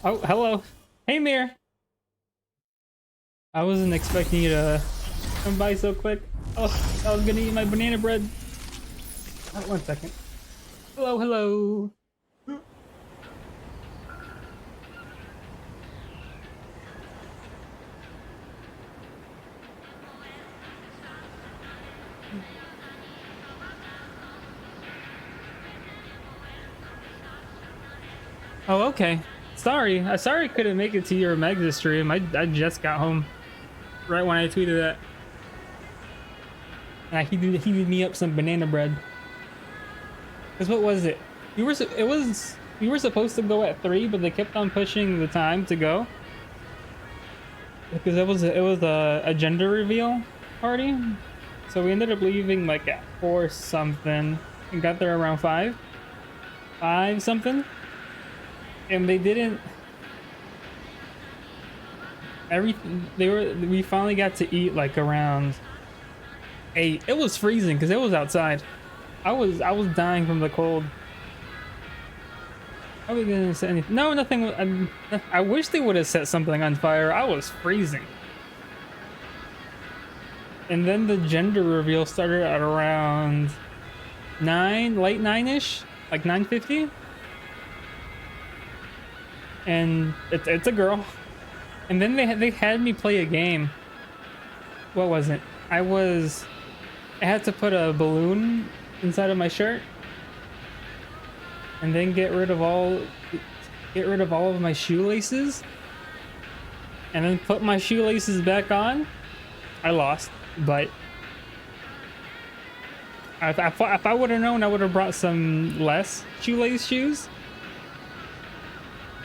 Oh, hello. Hey, Mir. I wasn't expecting you to come by so quick. Oh, I was gonna eat my banana bread. Oh, 1 second. Hello, hello. Oh, okay. Sorry I couldn't make it to your Megza stream. I just got home right when I tweeted that. And he heated me up some banana bread. Cause what was it? We were supposed to go at 3, but they kept on pushing the time to go because it was a gender reveal party. So we ended up leaving like at 4 something and got there around 5 something. And they didn't everything we finally got to eat like around 8. It was freezing because it was outside. I was dying from the cold. Are we gonna set anything? No, nothing. I wish they would have set something on fire. I was freezing. And then the gender reveal started at around 9, late 9ish, like 9:50. And it's a girl. And then they had me play a game. What was it? I had to put a balloon inside of my shirt and then get rid of all of my shoelaces and then put my shoelaces back on. I lost, but if I would have known, I would have brought some less shoelace shoes.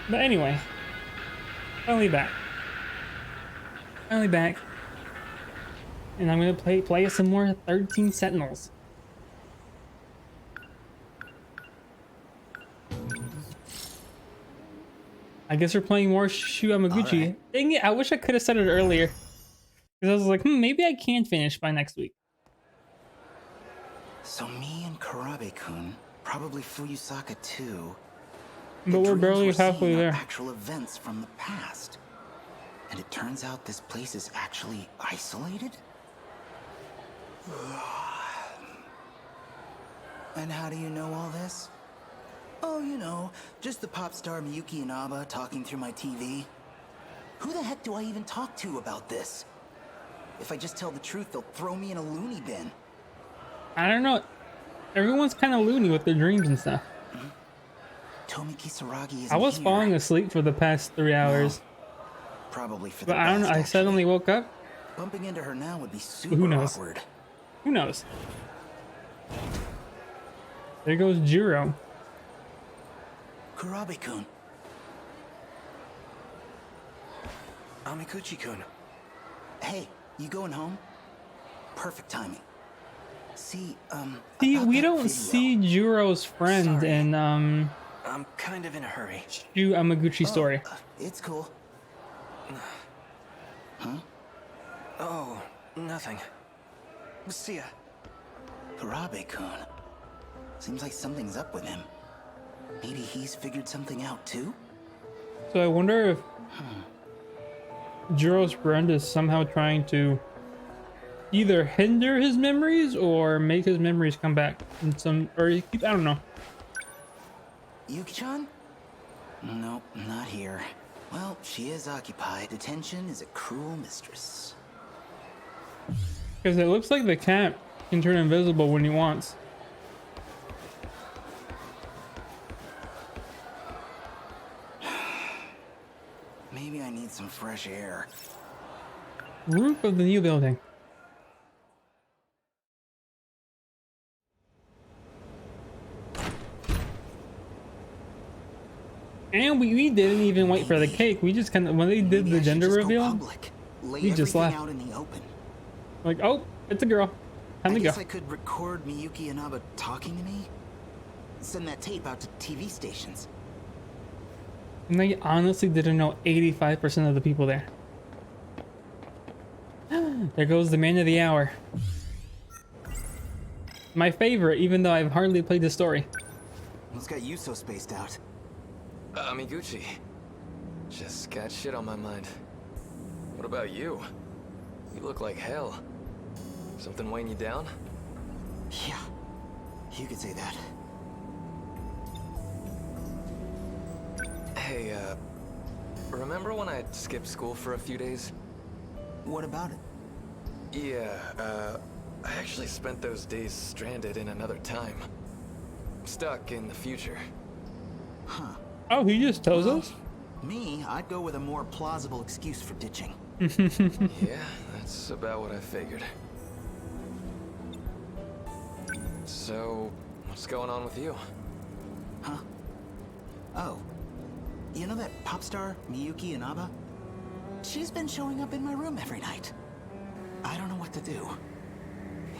But anyway, finally back. And I'm gonna play some more 13 Sentinels. I guess we're playing more Shu Amaguchi. Right. Dang it, I wish I could have said it earlier. Because I was like, maybe I can finish by next week. So me and Karabe-kun, probably Fuyusaka too. But we're barely halfway there. Actual events from the past. And it turns out this place is actually isolated? And how do you know all this? Oh, you know, just the pop star Miyuki Inaba talking through my TV. Who the heck do I even talk to about this? If I just tell the truth, they'll throw me in a loony bin. I don't know. Everyone's kind of loony with their dreams and stuff. Tomi Kisaragi is I was falling asleep for the past 3 hours. No, probably for the But I don't know. I suddenly woke up. Bumping into her now would be super awkward. Who knows? There goes Jiro. Karabe-kun. Amikuchi-kun. Hey, you going home? Perfect timing. See, we don't see Jiro's friend in I'm kind of in a hurry. Shu Amaguchi story. It's cool. Huh? Oh, nothing. See ya. Karabe-kun. Seems like something's up with him. Maybe he's figured something out too? So I wonder if Jiro's friend is somehow trying to either hinder his memories or make his memories come back in some, or I don't know. Yuki-chan? Nope, not here. Well, she is occupied. Detention is a cruel mistress. Because it looks like the cat can turn invisible when he wants. Maybe I need some fresh air. Roof of the new building. And we didn't even wait for the cake. We just kind of, when they did the gender reveal, we just left. Out in the open. Like, oh, it's a girl. Time to go. I guess I could record Miyuki Inaba talking to me. Send that tape out to TV stations. And they honestly didn't know 85% of the people there. There goes the man of the hour. My favorite, even though I've hardly played the story. What's got you so spaced out? Amiguchi. Just got shit on my mind. What about you? You look like hell. Something weighing you down? Yeah, you could say that. Hey, remember when I skipped school for a few days? What about it? Yeah, I actually spent those days stranded in another time. Stuck in the future. Huh. Oh, he just tells us? Me, I'd go with a more plausible excuse for ditching. Yeah, that's about what I figured. So, what's going on with you? Huh? Oh. You know that pop star, Miyuki Inaba? She's been showing up in my room every night. I don't know what to do.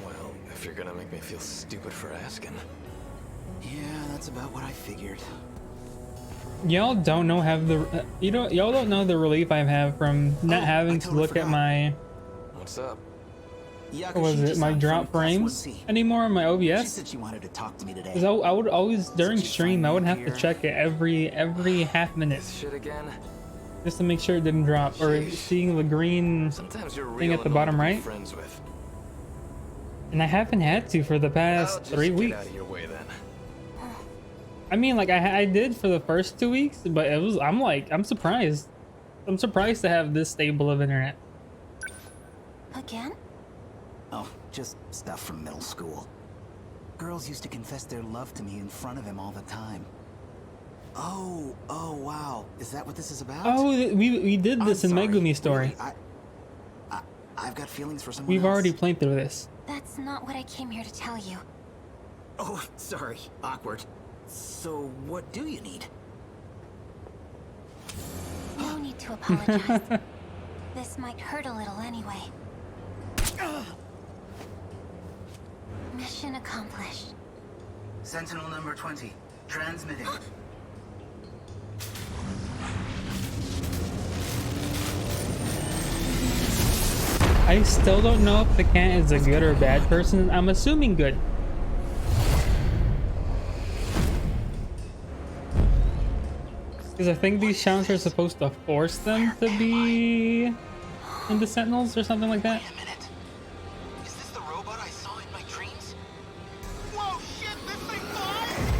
Well, if you're gonna make me feel stupid for asking. Yeah, that's about what I figured. Y'all don't know y'all don't know the relief I have from not having to look at my What's up? what was it, my drop frames anymore on my She OBS. said she wanted to talk to me today. 'Cause I would always during she'd stream find I me would up have to here. check it every half minute This shit again? just to make sure it didn't drop, or Sheesh. seeing the green Sometimes you're thing real at the annoying bottom to be right. friends with. And I haven't had to for the I'll past just 3 get weeks. out of your way then. I mean, like I did for the first 2 weeks, but I'm surprised. I'm surprised to have this stable of internet. Again? Oh, just stuff from middle school. Girls used to confess their love to me in front of him all the time. Oh, wow. Is that what this is about? Oh, we did this I'm in sorry. Megumi story. Really, I've got feelings for someone We've else. already played through this. That's not what I came here to tell you. Oh, sorry. Awkward. So, what do you need? No need to apologize. This might hurt a little anyway. Mission accomplished. Sentinel number 20. Transmitting. I still don't know if the cat is a good or bad person. I'm assuming good. Because I think these sounds are supposed to force them to be in the Sentinels or something like that. Wait a minute. Is this the robot I saw in my dreams? Whoa, shit, this thing flies!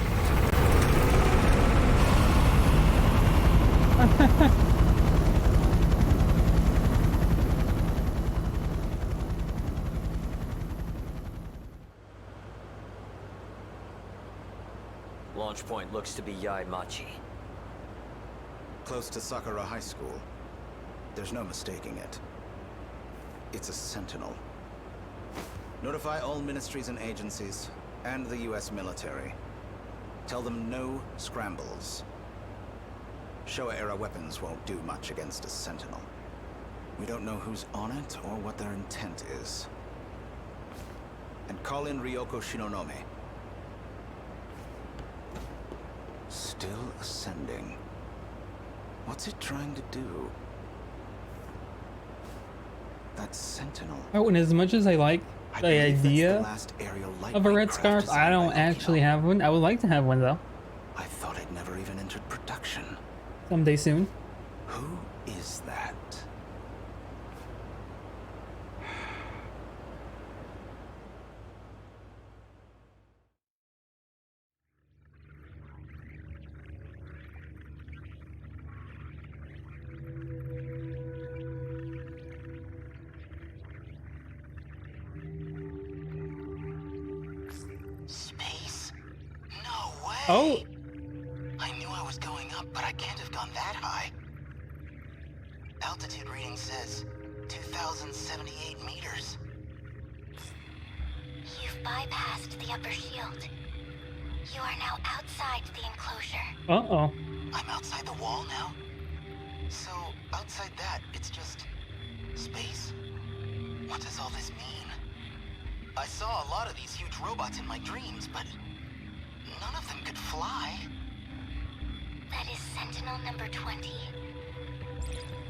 Launch point looks to be Yaimachi. Close to Sakura High School. There's no mistaking it. It's a Sentinel. Notify all ministries and agencies, and the US military. Tell them no scrambles. Showa-era weapons won't do much against a Sentinel. We don't know who's on it or what their intent is. And call in Ryoko Shinonome. Still ascending. What's it trying to do? That Sentinel. Oh, and as much as I like I the believe that's the idea last aerial of a lightweight red craft scarf, I designed don't by actually Okinawa. have one. I would like to have one though, I thought I'd never even entered production. someday soon. Who is that? Space? No way! Oh, I knew I was going up, but I can't have gone that high. Altitude reading says 2,078 meters. You've bypassed the upper shield. You are now outside the enclosure. uh-oh. I'm outside the wall now? So, outside that, it's just space? What does all this mean? I saw a lot of these huge robots in my dreams, but none of them could fly. That is Sentinel number 20.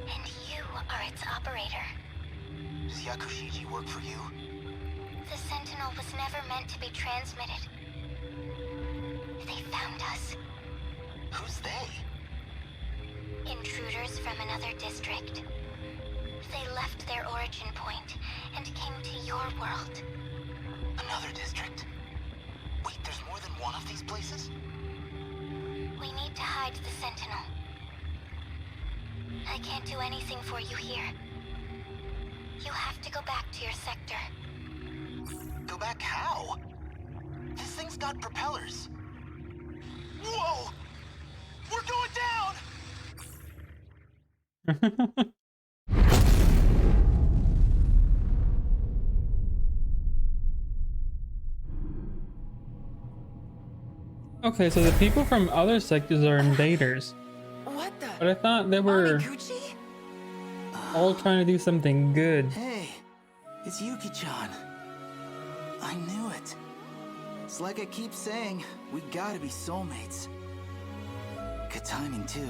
And you are its operator. Does Yakushiji work for you? The Sentinel was never meant to be transmitted. They found us. Who's they? Intruders from another district. They left their origin point and came to your world. Another district? Wait, there's more than one of these places? We need to hide the Sentinel. I can't do anything for you here. You have to go back to your sector. Go back how? This thing's got propellers. Whoa! We're going down! Okay, so the people from other sectors are invaders. What the? But I thought they were Gucci? all trying to do something good. Hey, it's Yuki-chan. I knew it. It's like I keep saying, we gotta be soulmates. Good timing, too.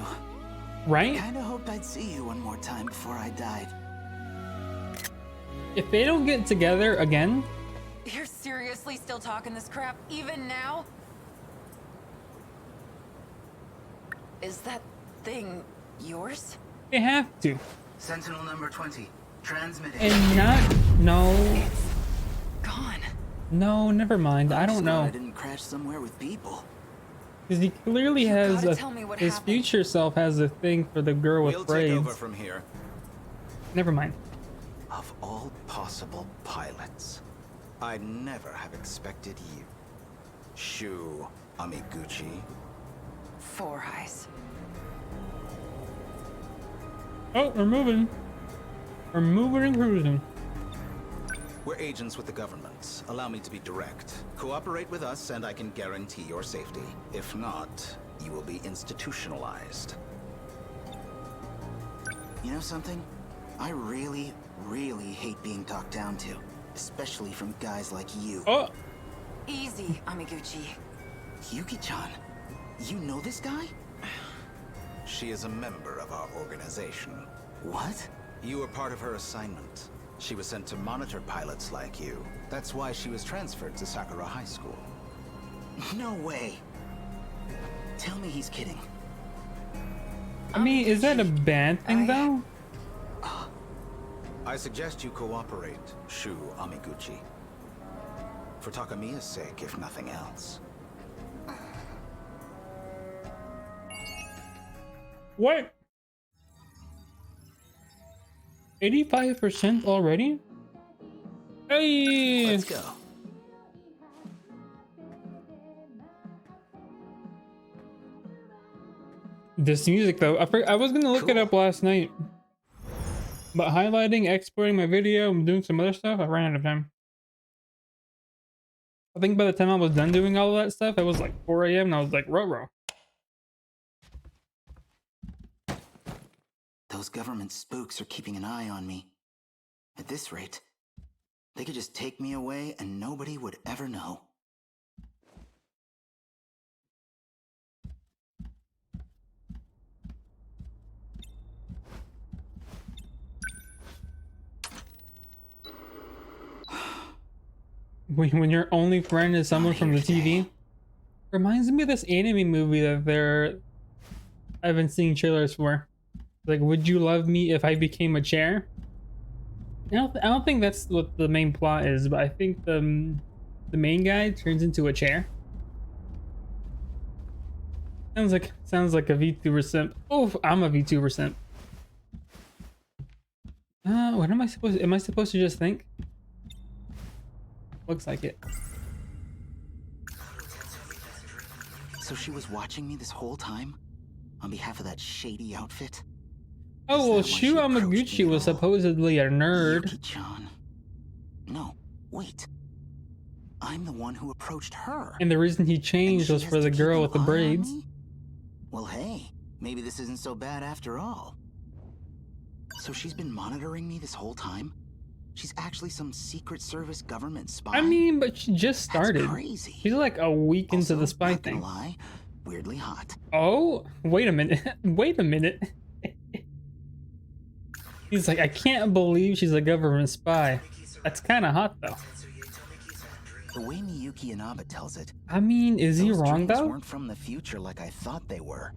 Right? Kinda hoped I'd see you one more time before I died. If they don't get together again, You're seriously still talking this crap even now? Is that thing yours? they have to. Sentinel number 20, transmitting. And no, Gone. no, never mind. I I'm don't just know. glad I didn't crash somewhere with people. Because he clearly has gotta a, tell me what his happened. future self has a thing for the girl with We'll braids. take over from here. Never mind. Of all possible pilots, I'd never have expected you. Shu Amiguchi. Four Eyes. Oh, we're moving. We're moving and cruising. We're agents with the government. Allow me to be direct. Cooperate with us and I can guarantee your safety. If not, you will be institutionalized. You know something? I really, really hate being talked down to. Especially from guys like you. Oh, Easy, Amiguchi. Yuki-chan, you know this guy? She is a member of our organization. What? You were part of her assignment. She was sent to monitor pilots like you. That's why she was transferred to Sakura High School. No way. Tell me he's kidding. I mean, is that a bad thing though? I suggest you cooperate, Shu Amiguchi. For Takamiya's sake, if nothing else. What? 85% already? Hey! Let's go. This music though, I was gonna look it up last night. But highlighting, exporting my video, and doing some other stuff, I ran out of time. I think by the time I was done doing all of that stuff, it was like 4 a.m. and I was like, ruh-roh. Those government spooks are keeping an eye on me. At this rate, they could just take me away and nobody would ever know. When your only friend is someone from the TV. Reminds me of this anime movie that I've been seeing trailers for. Like, would you love me if I became a chair? I don't think that's what the main plot is, but I think the main guy turns into a chair. Sounds like a VTuber simp. Oh, I'm a VTuber simp. What am I supposed to just think? Looks like it. So she was watching me this whole time? On behalf of that shady outfit? Oh, well, Is that why Shu she approached me Amaguchi at was all? supposedly a nerd. Yuki-chan. No, wait. I'm the one who approached her. And the reason he And changed she was has for to the keep girl an with the eye on braids. me? Well, hey, maybe this isn't so bad after all. So she's been monitoring me this whole time? She's actually some Secret Service government spy? I mean, but she just That's started. crazy. She's like a week into Also, the spy not gonna thing. lie, weirdly hot. Oh, wait a minute. Wait a minute. He's like, I can't believe she's a government spy. That's kind of hot, though. The way Miyuki Inaba tells it, I mean, is he those wrong, dreams though? weren't from the future like I thought they were.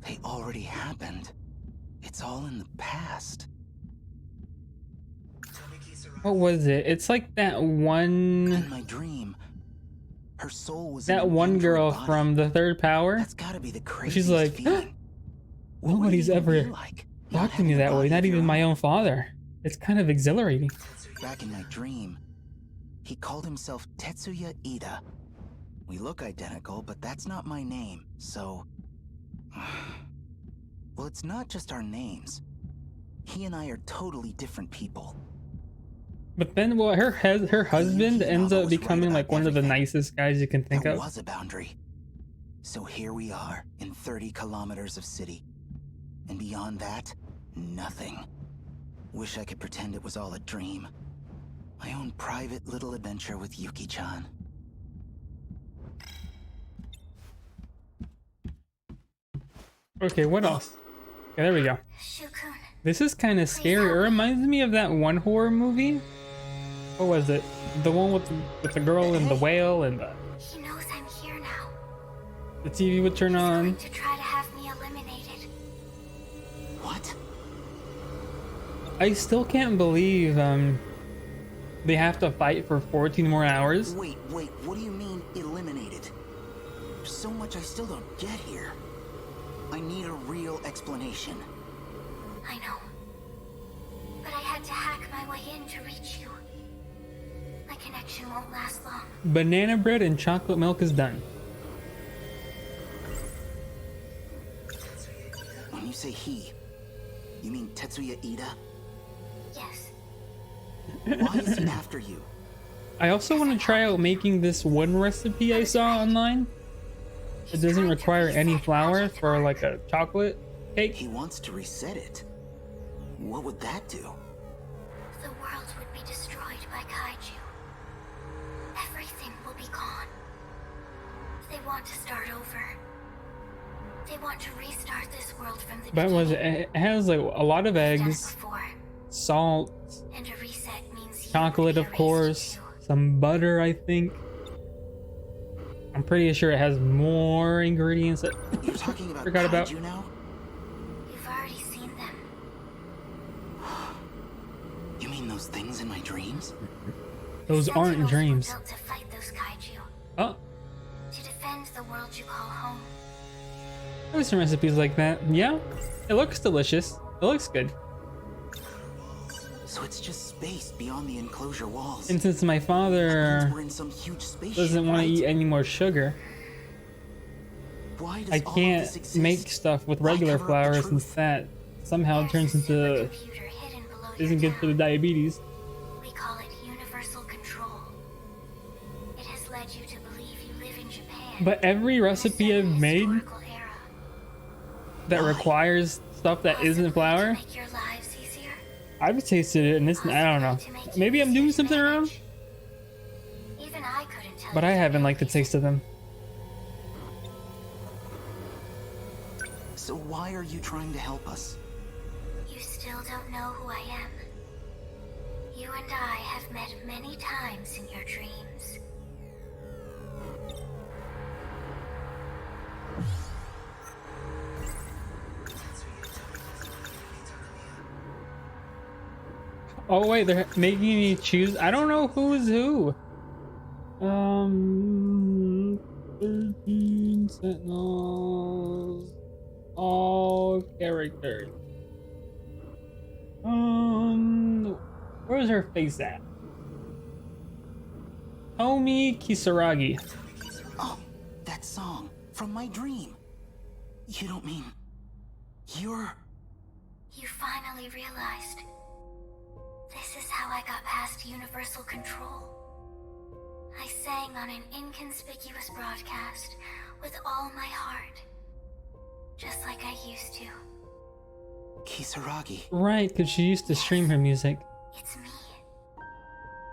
They already happened. It's all in the past. What was it? It's like that one In my dream, her soul was in that an one android girl body. from the Third Power. That's gotta be the craziest She's like, feeling. What would it nobody's even be ever like, not talked to me having a that way, body not of your even my own? own father. It's kind of exhilarating. Back in my dream, he called himself Tetsuya Ida. We look identical, but that's not my name, so... Well, it's not just our names. He and I are totally different people. But then, well, her husband ends up becoming like one of the nicest guys you can think There of. was a boundary. So here we are, in 30 kilometers of city. And beyond that, nothing. Wish I could pretend it was all a dream. My own private little adventure with Yuki-chan. Okay, what else? Okay, there we go. Shukun, This is kind of scary. It reminds me of that one horror movie. What was it? The one with the girl and the whale and he knows I'm here now. the TV would turn He's on. going to try to have me eliminated. What? I still can't believe they have to fight for 14 more hours. Wait, what do you mean, eliminated? There's so much I still don't get here. I need a real explanation. I know. But I had to hack my way in to reach you. My connection won't last long. Banana bread and chocolate milk is done. When you say he, you mean Tetsuya Ida? Yes. Why is he after you? I also want to try out making this one recipe I saw online. It doesn't require any flour for like a chocolate cake. He wants to reset it. What would that do? The world would be destroyed by kaiju. Everything will be gone. They want to start over. They want to restart this world from the But was beginning. it has like a lot of Done it eggs, before, salt, and a reset means you chocolate will of be course, erased some butter I think. I'm pretty sure it has more ingredients that You're talking about Forgot about. kaiju now? too. You've already seen them. You mean those things in my dreams? those aren't Sentinels were dreams. built to fight those kaiju, Oh, to defend the world you call home. there's some recipes like that. Yeah, it looks delicious. It looks good. So it's just space beyond the enclosure walls. And since my That father means we're in some huge spaceship, doesn't want to right? eat any more sugar, Why does I all of can't this exist? make stuff with Why regular cover up the flour truth? since that somehow There's turns a into supercomputer hidden below your isn't good for the town. diabetes. We call it universal control. It has led you to believe you live in Japan. But every in a recipe I've made semi-historical era. that Why? requires stuff that isn't Possibly flour, to make your lives easier. I've tasted it and it's I don't know. Possibly to make Maybe you I'm doing easier to something wrong, manage. Even I couldn't tell but you I the haven't real liked the reason. taste of them. So why are you trying to help us? You still don't know who I am. You and I have met many times in your dreams. Oh wait, they're making me choose. I don't know who's who. 13 Sentinels, all characters. Where's her face at? Tomi Kisaragi. Oh, that song from my dream. You don't mean you're... You finally realized. This is how I got past universal control. I sang on an inconspicuous broadcast with all my heart. Just like I used to. Kisaragi. Right, because she used to stream her music. It's me.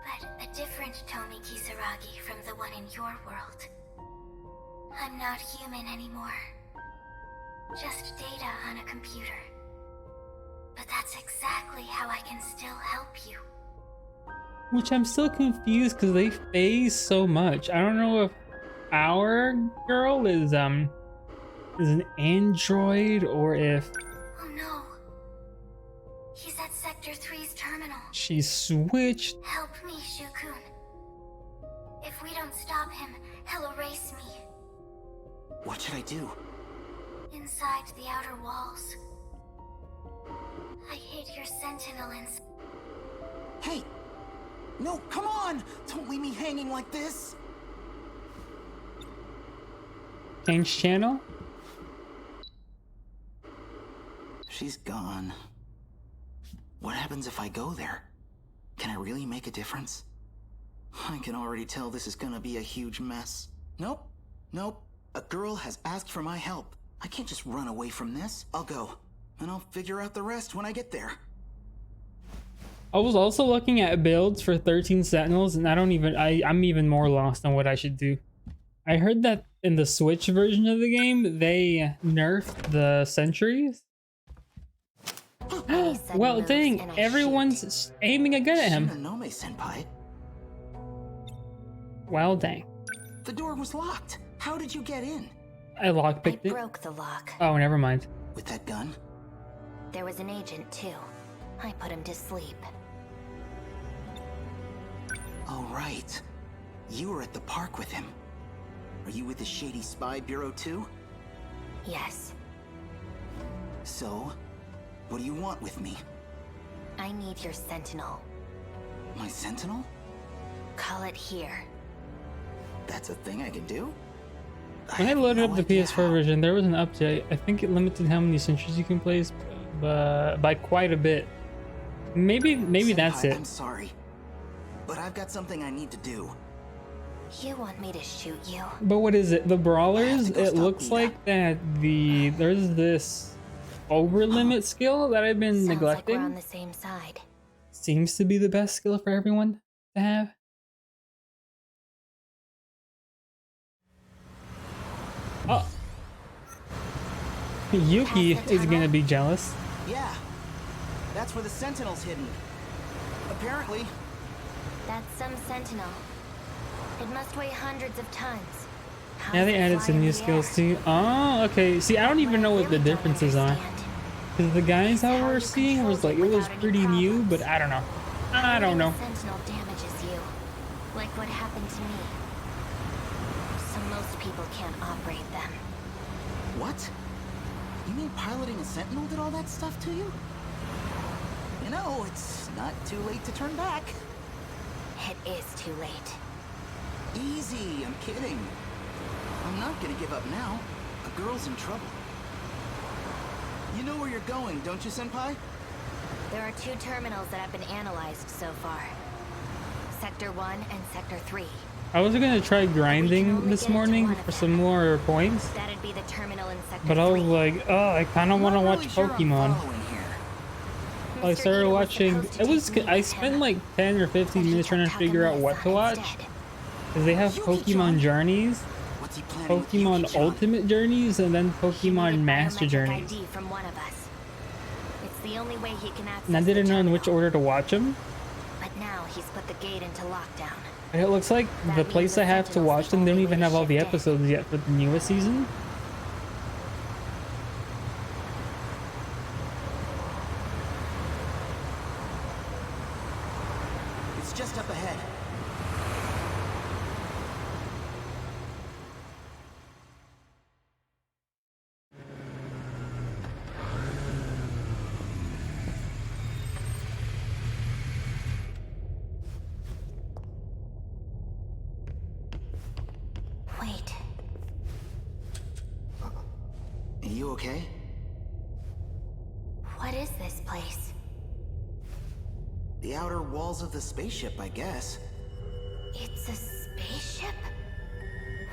But a different Tomi Kisaragi from the one in your world. I'm not human anymore. Just data on a computer. But that's exactly how I can still help you. Which I'm still confused because they phase so much. I don't know if our girl is is an android or if Oh no. He's at Sector 3's terminal. she switched. Help me, Shukun. If we don't stop him, he'll erase me. What should I do? Inside the outer walls. I hid your sentinel inside. Hey! No, come on! Don't leave me hanging like this! Change channel? She's gone. What happens if I go there? Can I really make a difference? I can already tell this is gonna be a huge mess. Nope. Nope. A girl has asked for my help. I can't just run away from this. I'll go. And I'll figure out the rest when I get there. I was also looking at builds for 13 Sentinels, and I'm even more lost on what I should do. I heard that in the Switch version of the game, they nerfed the sentries. Well, dang, everyone's aiming a gun at him. Shinonome senpai. Well, dang. The door was locked. How did you get in? I lockpicked it. Broke the lock. Oh, never mind. With that gun? There was an agent too. I put him to sleep. Oh, right. You were at the park with him. Are you with the shady spy bureau too? Yes. So, what do you want with me? I need your sentinel. My sentinel? Call it here. That's a thing I can do? When I have loaded no up the idea PS4 how. version, there was an update. I think it limited how many sentries you can place by quite a bit. Maybe that's Senpai, it. I'm sorry, but I've got something I need to do. You want me to shoot you? But what is it? The brawlers? go It stop looks Nina. like that there's this over limit skill that I've been Sounds like we're neglecting. on the same side. Seems to be the best skill for everyone to have. Oh. Yuki Past the is gonna tunnel? be jealous. Yeah, that's where the sentinel's hidden. Apparently. That's some sentinel. It must weigh hundreds of tons. How Yeah, does they it added fly some in new the skills air? too. Oh, okay. See, I don't even know what the Really don't differences are. understand. Because the guys that How we're you seeing was controlled like, it it was without any pretty new, problems. but I don't know. I don't When know. a sentinel damages you, like what happened to me. So most people can't operate them. What? You mean piloting a sentinel did all that stuff to you? You know, it's not too late to turn back. It is too late. Easy, I'm kidding. I'm not gonna give up now. A girl's in trouble. You know where you're going, don't you, Senpai? There are 2 terminals that have been analyzed so far. Sector 1 and Sector 3. I was gonna try grinding only this get into morning one of for them. some more points, That'd be the terminal in Sector but I 3. was like, oh, I kind of want to I'm not watch really sure I'm Pokemon. following here. I Mr. started Ito was watching. supposed to It was. take me I with spent him, like 10 or 15 but he minutes trying to kept talking figure out his what to son watch. instead. Because they have Yuki-chan. Pokemon Journeys, What's he planning with Pokemon Yuki-chan? Ultimate Journeys, and then He needed Pokemon Master biometric Journeys. ID from one of us. It's the only way he can access And I the didn't know in which terminal. order to watch them. But now he's put the gate into lockdown. And it looks like That the means place the I have to Sentinels watch them, they don't only even way to have all the shift in. episodes yet for the newest season. It's just up ahead. Wait, Are you okay? what is this place? The outer walls of the spaceship, I guess. It's a spaceship?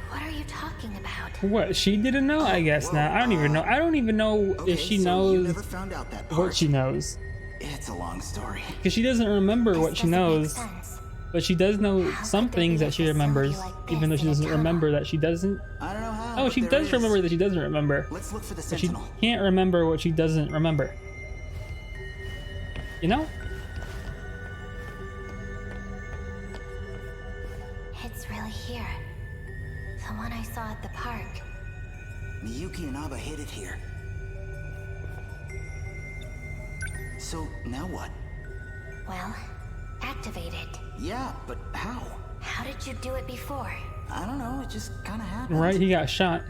What are you talking about? What, she didn't know? I guess whoa, not. I don't even know. I don't even know Okay, if she so you knows never found out that part. what she knows. It's a long story. Because she doesn't remember This what she doesn't make knows. sense. But she does know How some could there things be a that she facility remembers, like even though this she in a doesn't tunnel? remember that she doesn't. I don't know how. Oh, but she there does is. remember that she doesn't remember. Let's look for the But she sentinel. can't remember what she doesn't remember. You know? It's really here. The one I saw at the park. Miyuki and Aba hid it here. So, now what? Well, activate it. Yeah, but how? How did you do it before? I don't know, it just kinda happened. Right, he got shot.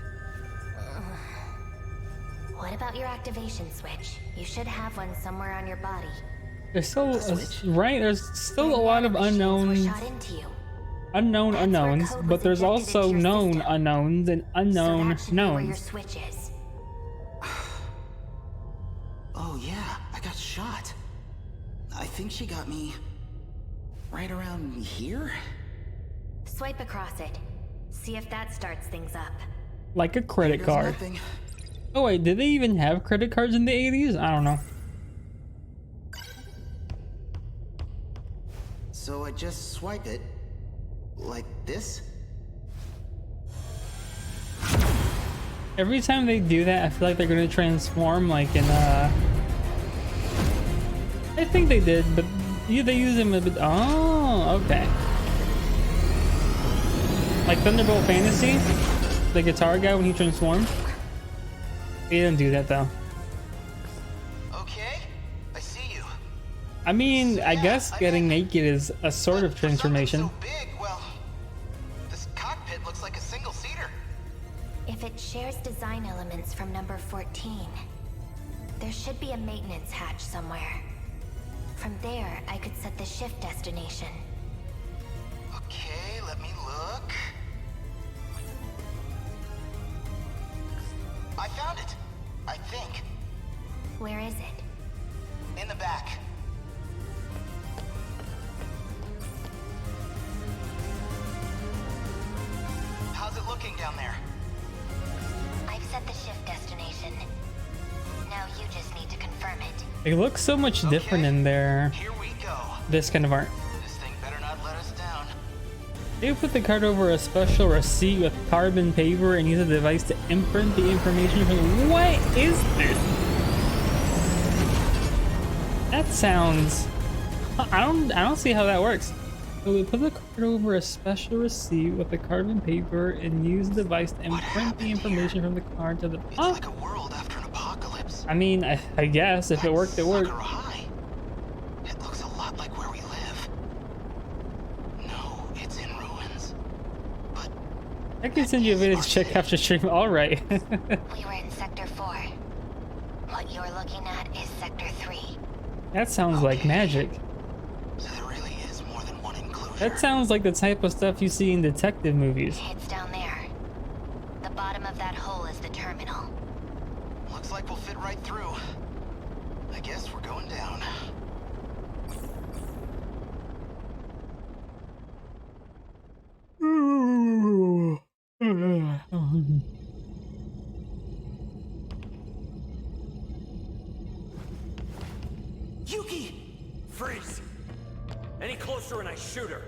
What about your activation switch? You should have one somewhere on your body. There's still switch? right. There's still a lot of Nanomachines were unknowns, shot into you. unknown That's where unknowns, code but was there's injected also into your known system. unknowns and So unknown that should be where your knowns. switch is. Oh yeah, I got shot. I think she got me right around here? Swipe across it. See if that starts things up. Like a credit There's card. nothing. Oh wait, did they even have credit cards in the 80s? I don't know. So I just swipe it like this? Every time they do that, I feel like they're gonna transform, like in I think they did, but they use them a bit. Oh, okay. Like Thunderbolt Fantasy, the guitar guy when he transformed. He didn't do that though. Okay, I see you. I mean, I guess I'm getting in. naked is a sort of For something transformation. so big, well, this cockpit looks like a single-seater. If it shares design elements from number 14, there should be a maintenance hatch somewhere. From there, I could set the shift destination. Okay, let me look. I found it, I think. Where is it? In the back. How's it looking down there? I've set the shift destination. Now you just need to confirm it. It looks so much different Okay. in their Here we go. this kind of art. This thing better not let us down. They put the card over a special receipt with carbon paper and use a device to imprint the information from. What is this? That sounds. I don't see how that works. So we put the card over a special receipt with the carbon paper and use the device to imprint the information from the card to the. It's Huh? like a world after an apocalypse. I mean, I guess if it worked, it worked. Sakura High. It looks a lot like where we live. No, it's in ruins. But I can send you a video to check after stream. All right. We were in Sector 4. What you're looking at is Sector 3. That sounds like magic. so there really is more than one enclosure. That sounds like the type of stuff you see in detective movies. It's down there. The bottom of that hole is the terminal. Looks like we'll fit right through. I guess we're going down. Yuki! Freeze! Any closer and I shoot her.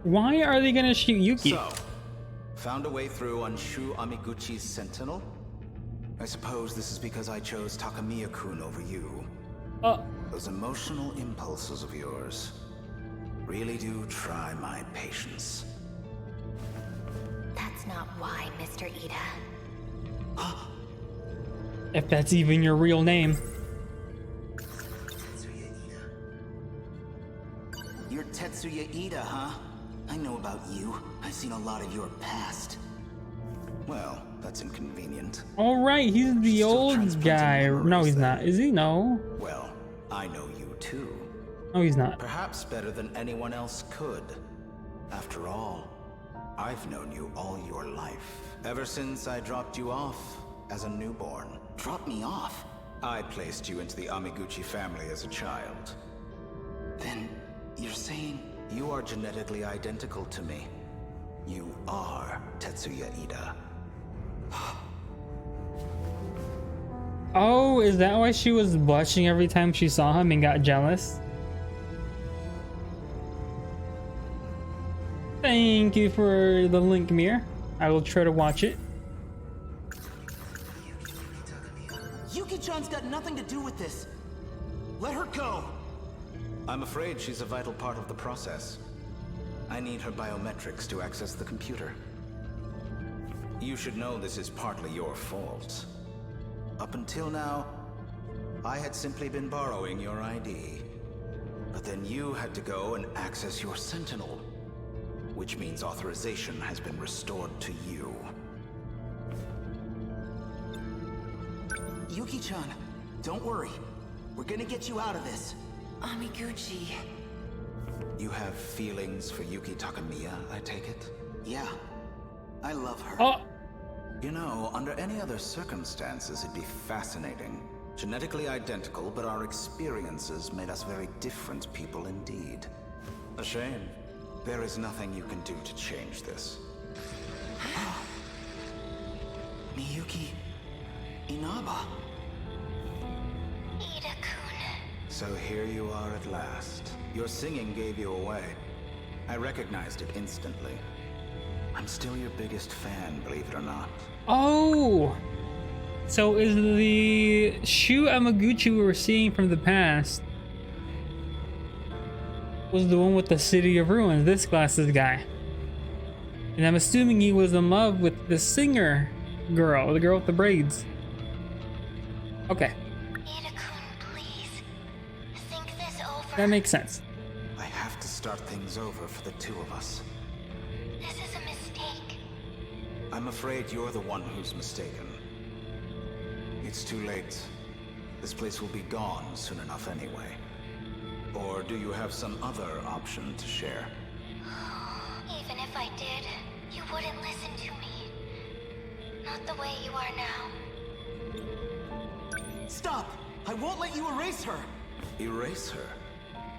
Why are they gonna shoot Yuki? So, found a way through on Shu Amiguchi's Sentinel? I suppose this is because I chose Takamiya-kun over you. Those emotional impulses of yours really do try my patience. That's not why, Mr. Ida. If that's even your real name. You're Tetsuya Ida, huh? I know about you. I've seen a lot of your past. Well, that's inconvenient. All right, he's the Still old transplanting guy. No, memories he's then. not. Is he? No. Well, I know you too. No, he's not. Perhaps better than anyone else could. After all, I've known you all your life. Ever since I dropped you off as a newborn. Drop me off. I placed you into the Amiguchi family as a child. Then you're saying You are genetically identical to me. You are Tetsuya Ida. Oh, is that why she was blushing every time she saw him and got jealous? Thank you for the link, Mir. I will try to watch it. Yuki-chan's got nothing to do with this. Let her go. I'm afraid she's a vital part of the process. I need her biometrics to access the computer. You should know this is partly your fault. Up until now, I had simply been borrowing your ID. But then you had to go and access your Sentinel, which means authorization has been restored to you. Yuki-chan, don't worry. We're gonna get you out of this. Amiguchi. You have feelings for Yuki Takamiya, I take it? Yeah, I love her. Oh, You know, under any other circumstances, it'd be fascinating. Genetically identical, but our experiences made us very different people indeed. A shame. There is nothing you can do to change this. Miyuki Inaba. Ida-kun. So here you are at last. Your singing gave you away. I recognized it instantly. I'm still your biggest fan, believe it or not. oh. So is the Shu Amaguchi we were seeing from the past was the one with the City of Ruins, this glasses guy. And I'm assuming he was in love with the singer girl, the girl with the braids. Okay, Ida-kun, please. Think this over. that makes sense. I have to start things over for the two of us. This is a mistake. I'm afraid you're the one who's mistaken. It's too late. This place will be gone soon enough anyway. Or do you have some other option to share? Even if I did, you wouldn't listen to me. Not the way you are now. Stop! I won't let you erase her! Erase her?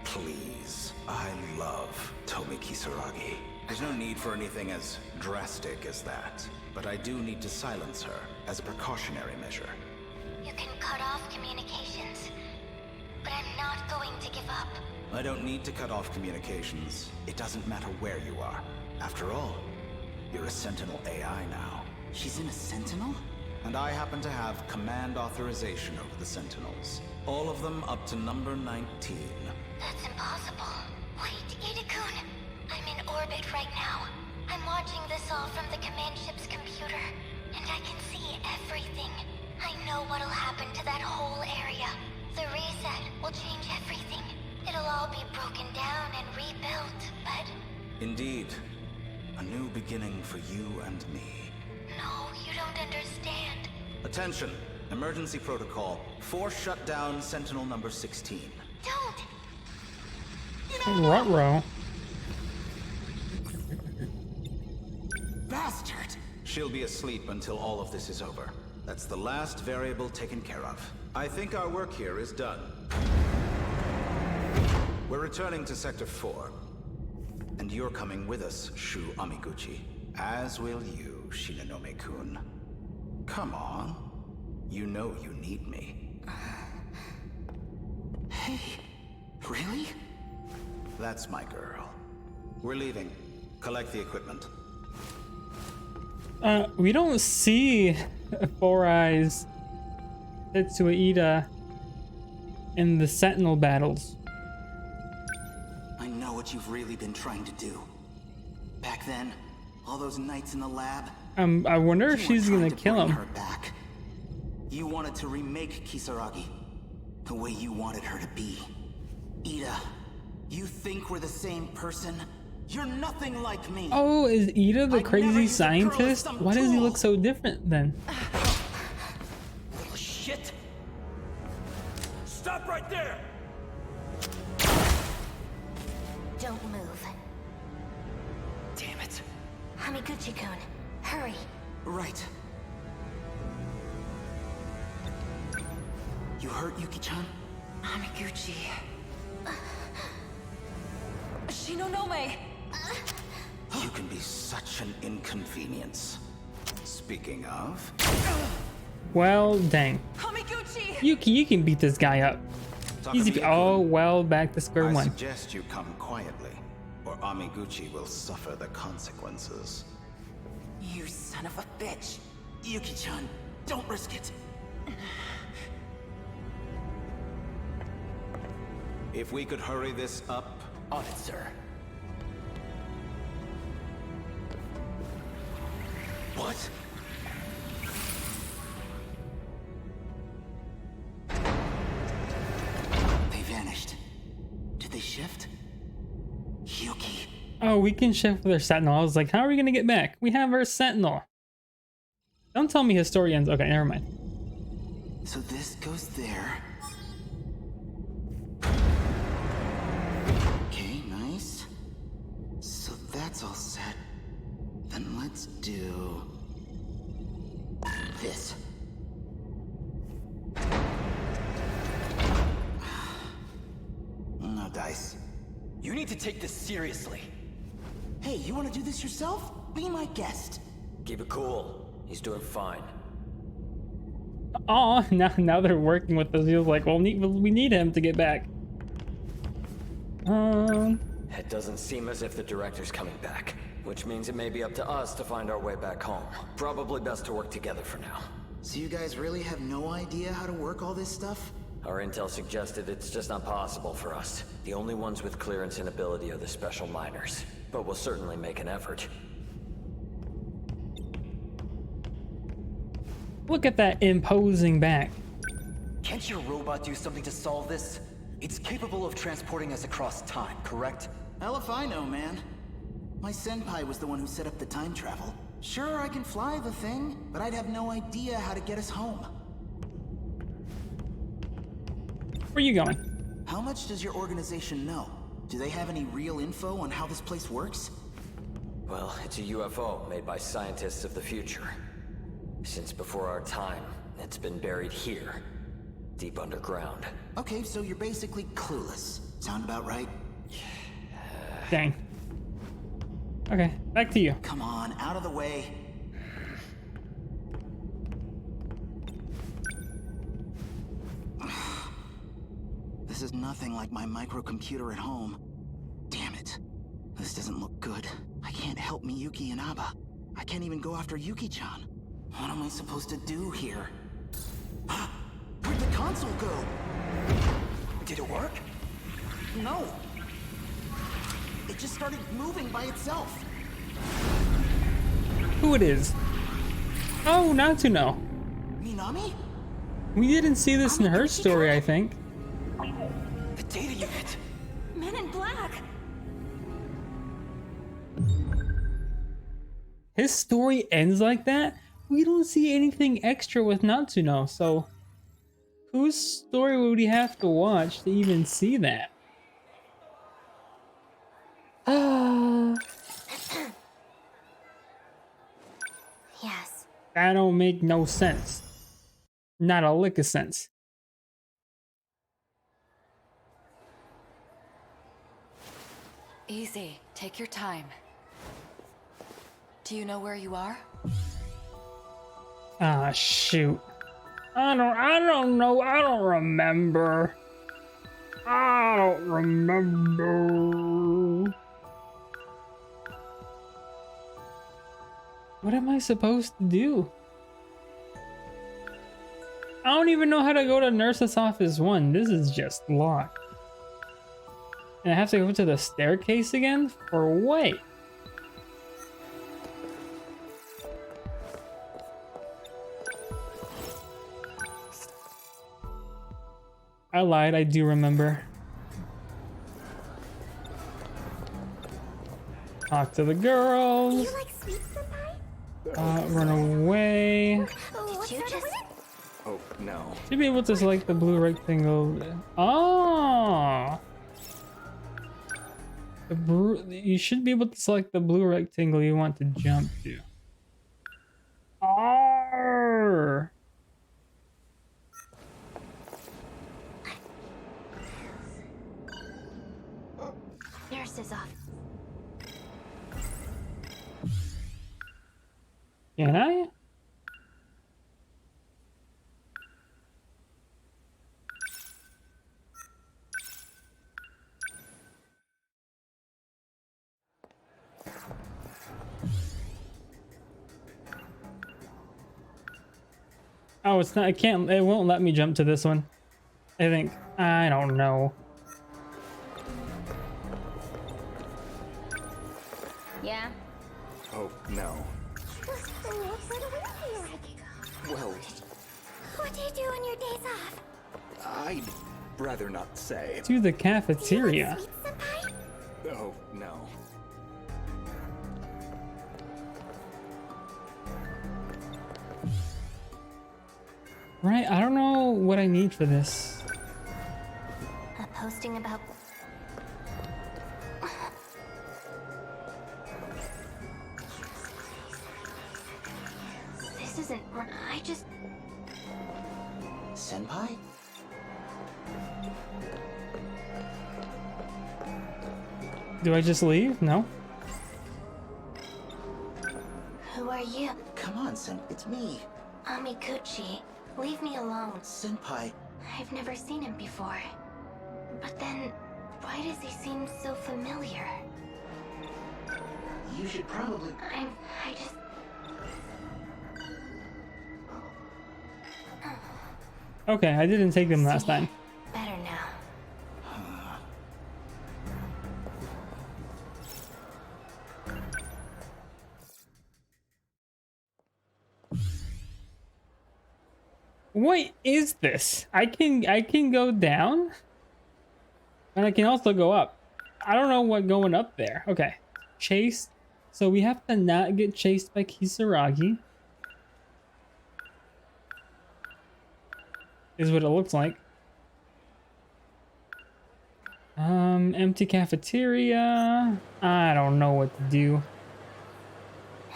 Please. I love Tomi Kisaragi. There's no need for anything as drastic as that. But I do need to silence her as a precautionary measure. You can cut off communications, but I'm not going to give up. I don't need to cut off communications. It doesn't matter where you are. After all, you're a Sentinel AI now. She's in a Sentinel? And I happen to have command authorization over the Sentinels. All of them up to number 19. That's impossible. Wait, Ida-kun. I'm in orbit right now. I'm watching this all from the command ship's computer, and I can see everything. I know what'll happen to that whole area. The reset will change everything. It'll all be broken down and rebuilt, but... Indeed. A new beginning for you and me. No, you don't understand. Attention! Emergency protocol. Force shut down Sentinel number 16. Don't! Ruh-roh. Bastard! She'll be asleep until all of this is over. That's the last variable taken care of. I think our work here is done. We're returning to Sector 4. And you're coming with us, Shu Amiguchi. As will you, Shinonome-kun. Come on. You know you need me. Hey, really? That's my girl. We're leaving. Collect the equipment. We don't see Four Eyes Tetsuya Ida in the Sentinel battles. I know what you've really been trying to do. Back then, all those nights in the lab. I wonder if you she's weren't gonna trying to kill bring him. her back. You wanted to remake Kisaragi the way you wanted her to be. Ida, you think we're the same person? You're nothing like me. Oh, is Ida the I'd never crazy use a girl as scientist? some Why does he tool. look so different then? Oh, shit! Stop right there! Don't move. Damn it. Hamiguchi-kun, hurry. Right. You hurt Yuki-chan? Amiguchi. Shinonome! You can be such an inconvenience. Speaking of, Well, dang. Amiguchi! You can beat this guy up. Easy. Takamiya-kun, Oh, well, back to square I one. suggest you come quietly, or Amiguchi will suffer the consequences. You son of a bitch. Yuki-chan, don't risk it. If we could hurry this up. On it, sir. What? shift? Yuki. Oh, we can shift with our Sentinel. I was like, how are we gonna get back? We have our Sentinel. Don't tell me historians. Okay, never mind. So this goes there. Okay, nice. So that's all set. Then let's do this. No dice. You need to take this seriously. Hey, you want to do this yourself? Be my guest. Keep it cool. He's doing fine. Oh, now they're working with us. He was like, well, we need him to get back. It doesn't seem as if the director's coming back, which means it may be up to us to find our way back home. Probably best to work together for now. So you guys really have no idea how to work all this stuff? Our intel suggested it's just not possible for us. The only ones with clearance and ability are the special miners. But we'll certainly make an effort. Look at that imposing back. Can't your robot do something to solve this? It's capable of transporting us across time, correct? Hell if I know, man. My senpai was the one who set up the time travel. Sure, I can fly the thing, but I'd have no idea how to get us home. Where you going? How much does your organization know? Do they have any real info on how this place works? Well, it's a UFO made by scientists of the future. Since before our time, it's been buried here, deep underground. Okay, so you're basically clueless. Sound about right? Dang. Okay, back to you. Come on, out of the way. This is nothing like my microcomputer at home. Damn it. This doesn't look good. I can't help Miyuki and Aba. I can't even go after Yuki-chan. What am I supposed to do here? Where'd the console go? Did it work? No. It just started moving by itself. Who it is? Oh, not to know. Minami? We didn't see this in her story, I think. The data unit. Men in Black! His story ends like that? We don't see anything extra with Natsuno, so whose story would we have to watch to even see that? Yes. That don't make no sense. Not a lick of sense. Easy. Take your time. Do you know where you are? Ah, shoot. I don't know. I don't remember. I don't remember. What am I supposed to do? I don't even know how to go to Nurse's Office 1. This is just locked. And I have to go to the staircase again? For what? I lied, I do remember. Talk to the girls. You like sweets, Senpai? Run away. Did you just... Oh, no. Should be able to select the blue rectangle. Oh! You should be able to select the blue rectangle you want to jump to. Arr! Nurse is off. Can I? Oh, it's not. I can't. It won't let me jump to this one. I think. I don't know. Yeah? Oh, no. Well, What do you do on your days off? I'd rather not say. To the Do you like cafeteria. sweets, Senpai? Right? I don't know what I need for this. A posting about... This isn't... I just... Senpai? Do I just leave? No. Who are you? Come on, it's me. Amiguchi. Leave me alone. Senpai. I've never seen him before. But then, why does he seem so familiar? You should probably... I just... Okay, I didn't take them last time. Better now. What is this? I can go down, and I can also go up. I don't know what going up there. Okay, chase. So we have to not get chased by Kisaragi. Is what it looks like. Empty cafeteria. I don't know what to do.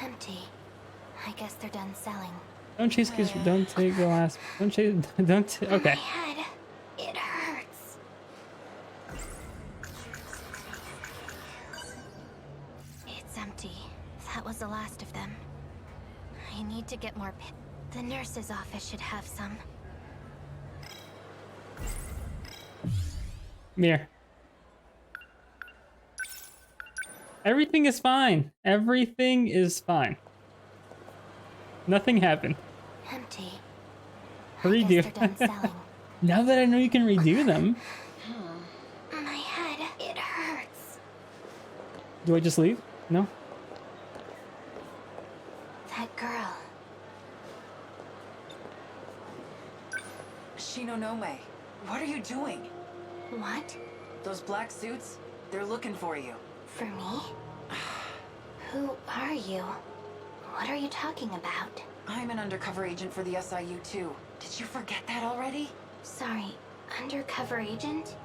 Empty. I guess they're done selling. Don't chase Kis. Don't take the last. Don't chase. Don't. Okay. My head. It hurts. It's empty. That was the last of them. I need to get more The nurse's office should have some. Here. Everything is fine. Everything is fine. Nothing happened. Empty. Redo. I guess they're done selling. Now that I know you can redo them, My head. It hurts. do I just leave? No? That girl. Shinonome, what are you doing? What? Those black suits, they're looking for you. For me? Who are you? What are you talking about? I'm an undercover agent for the SIU too. Did you forget that already? Sorry, undercover agent?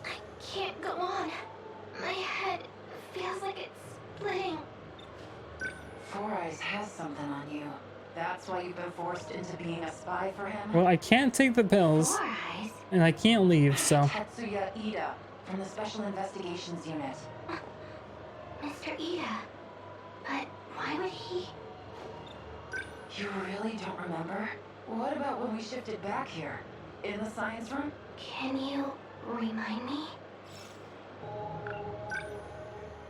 I can't go on. My head feels like it's splitting. Four Eyes has something on you. That's why you've been forced into being a spy for him? Well, I can't take the pills, Four Eyes? and I can't leave, so... Tetsuya Ida, from the Special Investigations Unit. Mr. Ida. But why would he? You really don't remember? What about when we shifted back here? In the science room? Can you remind me?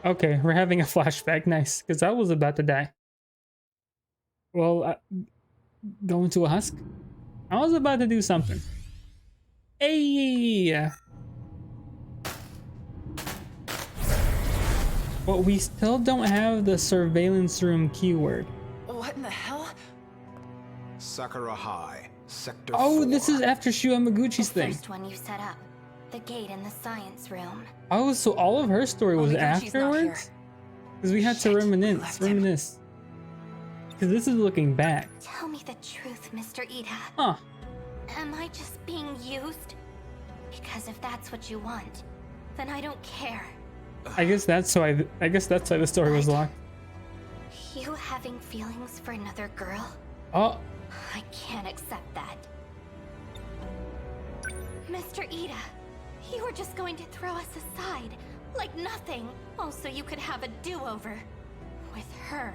Okay, we're having a flashback. Nice, because I was about to die. Well, go into a husk? I was about to do something. Hey! But we still don't have the surveillance room keyword. What in the hell? Sakura High, Sector Oh, 4. this is after Shu Yamaguchi's thing. First one you set up. The gate in the science room. Oh, so all of her story was Yamaguchi's not here. afterwards? Because we had to Shit, we reminisce. left him. Because this is looking back. Tell me the truth, Mr. Ida. Huh. Am I just being used? Because if that's what you want, then I don't care. I guess that's why the story was locked. You having feelings for another girl? Oh, I can't accept that. Mr. Ida, you were just going to throw us aside, like nothing, oh, so you could have a do-over. With her.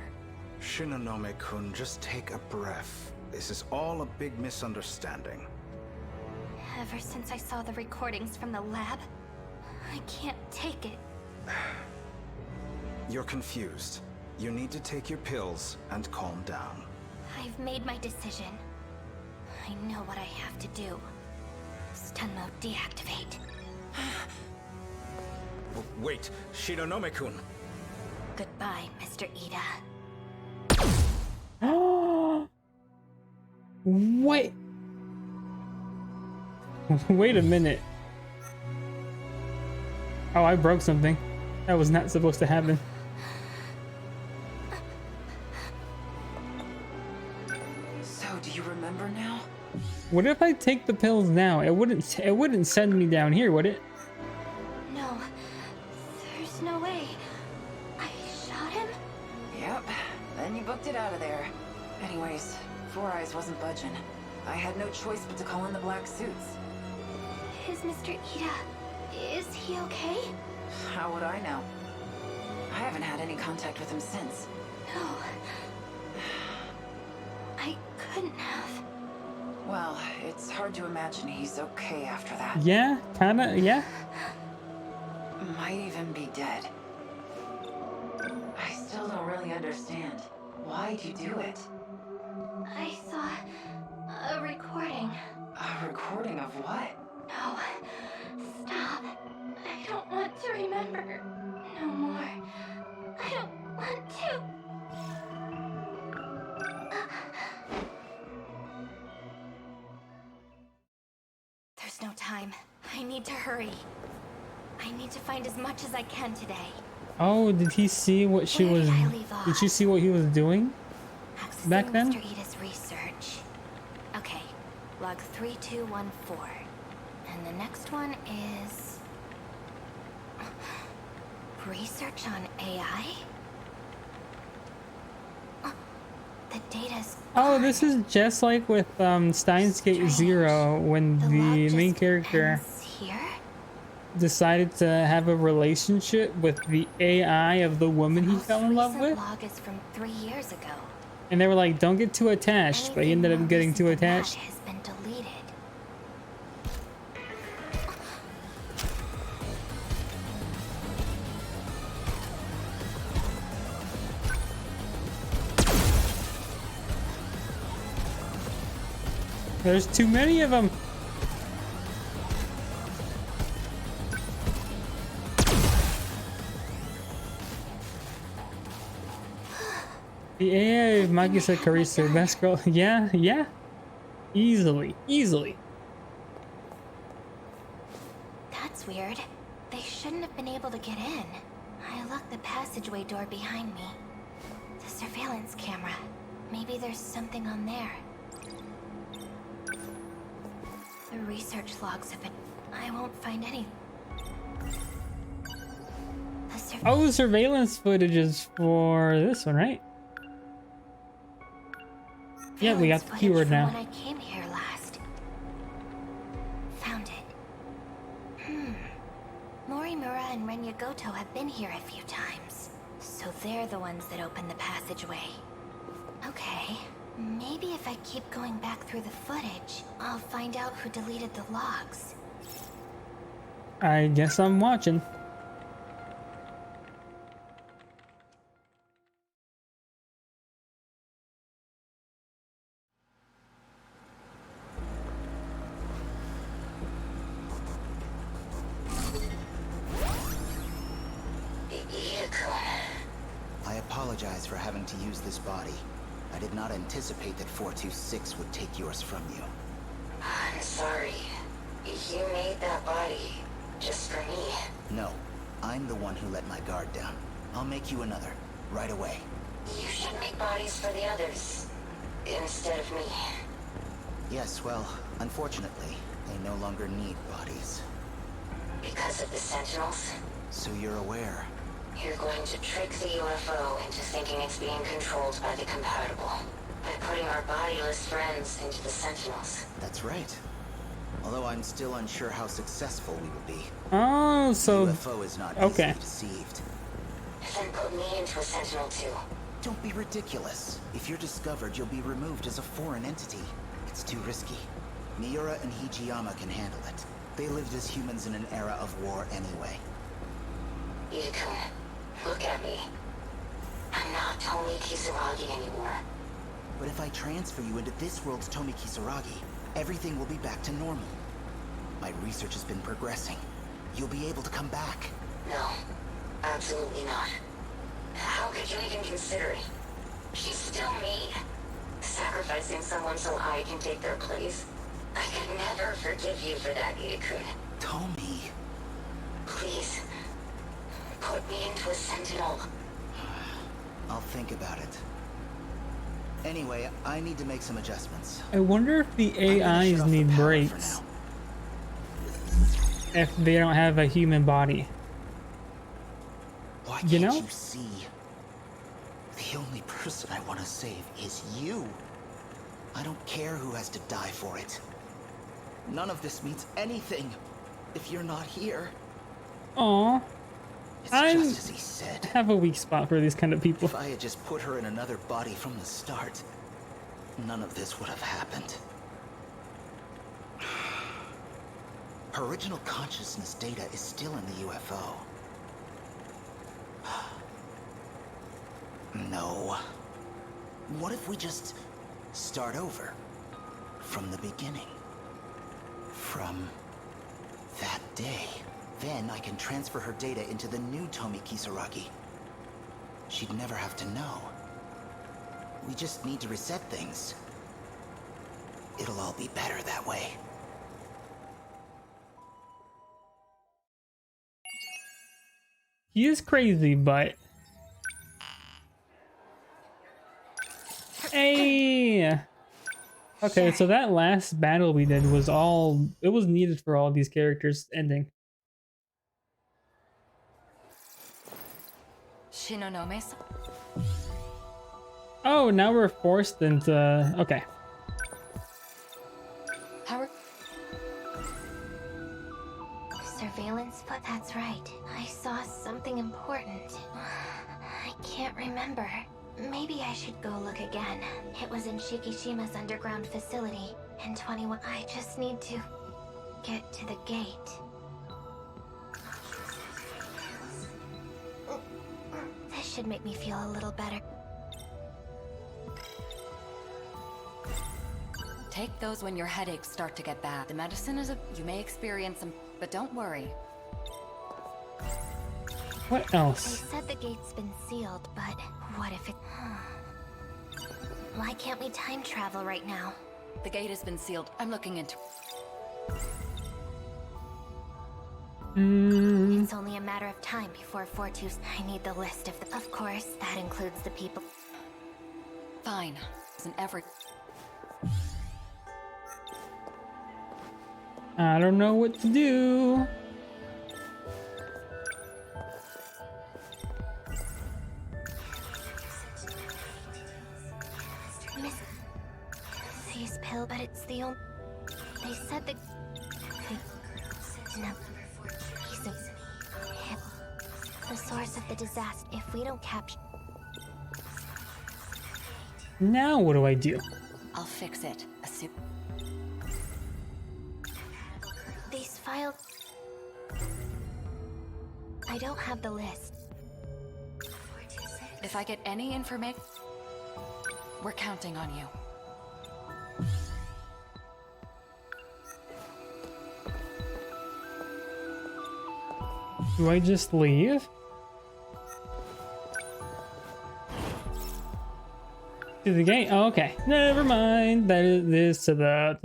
Shinonome-kun, just take a breath. This is all a big misunderstanding. Ever since I saw the recordings from the lab, I can't take it. You're confused. You need to take your pills and calm down. I've made my decision. I know what I have to do. Stun mode deactivate. Wait, Shinonome-kun. Goodbye, Mr. Ida. wait. Wait a minute. Oh, I broke something. That was not supposed to happen. So, do you remember now? What if I take the pills now? It wouldn't send me down here, would it? No, there's no way. I shot him? Yep, then you booked it out of there. Anyways, Four Eyes wasn't budging. I had no choice but to call in the black suits. Is Mr. Ida... is he okay? How would I know? I haven't had any contact with him since. No. I couldn't have. Well, it's hard to imagine he's okay after that. Yeah, kinda, yeah. Might even be dead. I still don't really understand. Why'd you do it? I saw a recording. A recording of what? No. Stop. I don't want to remember. No more. I don't want to. There's no time. I need to hurry. I need to find as much as I can today. Oh, did he see what she Where was... did I leave off? Did you see what he was doing Accessing back then? Mr. Ida's research. Okay, log 3214. And the next one is... research on AI? The data's... Oh, this is just like with Steins Gate Strange. Zero when The log the main just character ends here? decided to have a relationship with the AI of the woman he Most fell in love recent with. log is from 3 years ago. And they were like, don't get too attached, but he Anything ended more up getting too recent than that attached. has been deleted. There's too many of them. The AI of Magisa Karisu, best girl. Yeah, yeah. Easily, easily. That's weird. They shouldn't have been able to get in. I locked the passageway door behind me. The surveillance camera. Maybe there's something on there. The research logs have been... I won't find any... Oh, surveillance footage is for this one, right? Yeah, we got the footage keyword from now. when I came here last. Found it. Morimura and Renya Goto have been here a few times. So they're the ones that opened the passageway. Okay. Maybe if I keep going back through the footage, I'll find out who deleted the logs. I guess I'm watching. I apologize for having to use this body. I did not anticipate that 426 would take yours from you. I'm sorry. You made that body just for me. No, I'm the one who let my guard down. I'll make you another, right away. You should make bodies for the others, instead of me. Yes, well, unfortunately, they no longer need bodies. Because of the Sentinels, So you're aware. you're going to trick the UFO into thinking it's being controlled by the compatible. By putting our bodiless friends into the Sentinels. That's right. Although I'm still unsure how successful we will be. Oh, so The UFO is not okay. easily deceived. Then put me into a Sentinel too. Don't be ridiculous. If you're discovered, you'll be removed as a foreign entity. It's too risky. Miura and Hijiyama can handle it. They lived as humans in an era of war anyway. Ida-kun, look at me. I'm not Tomi Kisaragi anymore. But if I transfer you into this world's Tomi Kisaragi, everything will be back to normal. My research has been progressing. You'll be able to come back. No, absolutely not. How could you even consider it? She's still me. Sacrificing someone so I can take their place. I could never forgive you for that, Ida-kun. Tomi. Please, put me into a Sentinel. I'll think about it. Anyway, I need to make some adjustments. I wonder if the I'm gonna shut AIs off the need power for breaks now. if they don't have a human body. Why You can't know? you see? The only person I want to save is you. I don't care who has to die for it. None of this means anything if you're not here. Aw, It's I'm- just as he said. I have a weak spot for these kind of people. If I had just put her in another body from the start, none of this would have happened. Her original consciousness data is still in the UFO. No. What if we just start over? From the beginning? From that day? Then I can transfer her data into the new Tomi Kisaragi. She'd never have to know. We just need to reset things. It'll all be better that way. He is crazy, but... Hey! Okay, so that last battle we did was all... It was needed for all these characters ending. Shinonome's. Oh, now we're forced into... Okay. How Surveillance foot, that's right. I saw something important. I can't remember. Maybe I should go look again. It was in Shikishima's underground facility in 21. I just need to get to the gate. This should make me feel a little better. Take those when your headaches start to get bad. The medicine is you may experience some, but don't worry. What They else? said the gate's been sealed, but what if it... Why can't we time travel right now? The gate has been sealed. I'm looking into. Mm, It's only a matter of time before 4-2... I need the list of the... Of course, that includes the people... Fine. Isn't every. I don't know what to do. Miss... These pill, but it's the only... They said the... No. He's a... The source of the disaster. If we don't capture... Now what do I do? I'll fix it. These files... I don't have the list. If I get any information, we're counting on you. Do I just leave? To the gate? Oh, okay. Never mind. That is this to the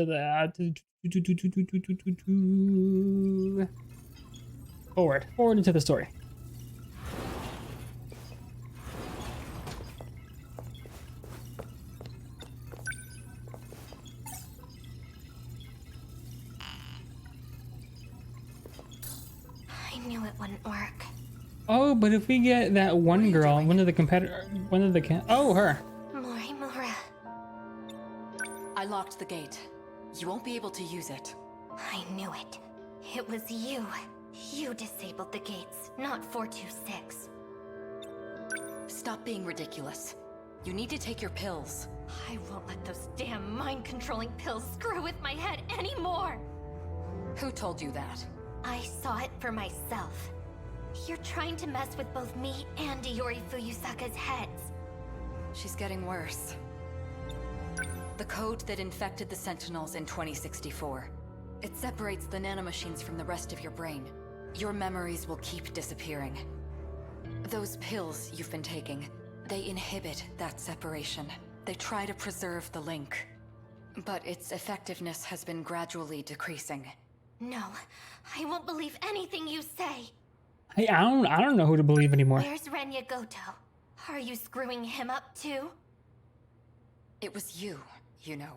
forward into the story. I knew it wouldn't work. Oh, but if we get that one girl, one of the oh, her. Morimura. I locked the gate. You won't be able to use it. I knew it. It was you. You disabled the gates, not 426. Stop being ridiculous. You need to take your pills. I won't let those damn mind-controlling pills screw with my head anymore! Who told you that? I saw it for myself. You're trying to mess with both me and Iori Fuyusaka's heads. She's getting worse. The code that infected the Sentinels in 2064. It separates the nanomachines from the rest of your brain. Your memories will keep disappearing. Those pills you've been taking, they inhibit that separation. They try to preserve the link. But its effectiveness has been gradually decreasing. No, I won't believe anything you say. Hey, I don't know who to believe anymore. Where's Renya Goto? Are you screwing him up too? It was you, you know.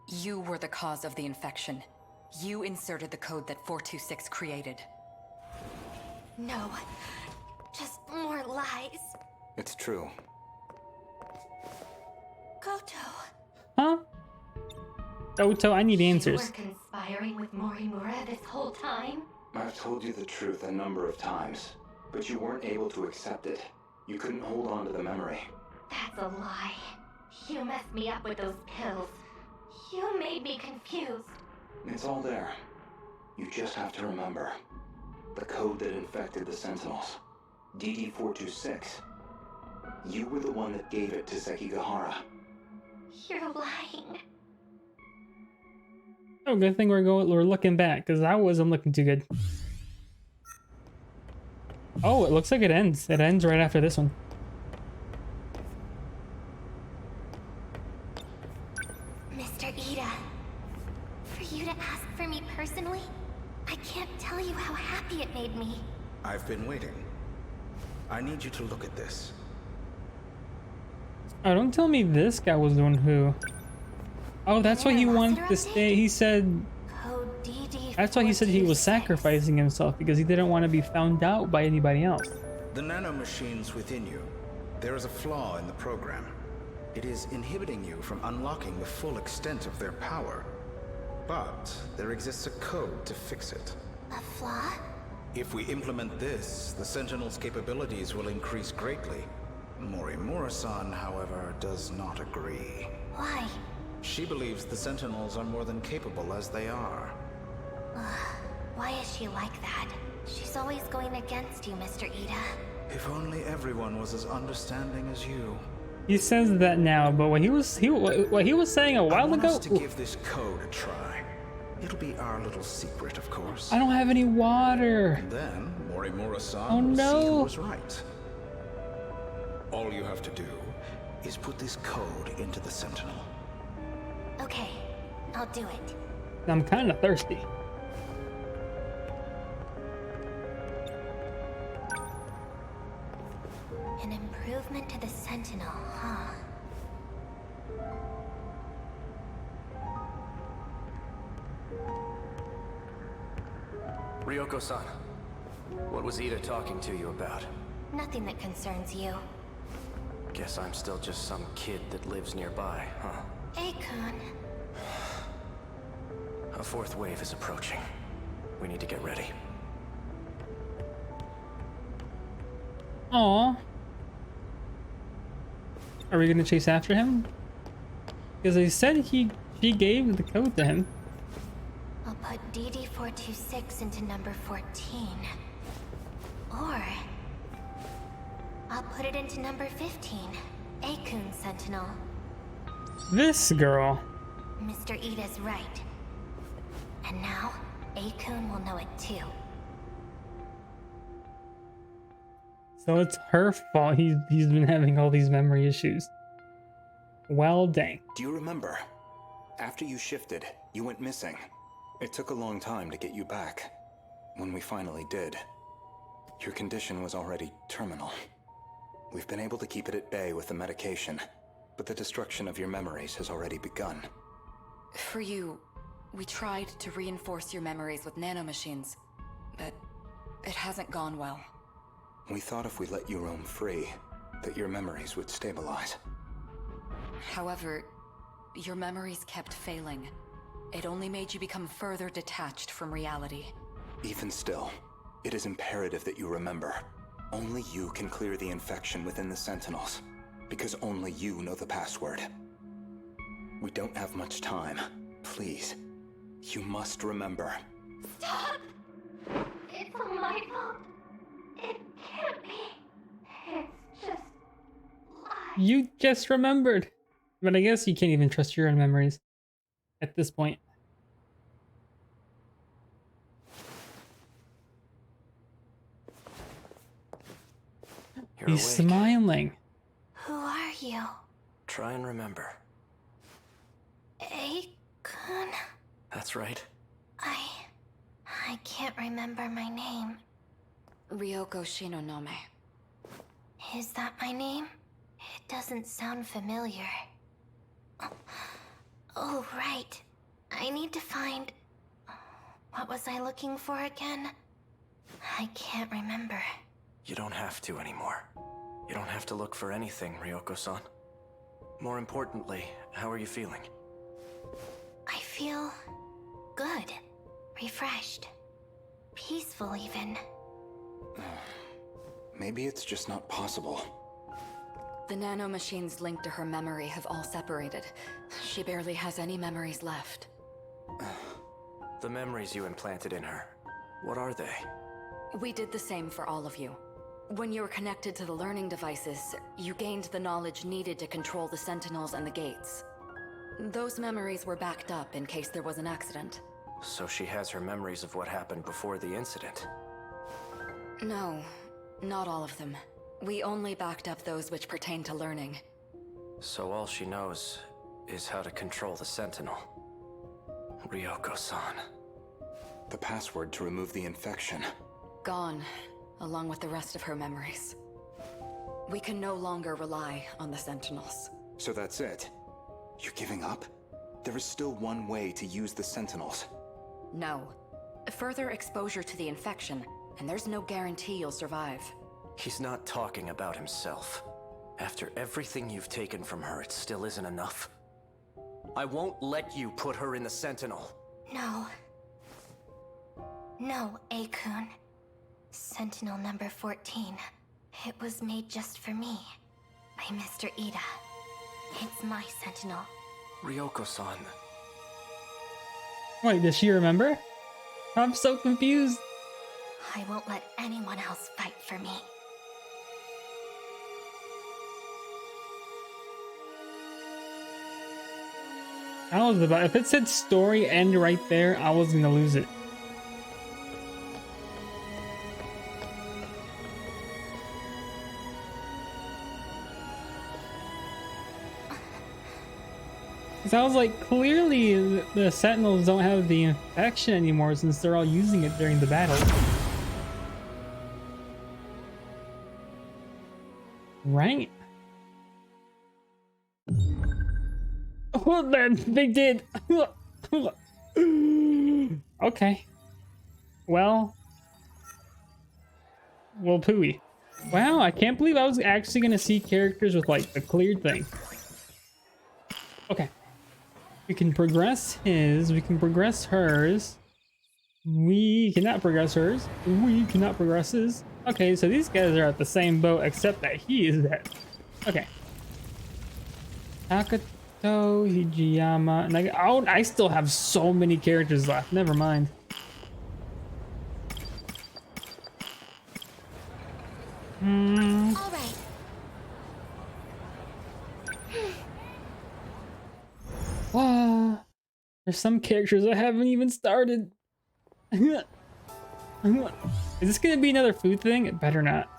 You were the cause of the infection. You inserted the code that 426 created. No. Just more lies. It's true. Goto. Huh? Oto, I need answers. You were conspiring with Morimura this whole time? I've told you the truth a number of times, but you weren't able to accept it. You couldn't hold on to the memory. That's a lie. You messed me up with those pills. You made me confused. It's all there. You just have to remember. The code that infected the Sentinels. DD-426. You were the one that gave it to Sekigahara. You're lying. Oh, good thing we're looking back, because I wasn't looking too good. Oh, it looks like it ends. It ends right after this one. Mr. Ida, for you to ask for me personally, I can't tell you how happy it made me. I've been waiting. I need you to look at this. Oh, don't tell me this guy was the one who... Oh, that's why he wanted to stay. He said... Code DD. That's why he said he was sacrificing himself, because he didn't want to be found out by anybody else. The nanomachines within you. There is a flaw in the program. It is inhibiting you from unlocking the full extent of their power. But there exists a code to fix it. A flaw? If we implement this, the Sentinel's capabilities will increase greatly. Morimura-san, however, does not agree. Why? She believes the Sentinels are more than capable as they are. Why is she like that? She's always going against you, Mr. Ida. If only everyone was as understanding as you. He says that now, but what he was saying a while I want ago. us to give this code a try. It'll be our little secret, of course. I don't have any water. And then Morimura-san Oh, will no. see who was right. All you have to do is put this code into the Sentinel. Okay, I'll do it. I'm kind of thirsty. An improvement to the Sentinel, huh? Ryoko-san, what was Ida talking to you about? Nothing that concerns you. Guess I'm still just some kid that lives nearby, huh? Akun. A fourth wave is approaching. We need to get ready. Aw. Are we gonna chase after him? Because they said she gave the code to him. I'll put DD-426 into number 14. Or... I'll put it into number 15. Akun Sentinel. This girl. Mr. Ida's right. And now, Akun will know it too. So it's her fault he's been having all these memory issues. Well, dang. Do you remember? After you shifted, you went missing. It took a long time to get you back. When we finally did, your condition was already terminal. We've been able to keep it at bay with the medication, but the destruction of your memories has already begun. For you, we tried to reinforce your memories with nanomachines, but it hasn't gone well. We thought if we let you roam free, that your memories would stabilize. However, your memories kept failing. It only made you become further detached from reality. Even still, it is imperative that you remember. Only you can clear the infection within the Sentinels, because only you know the password. We don't have much time. Please, you must remember. Stop! It's all my fault. It can't be. It's just lies. You just remembered. But I guess you can't even trust your own memories at this point. You're He's awake. smiling. Who are you? Try and remember. Akun? That's right. I can't remember my name. Ryoko Shinonome. Is that my name? It doesn't sound familiar. Oh, right. I need to find... What was I looking for again? I can't remember. You don't have to anymore. You don't have to look for anything, Ryoko-san. More importantly, how are you feeling? I feel... good. Refreshed. Peaceful, even. Maybe it's just not possible. The nanomachines linked to her memory have all separated. She barely has any memories left. The memories you implanted in her, what are they? We did the same for all of you. When you were connected to the learning devices, you gained the knowledge needed to control the Sentinels and the gates. Those memories were backed up in case there was an accident. So she has her memories of what happened before the incident? No, not all of them. We only backed up those which pertain to learning. So all she knows is how to control the Sentinel. Ryoko-san. The password to remove the infection. Gone, along with the rest of her memories. We can no longer rely on the Sentinels. So that's it? You're giving up? There is still one way to use the Sentinels. No. Further exposure to the infection, and there's no guarantee you'll survive. He's not talking about himself. After everything you've taken from her, it still isn't enough. I won't let you put her in the Sentinel. No. No, A-kun. Sentinel number 14. It was made just for me. By Mr. Ida. It's my Sentinel. Ryoko-san. Wait, does she remember? I'm so confused. I won't let anyone else fight for me. I was about, if it said story end right there, I was gonna lose it. Cause I was like, clearly the Sentinels don't have the infection anymore since they're all using it during the battle. Right? Oh, that they did. Okay. Well, pooey. Wow, I can't believe I was actually gonna see characters with like the cleared thing. Okay. We can progress his, we can progress hers. We cannot progress hers. We cannot progress his. Okay, so these guys are at the same boat except that he is dead. Okay. Takato, Hijiyama, and I still have so many characters left. Never mind. All right. There's some characters I haven't even started. Is this gonna be another food thing? It better not.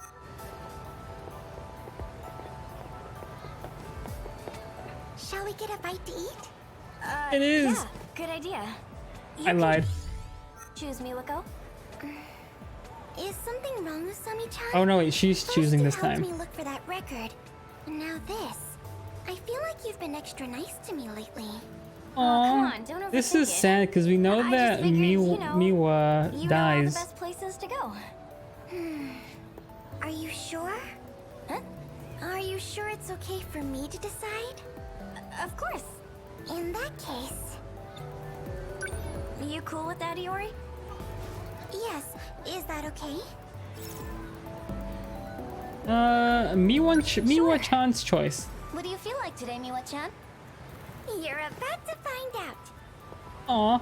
Shall we get a bite to eat? It is. Yeah, good idea. I lied. Choose Miwako. Is something wrong with Sami-chan? Oh no, wait, she's choosing this time. First you helped me look for that record. And now this. I feel like you've been extra nice to me lately. Aw, this is sad because we know that Miwa dies. The best places to go. Are you sure? Huh? Are you sure it's okay for me to decide? Of course. In that case. Are you cool with that, Iori? Yes. Is that okay? Miwa-chan's choice. What do you feel like today, Miwa-chan? You're about to find out. Aw.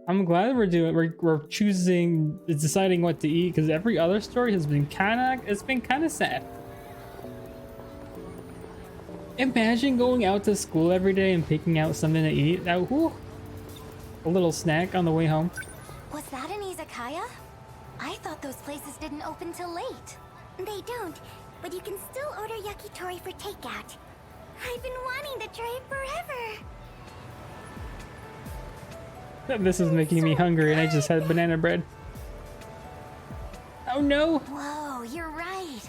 I'm glad we're choosing, deciding what to eat because every other story has been kind of sad. Imagine going out to school every day and picking out something to eat. That, whew, a little snack on the way home. Was that an izakaya? I thought those places didn't open till late. They don't, but you can still order yakitori for takeout. I've been wanting to try it forever. This is making me hungry and I just had banana bread. Oh no! Whoa, you're right.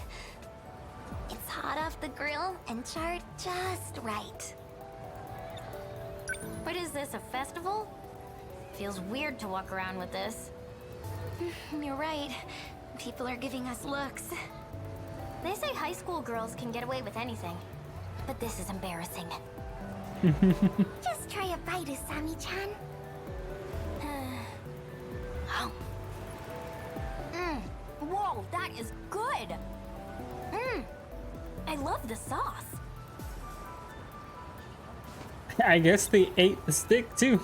the grill and charred just right. What is this, a festival? Feels weird to walk around with this. You're right. People are giving us looks. They say high school girls can get away with anything. But this is embarrassing. Just try a bite, Usami-chan. Whoa, that is good! I love the sauce. I guess they ate the stick too.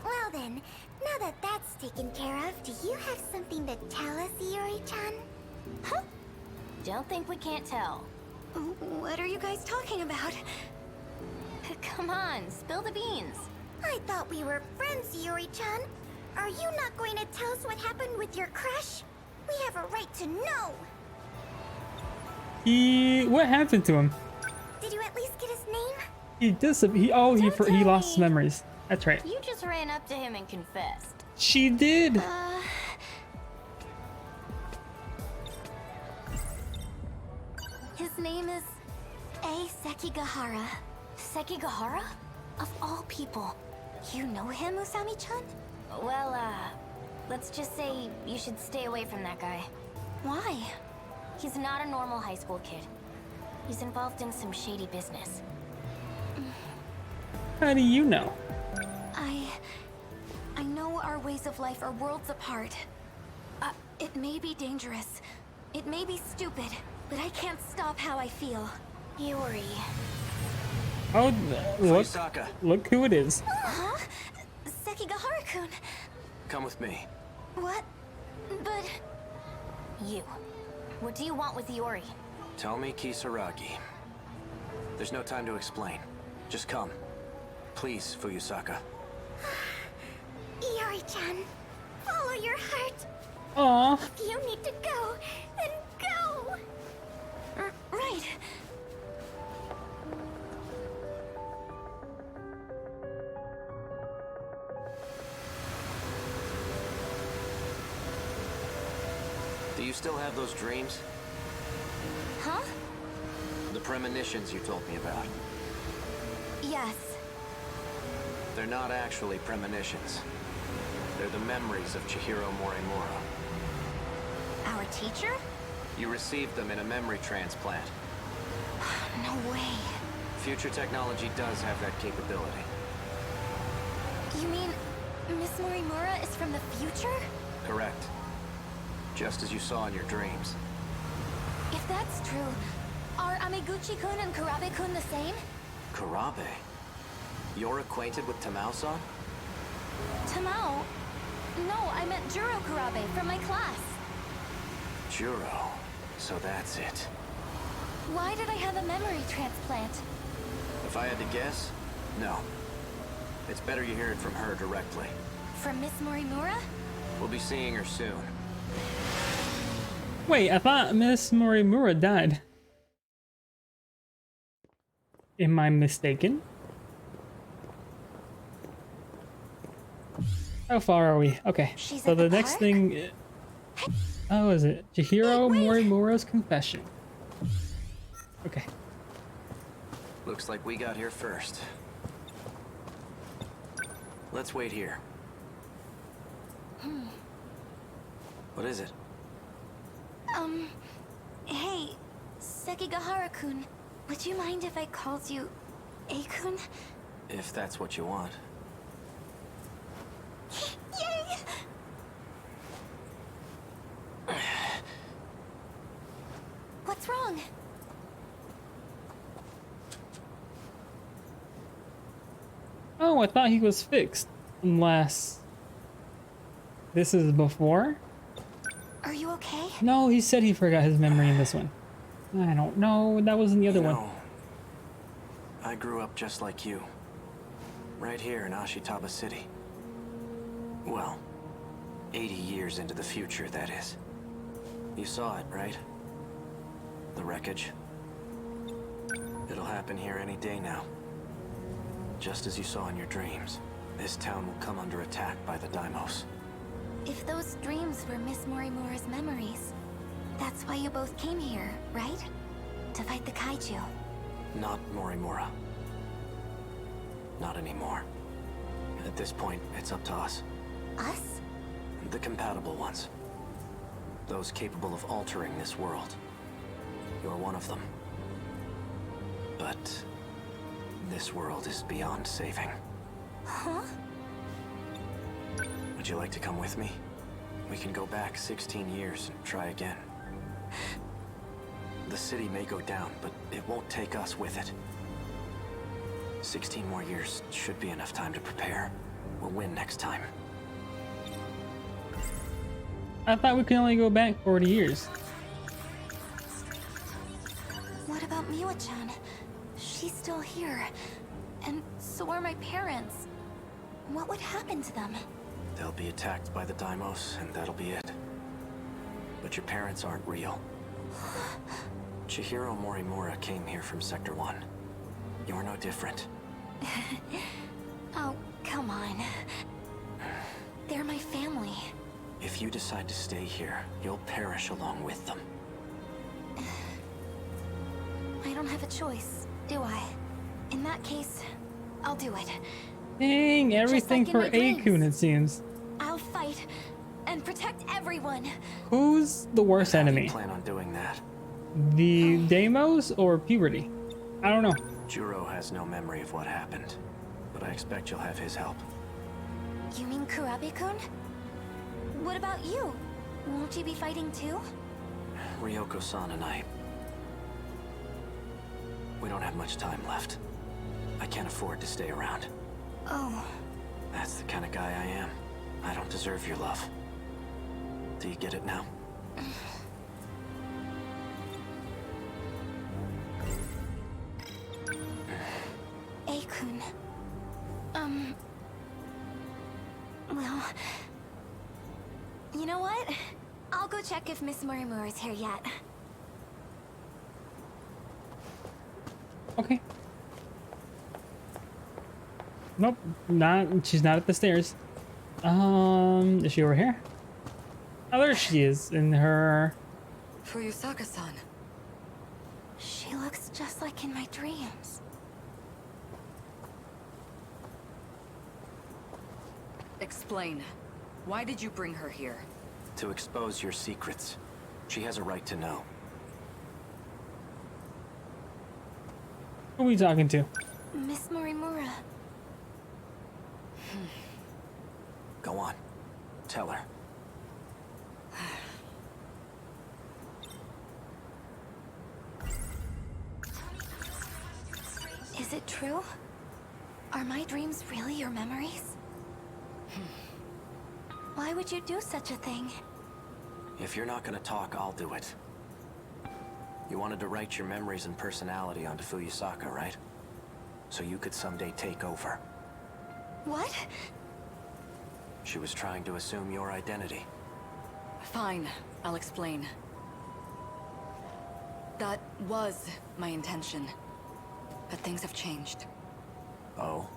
Well then, now that that's taken care of, do you have something to tell us, Iori-chan? Huh? Don't think we can't tell. What are you guys talking about? Come on, spill the beans. I thought we were friends, Iori-chan. Are you not going to tell us what happened with your crush? We have a right to know. What happened to him? Did you at least get his name? He lost his memories. That's right. You just ran up to him and confessed. She did. His name is Sekigahara. Sekigahara? Of all people. You know him, Usami-chan? Well, let's just say you should stay away from that guy. Why? He's not a normal high school kid. He's involved in some shady business. How do you know? I know our ways of life are worlds apart. It may be dangerous. It may be stupid, but I can't stop how I feel. Yuri. Oh, Fuyusaka. look who it is. Huh? Sekigahara-kun. Come with me. What? But... You. What do you want with Iori? Tomi Kisaragi. There's no time to explain. Just come. Please, Fuyusaka. Iori-chan, follow your heart. Aww. If you need to go, then go. Right. Do you still have those dreams? Huh? The premonitions you told me about. Yes. They're not actually premonitions. They're the memories of Chihiro Morimura. Our teacher? You received them in a memory transplant. No way. Future technology does have that capability. You mean Miss Morimura is from the future? Correct. Just as you saw in your dreams. If that's true, are Amiguchi-kun and Kurabe-kun the same? Kurabe? You're acquainted with Tamao-san? Tamao? No, I meant Juro Kurabe from my class. Juro. So that's it. Why did I have a memory transplant? If I had to guess, no. It's better you hear it from her directly. From Miss Morimura? We'll be seeing her soon. Wait, I thought Miss Morimura died. Am I mistaken? How far are we? Okay, so the next thing... Oh, is it Chihiro Morimura's confession? Okay. Looks like we got here first. Let's wait here. What is it? Hey, Sekigahara-kun, would you mind if I called you A-kun? If that's what you want. Yay! What's wrong? Oh, I thought he was fixed. Unless... This is before? Are you okay? No, he said he forgot his memory in this one. I don't know, that was in the other one. I grew up just like you. Right here in Ashitaba City. Well, 80 years into the future, that is. You saw it, right? The wreckage. It'll happen here any day now. Just as you saw in your dreams, this town will come under attack by the Daimos. If those dreams were Miss Morimura's memories, that's why you both came here, right? to fight the kaiju. Not Morimura. Not anymore. At this point, it's up to us. Us? The compatible ones. Those capable of altering this world. You're one of them. But this world is beyond saving. Huh? Would you like to come with me? We can go back 16 years and try again. The city may go down, but it won't take us with it. 16 more years should be enough time to prepare. We'll win next time. I thought we could only go back 40 years. What about Miwa-chan? She's still here. And so are my parents. What would happen to them? They'll be attacked by the Daimos, and that'll be it. But your parents aren't real. Chihiro Morimura came here from Sector 1. You're no different. Oh, come on. They're my family. If you decide to stay here, you'll perish along with them. I don't have a choice, do I? In that case, I'll do it. Dang, everything Just like for in my Akun, it seems. I'll fight and protect everyone. Who's the worst How do enemy? you plan on doing that? The Deimos or puberty? I don't know. Juro has no memory of what happened, but I expect you'll have his help. You mean Kurabe-kun? What about you? Won't you be fighting too? Ryoko-san and I... We don't have much time left. I can't afford to stay around. Oh. That's the kind of guy I am. I don't deserve your love. Do you get it now? Akun. Well... You know what? I'll go check if Miss Morimura's here yet. Okay. Nope, she's not at the stairs. Is she over here? Oh, there she is in her... Fuyusaka-san. She looks just like in my dreams. Explain. Why did you bring her here? To expose your secrets. She has a right to know. Who are we talking to? Miss Morimura. Go on. Tell her. Is it true? Are my dreams really your memories? Why would you do such a thing? If you're not gonna talk, I'll do it. You wanted to write your memories and personality onto Fuyusaka, right? So you could someday take over. What? She was trying to assume your identity. Fine, I'll explain. That was my intention. But things have changed. Oh?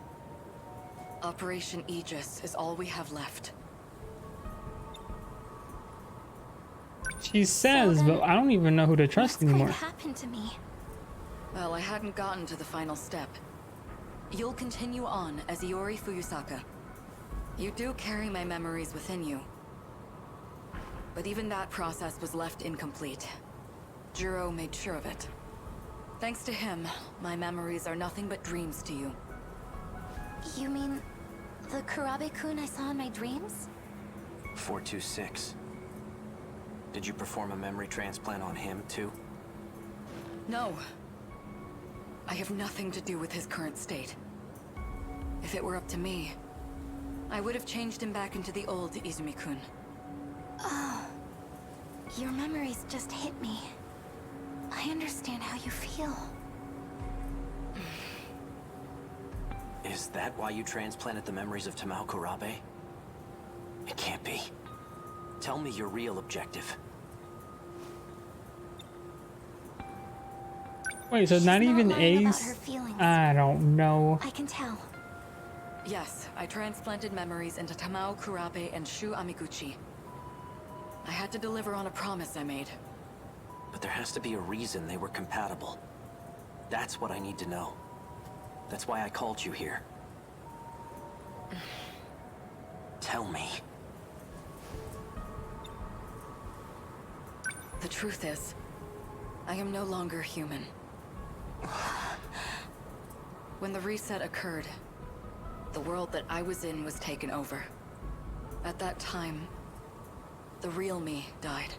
Operation Aegis is all we have left. She says, So then, but I don't even know who to trust what's anymore. going to happen to me? Well, I hadn't gotten to the final step. You'll continue on as Iori Fuyusaka. You do carry my memories within you. But even that process was left incomplete. Juro made sure of it. Thanks to him, my memories are nothing but dreams to you. You mean the Kurabe-kun I saw in my dreams? 426. Did you perform a memory transplant on him, too? No. I have nothing to do with his current state. If it were up to me, I would have changed him back into the old Izumi-kun. Oh. Your memories just hit me. I understand how you feel. Is that why you transplanted the memories of Tamao Kurabe? It can't be. Tell me your real objective. Wait, so She's not even lying about Ace? her feelings. I don't know. I can tell. Yes, I transplanted memories into Tamao Kurabe and Shu Amiguchi. I had to deliver on a promise I made. But there has to be a reason they were compatible. That's what I need to know. That's why I called you here. Tell me. The truth is, I am no longer human. When the reset occurred, the world that I was in was taken over. At that time, the real me died.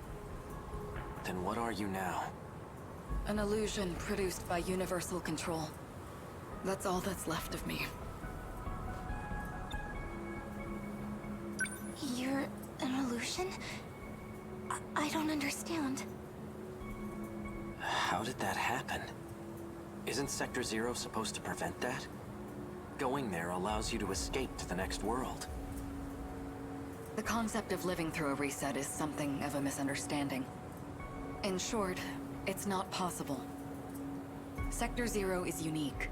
Then what are you now? An illusion produced by universal control. That's all that's left of me. You're an illusion? I don't understand. How did that happen? Isn't Sector Zero supposed to prevent that? Going there allows you to escape to the next world. The concept of living through a reset is something of a misunderstanding. In short, it's not possible. Sector Zero is unique.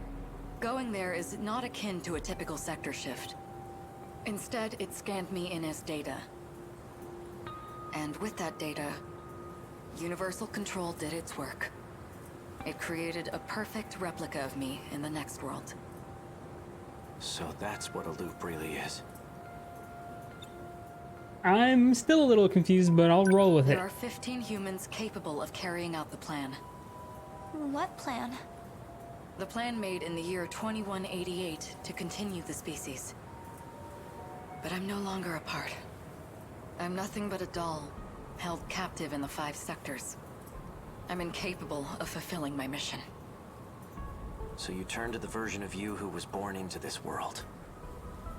Going there is not akin to a typical sector shift. Instead, it scanned me in as data. And with that data, Universal Control did its work. It created a perfect replica of me in the next world. So that's what a loop really is. I'm still a little confused, but I'll roll with it. There are 15 humans capable of carrying out the plan. What plan? The plan made in the year 2188 to continue the species. But I'm no longer a part. I'm nothing but a doll, held captive in the 5 sectors. I'm incapable of fulfilling my mission. So you turn to the version of you who was born into this world.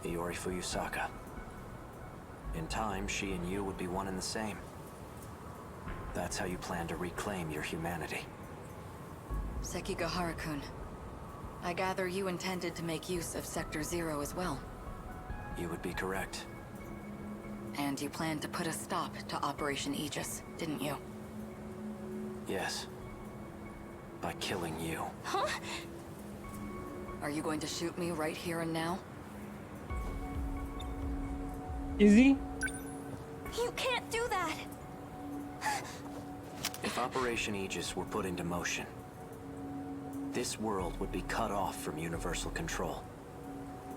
Iori Fuyusaka. In time, she and you would be one and the same. That's how you plan to reclaim your humanity. Sekigahara-kun, I gather you intended to make use of Sector Zero as well. You would be correct. And you planned to put a stop to Operation Aegis, didn't you? Yes. By killing you. Huh? Are you going to shoot me right here and now? Is he? You can't do that! If Operation Aegis were put into motion, this world would be cut off from universal control.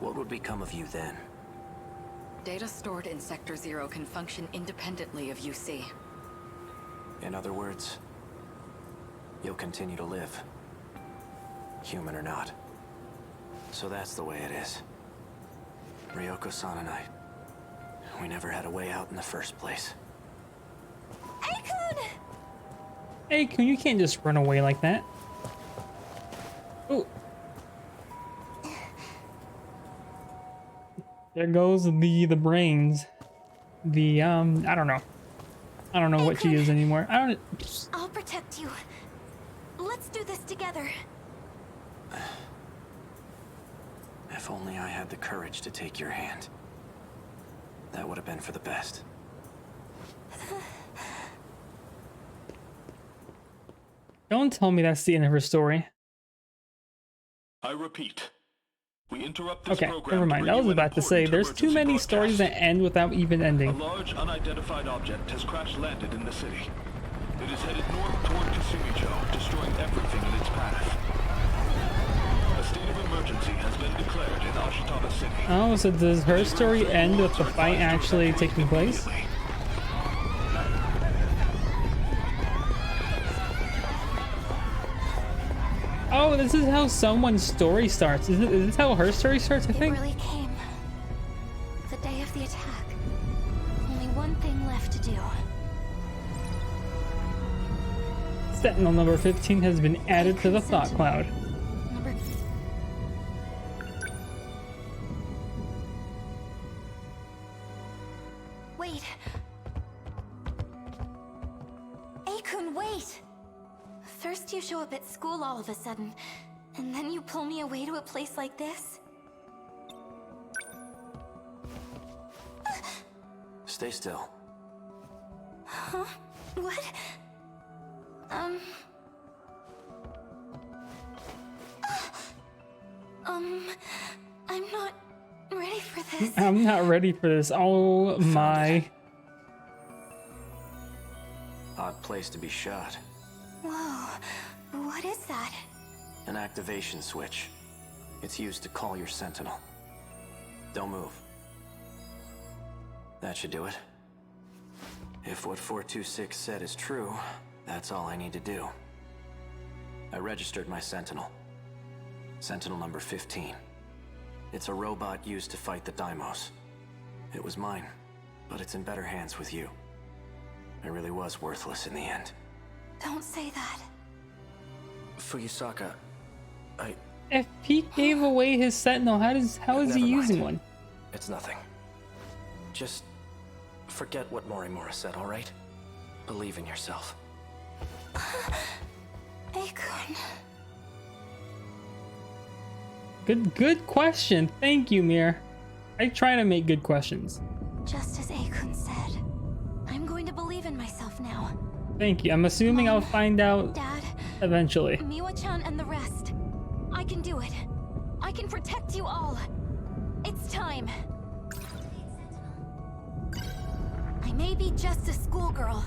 What would become of you then? Data stored in Sector Zero can function independently of UC. In other words, you'll continue to live. Human or not. So that's the way it is. Ryoko-san and I, we never had a way out in the first place. Aikun! Hey, you can't just run away like that. Ooh. There goes the brains. The I don't know. I don't know what she is anymore. I don't. I'll protect you. Let's do this together. If only I had the courage to take your hand. That would have been for the best. Don't tell me that's the end of her story. I repeat. We interrupt this Okay, program never mind. I was about to say, there's too many stories that end without even A ending. large unidentified object has crash-landed in the city. It is headed north toward Kasumijo, destroying everything in its path. A state of emergency has been declared in Ashitaba City. Oh, so does her story end with the fight actually taking place? Oh, this is how someone's story starts. Is this how her story starts, I think? It really came. The day of the attack. Only one thing left to do. Sentinel number 15 has been added to the thought cloud. Wait. Aikun, wait! First you show up at school all of a sudden, and then you pull me away to a place like this? Stay still. Huh? What? I'm not ready for this. I'm not ready for this. Oh my. Odd place to be shot. Whoa, what is that? An activation switch. It's used to call your Sentinel. Don't move. That should do it. If what 426 said is true, that's all I need to do. I registered my Sentinel. Sentinel number 15. It's a robot used to fight the Daimos. It was mine, but it's in better hands with you. I really was worthless in the end. Don't say that. Fuyusaka, If Pete gave away his Sentinel, how is he Never using mind. one? It's nothing. Just forget what Morimura said, all right? Believe in yourself. Akun. Good question. Thank you, Mir. I try to make good questions. Just as Akun said, I'm going to believe in myself now. Thank you. I'm assuming I'll find out Dad, eventually. Miwa-chan and the rest. I can do it. I can protect you all. It's time. I may be just a schoolgirl,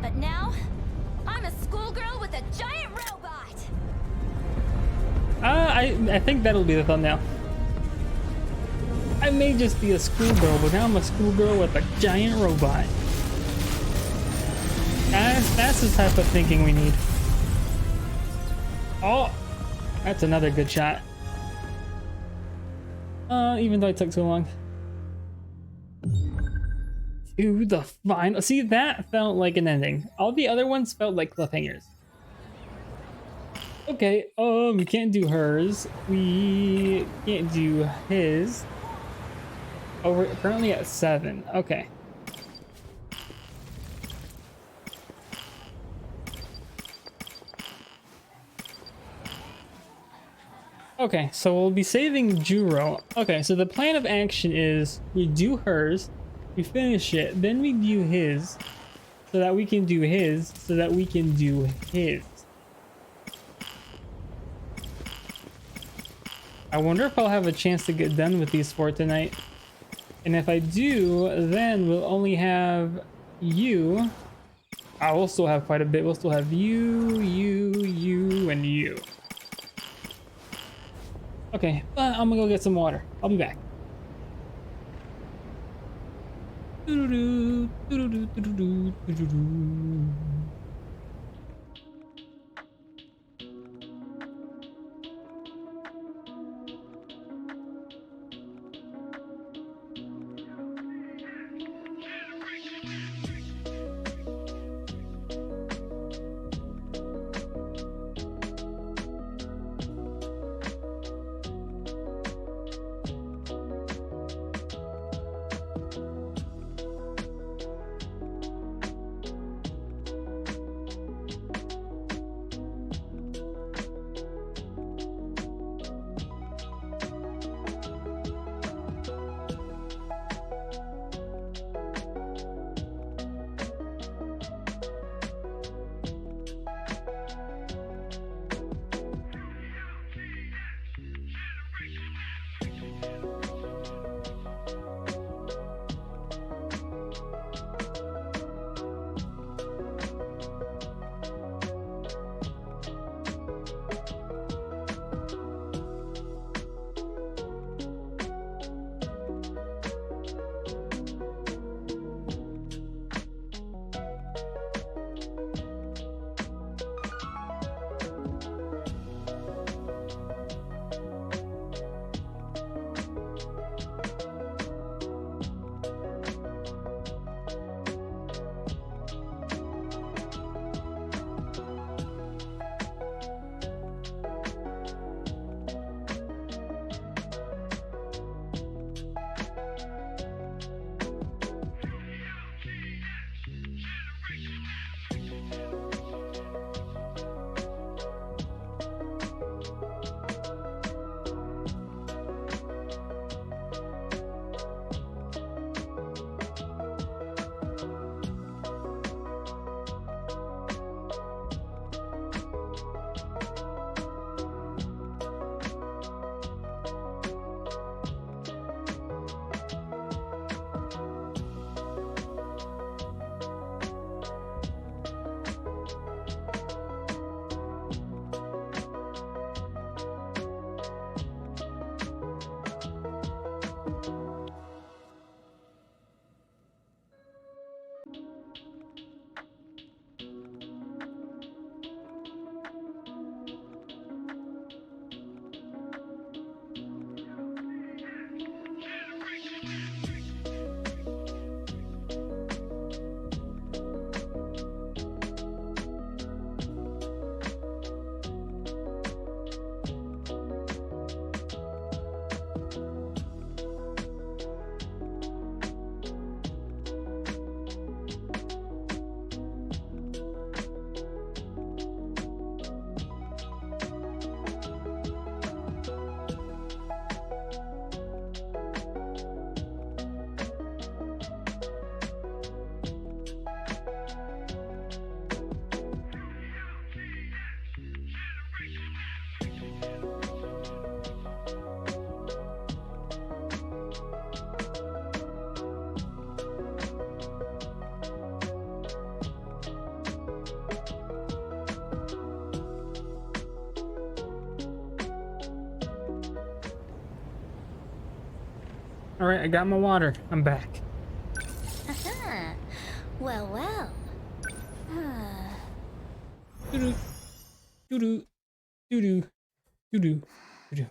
but now I'm a schoolgirl with a giant robot. I think that'll be the thumbnail. I may just be a schoolgirl, but now I'm a schoolgirl with a giant robot. That's the type of thinking we need. Oh, that's another good shot. Even though it took so long. To the final. See, that felt like an ending. All the other ones felt like cliffhangers. Okay, we can't do hers. We can't do his. Oh, we're currently at 7. Okay. Okay, so we'll be saving Juro. Okay, so the plan of action is we do hers, we finish it, then we do his, so that we can do his, so that we can do his. I wonder if I'll have a chance to get done with these 4 tonight. And if I do, then we'll only have you. I will still have quite a bit. We'll still have you, and you. Okay, I'm gonna go get some water. I'll be back. Alright, I got my water. I'm back. Haha. Well, well. Doo-doo. Doo-doo. Doo-doo. Doo-doo. Doo-doo.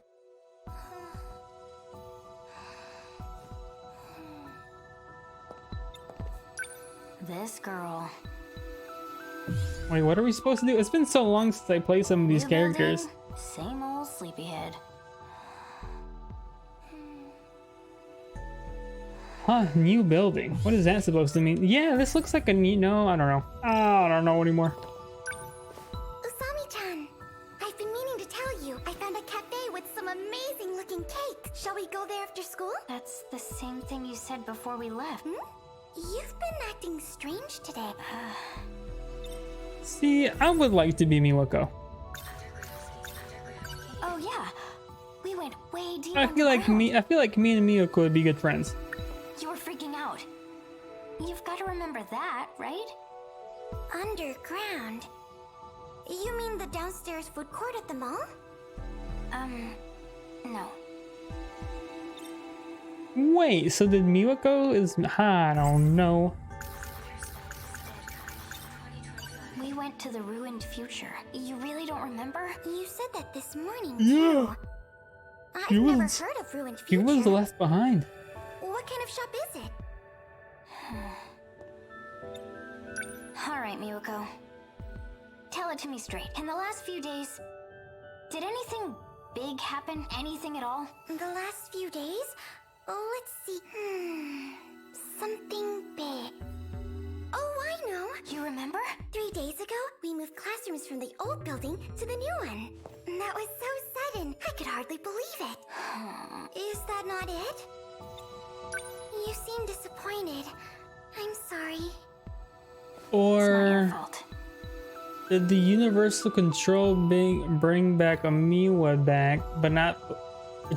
This girl. Wait, what are we supposed to do? It's been so long since I played some of these New characters. building, same old sleepyhead. Huh, new building. What is that supposed to mean? Yeah, this looks like a new... No, I don't know. I don't know anymore. Usami-chan, I've been meaning to tell you. I found a cafe with some amazing looking cake. Shall we go there after school? That's the same thing you said before we left. You've been acting strange today. See, I would like to be Miwako. Oh yeah, we went way deep. I feel like me and Miyako would be good friends. You were freaking out. You've got to remember that, right? Underground? You mean the downstairs food court at the mall? No. Wait, so did Miwako is... I don't know. We went to the ruined future. You really don't remember? You said that this morning, Yeah. too. I've never heard of ruined He future. was left behind. What kind of shop is it? Alright, Miwako. Tell it to me straight. In the last few days, did anything big happen? Anything at all? The last few days? Oh, let's see. Something big. Oh, I know. You remember? 3 days ago, we moved classrooms from the old building to the new one. That was so sudden, I could hardly believe it. Is that not it? You seem disappointed. I'm sorry. Or did the universal control bring back Amiwa back, but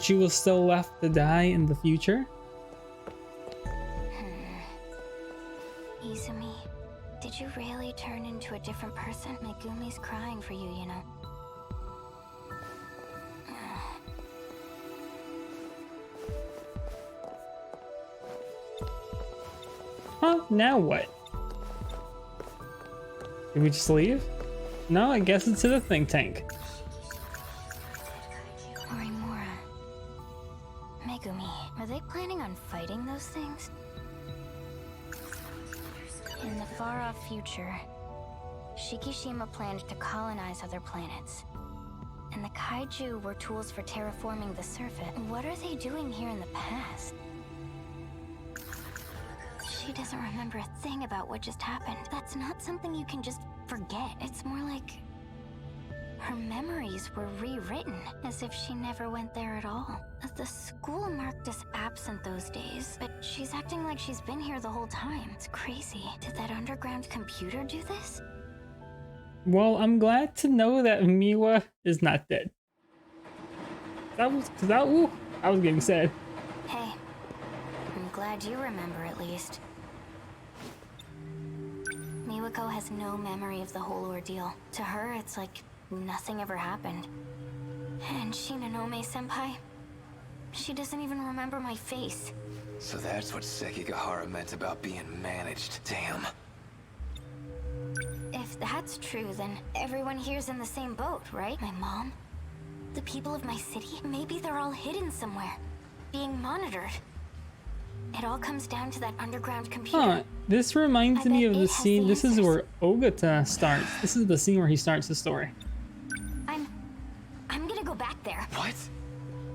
she was still left to die in the future? Izumi, did you really turn into a different person? Megumi's crying for you, you know. Huh? Now what? Did we just leave? No, I guess it's to the think tank. Morimura. Megumi, are they planning on fighting those things? In the far-off future, Shikishima planned to colonize other planets. And the kaiju were tools for terraforming the surface. What are they doing here in the past? She doesn't remember a thing about what just happened. That's not something you can just forget. It's more like her memories were rewritten, as if she never went there at all. The school marked us absent those days, but she's acting like she's been here the whole time. It's crazy. Did that underground computer do this? Well, I'm glad to know that Miwa is not dead. I was getting sad. Hey, I'm glad you remember at least. Miwako has no memory of the whole ordeal. To her, it's like nothing ever happened. And Shinonome-senpai? She doesn't even remember my face. So that's what Sekigahara meant about being managed. Damn. If that's true, then everyone here's in the same boat, right? My mom? The people of my city? Maybe they're all hidden somewhere, being monitored. It all comes down to that underground computer. Huh, this reminds me of the scene. This is where Ogata starts. This is the scene where he starts the story. I'm gonna go back there. What?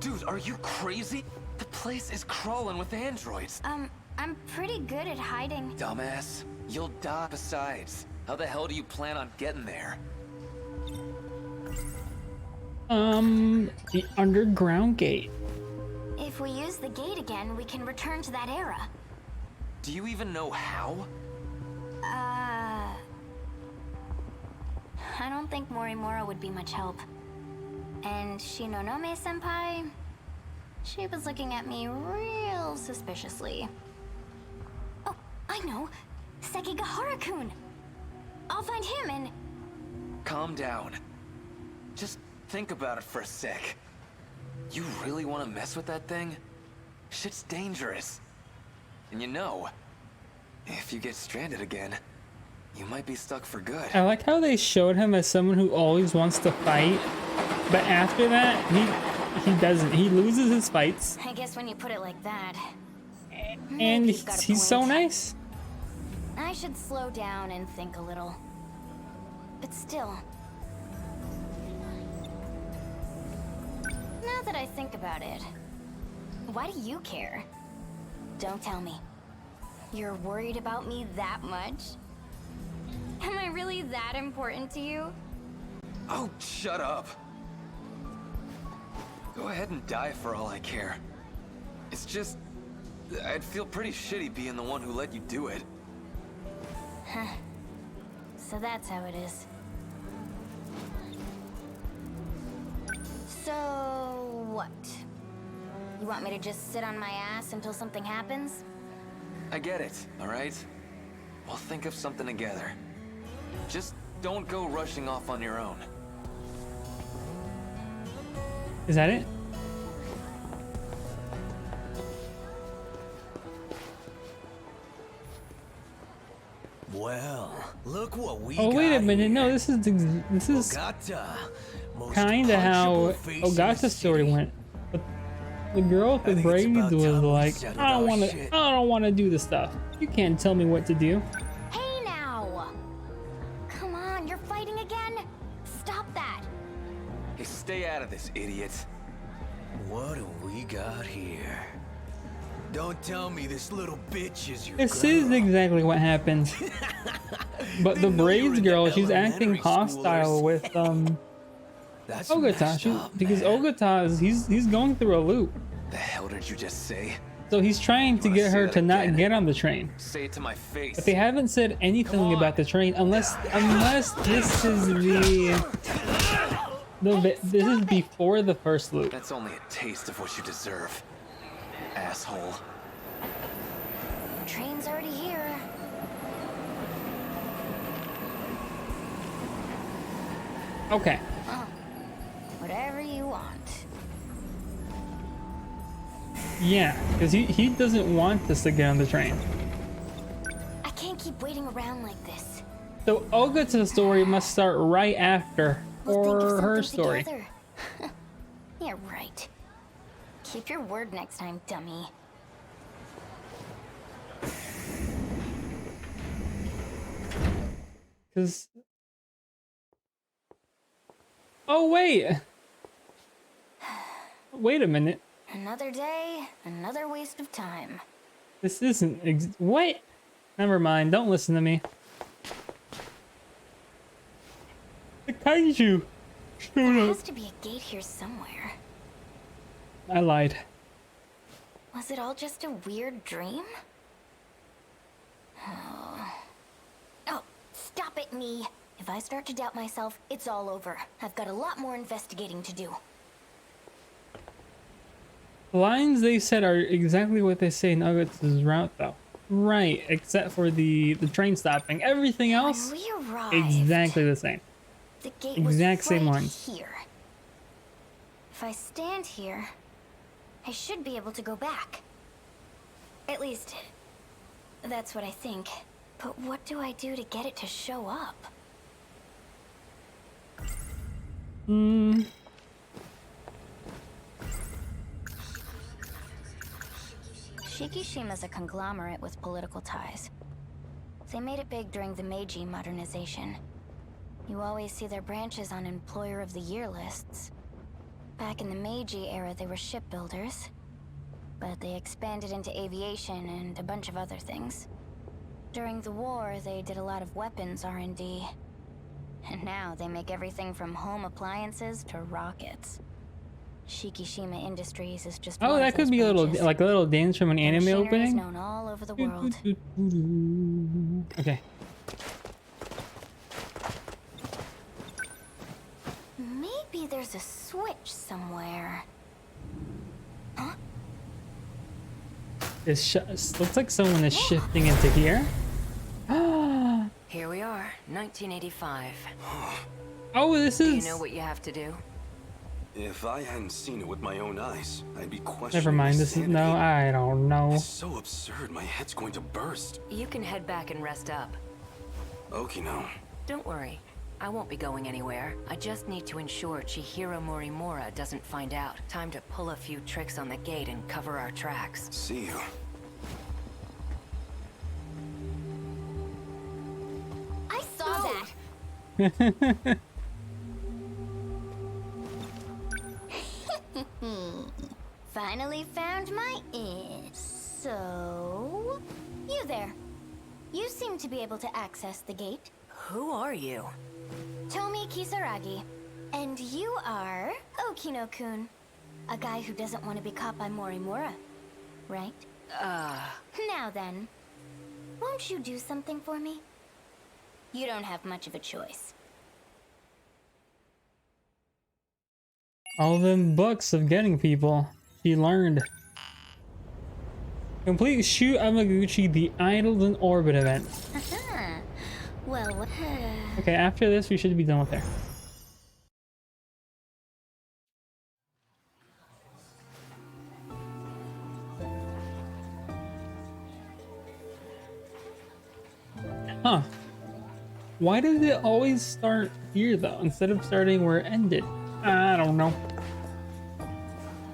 Dude, are you crazy? The place is crawling with androids. I'm pretty good at hiding. Dumbass. You'll die. Besides, how the hell do you plan on getting there? The underground gate. If we use the gate again, we can return to that era. Do you even know how? I don't think Morimura would be much help. And Shinonome-senpai? She was looking at me real suspiciously. Oh, I know! Sekigahara-kun! I'll find him and... Calm down. Just think about it for a sec. You really want to mess with that thing? Shit's dangerous. And you know, if you get stranded again, you might be stuck for good. I like how they showed him as someone who always wants to fight, but after that, he doesn't. He loses his fights. I guess when you put it like that. And you've got a he's so point. nice. I should slow down and think a little. But still. Now that I think about it, why do you care? Don't tell me. You're worried about me that much? Am I really that important to you? Oh, shut up. Go ahead and die for all I care. It's just, I'd feel pretty shitty being the one who let you do it. Huh. So that's how it is. So what? You want me to just sit on my ass until something happens? I get it, all right? We'll think of something together. Just don't go rushing off on your own. Is that it? Well, look what we Oh wait a got minute! here. No, this is Ogata, most kind of how punchable face in the Ogata's story city. went. But the girl with the think it's braids about was time we like, settled I don't our want to. shit." I don't want to do this stuff. You can't tell me what to do. Hey now! Come on, you're fighting again? Stop that! Hey, stay out of this, idiot. What do we got here? Don't tell me this little bitch is your This girl. is exactly what happened. But the Didn't know you were braids in the girl, she's acting elementary hostile schoolers. with That's Ogata. messed up, Because man. Ogata is he's going through a loop. The hell did you just say? So he's trying to wanna get say her that to not again? get on the train. Say it to my face. But they haven't said anything about the train unless this is this is before the first loop. That's only a taste of what you deserve, asshole. Train's already here. Okay. Whatever you want. Yeah, because he doesn't want us to get on the train. I can't keep waiting around like this. So Ogata's story must start right after We'll think of or her something story. together. Yeah, right. Keep your word next time, dummy. Because oh wait a minute. Another day, another waste of time. This isn't what? Never mind. Don't listen to me. The kaiju showed There up. has to be a gate here somewhere. I lied. Was it all just a weird dream? Oh, stop it, me. If I start to doubt myself, it's all over. I've got a lot more investigating to do. The lines they said are exactly what they say in Ogata's route, though. Right, except for the train stopping. Everything else, When we arrived, exactly the same. the gate Exact was same right lines. here. If I stand here, I should be able to go back. At least, that's what I think. But what do I do to get it to show up? Shikishima's a conglomerate with political ties. They made it big during the Meiji modernization. You always see their branches on Employer of the Year lists. Back in the Meiji era, they were shipbuilders, but they expanded into aviation and a bunch of other things. During the war, they did a lot of weapons R&D. And now they make everything from home appliances to rockets. Shikishima Industries is just Oh, one that of could those be a little branches. like a little dance from an Their anime machinery is opening. known all over the world. Okay. Maybe there's a switch somewhere. Huh? Looks like someone is shifting into here. Here we are, 1985. Oh, this Do you is. know what you have to do? If I hadn't seen it with my own eyes, I'd be questioning Never mind. my This is sanity. no. I don't know. It's so absurd. My head's going to burst. You can head back and rest up. Okino. Don't worry. I won't be going anywhere. I just need to ensure Chihiro Morimura doesn't find out. Time to pull a few tricks on the gate and cover our tracks. See you. I saw that. Finally found my it. So, you there. You seem to be able to access the gate. Who are you? Tomi Kisaragi. And you are Okino-kun. A guy who doesn't want to be caught by Morimura. Right? Now then, won't you do something for me? You don't have much of a choice. All them books of getting people. She learned. Complete Shu Amaguchi, the Idols in Orbit event. Well, Okay, after this, we should be done with her. Huh. Why does it always start here, though, instead of starting where it ended? I don't know.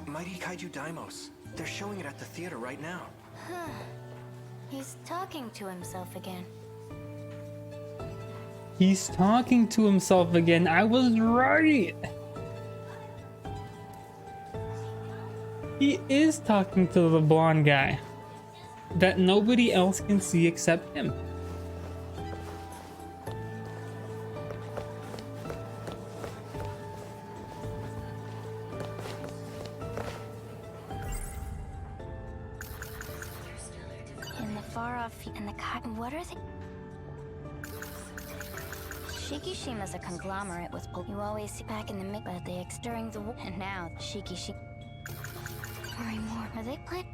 Mighty Kaiju Daimos. They're showing it at the theater right now. he's talking to himself again. He's talking to himself again. I was right. He is talking to the blonde guy that nobody else can see except him. In the far off, in the cotton, what are they? Shikishima's a conglomerate with you always see back in the mid, but they during the war, and now Shikishima. More. Are they playing?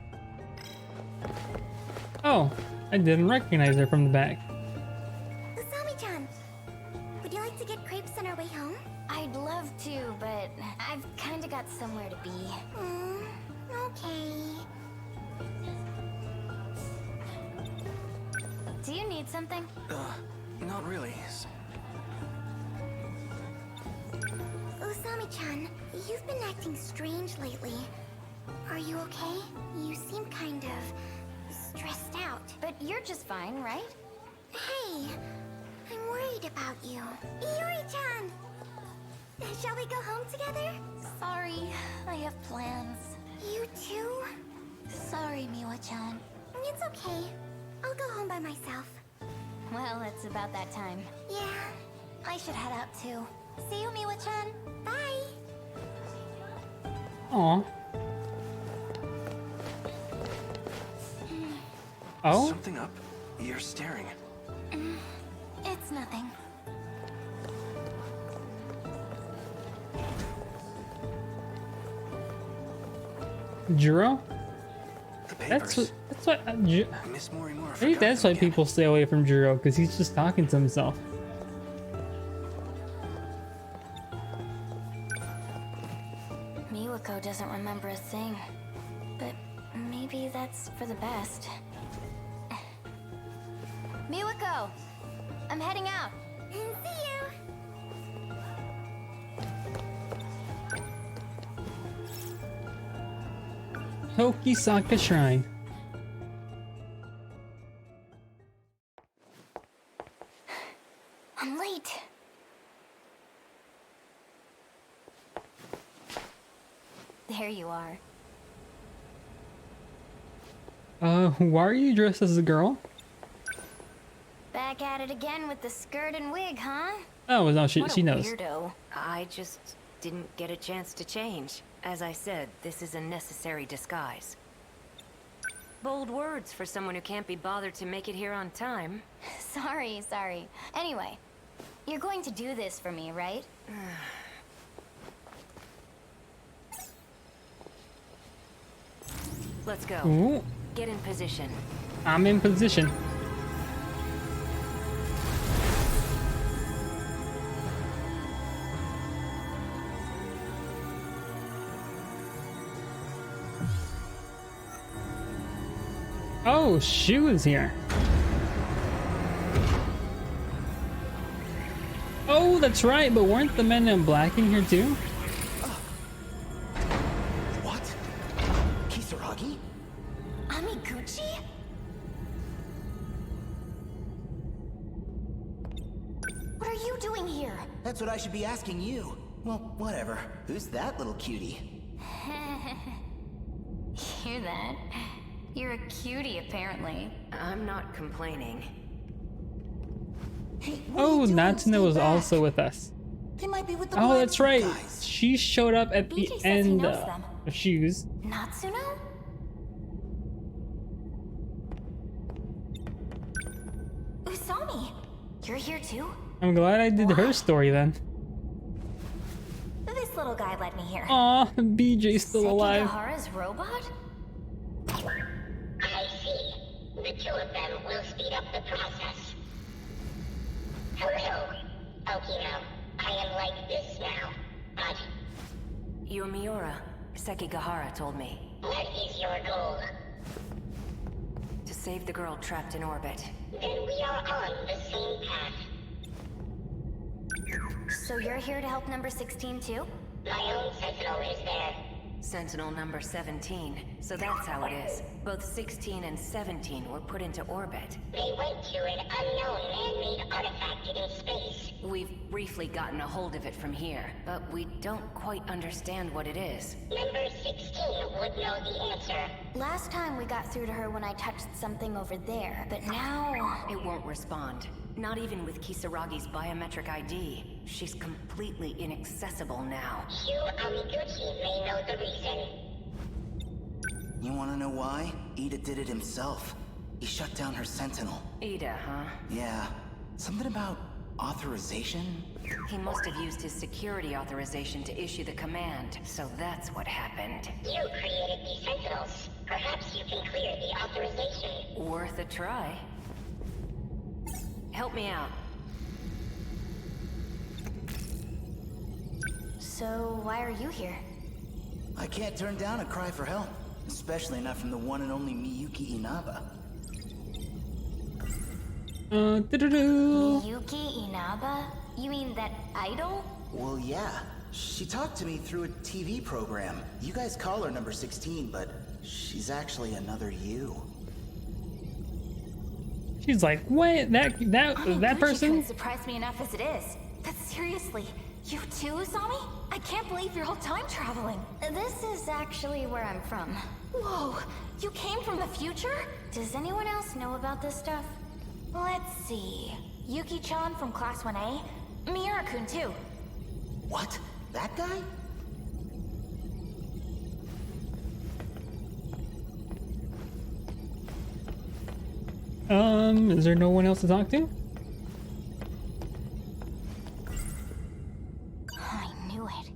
Oh, I didn't recognize her from the back. Usami-chan, would you like to get crepes on our way home? I'd love to, but I've kind of got somewhere to be. Okay. Do you need something? Not really. Usami-chan, you've been acting strange lately. Are you okay? You seem kind of stressed out. But you're just fine, right? Hey, I'm worried about you. Iori-chan! Shall we go home together? Sorry, I have plans. You too? Sorry, Miwa-chan. It's okay. I'll go home by myself. Well, it's about that time. Yeah, I should head out too. See you, Miwa-chan. Bye! Aw. Oh? Something up? You're staring. It's nothing. Juro? The That's papers. what Miss Morimura maybe forgot that's them why again. people stay away from Juro, because he's just talking to himself. Miwako doesn't remember a thing. But maybe that's for the best. Miwako! I'm heading out. See you! Tokisaka Shrine. I'm late. There you are. Why are you dressed as a girl? Back at it again with the skirt and wig, huh? Oh, no, she What a knows. Weirdo. I just didn't get a chance to change. As I said, this is a necessary disguise. Bold words for someone who can't be bothered to make it here on time. Sorry. Anyway, you're going to do this for me, right? Let's go. Ooh, Get in position. I'm in position. Oh, Shu is here. Oh, that's right, but weren't the men in black in here too? What? Kisaragi? Amiguchi? What are you doing here? That's what I should be asking you. Well, whatever. Who's that little cutie? Hear that? You're a cutie, apparently. I'm not complaining. Hey, Oh, Natsuno was also with us. They might be with the Oh, that's right. guys. She showed up at the BJ says he end knows of them. Shoes. Natsuno? Usami, you're here too? I'm glad I did her story then. This little guy led me here. Aw, BJ's still alive. Sekigahara's robot? I see. The two of them will speed up the process. Hello, Okino. I am like this now, but You're Miura. Sekigahara told me. what is your goal? To save the girl trapped in orbit. Then we are on the same path. So you're here to help number 16 too? My own Sentinel is there. Sentinel number 17. So that's how it is. Both 16 and 17 were put into orbit. They went to an unknown man-made artifact in space. We've briefly gotten a hold of it from here, but we don't quite understand what it is. Number 16 would know the answer. Last time we got through to her when I touched something over there, but now... It won't respond. Not even with Kisaragi's biometric ID. She's completely inaccessible now. Shu Amiguchi may know the reason. You wanna know why? Ida did it himself. He shut down her Sentinel. Ida, huh? Yeah. Something about authorization? He must have used his security authorization to issue the command, so that's what happened. You created these Sentinels. Perhaps you can clear the authorization. Worth a try. Help me out. So why are you here? I can't turn down a cry for help. Especially not from the one and only Miyuki Inaba. Miyuki Inaba? You mean that idol? Well, yeah. She talked to me through a TV program. You guys call her number 16, but she's actually another you. She's like, what? That person? Couldn't surprise me enough as it is. But seriously, you too, Usami? I can't believe you're all time traveling. This is actually where I'm from. Whoa, you came from the future? Does anyone else know about this stuff? Let's see. Yuki-chan from Class 1A? Miura-kun too. What? That guy? Is there no one else to talk to? I knew it.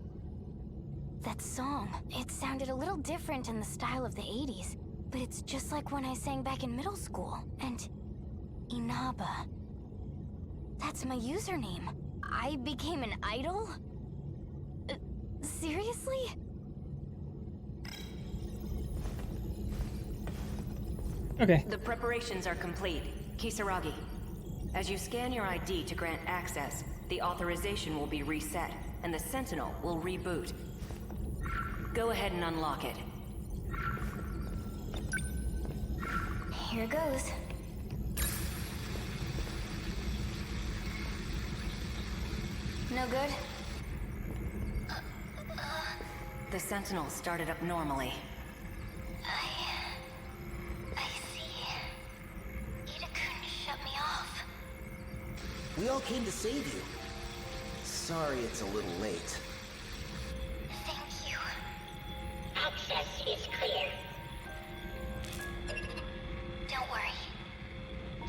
That song, it sounded a little different in the style of the 80s, but it's just like when I sang back in middle school. And Inaba. That's my username. I became an idol? Seriously? Okay. The preparations are complete. Kisaragi, as you scan your ID to grant access, the authorization will be reset, and the Sentinel will reboot. Go ahead and unlock it. Here goes. No good? The Sentinel started up normally. I see. Ida-kun shut me off. We all came to save you. Sorry it's a little late. Thank you. Access is clear. Don't worry.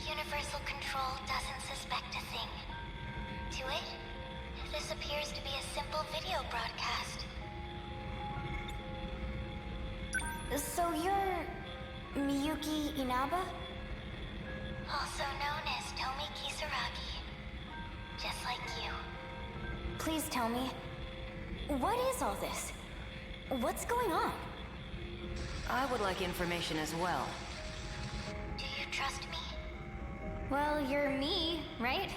Universal Control doesn't suspect a thing. To it, this appears to be a simple video broadcast. So you're Miyuki Inaba? Also known as Tomi Kisaragi. Just like you. Please tell me, what is all this? What's going on? I would like information as well. Well, you're me, right?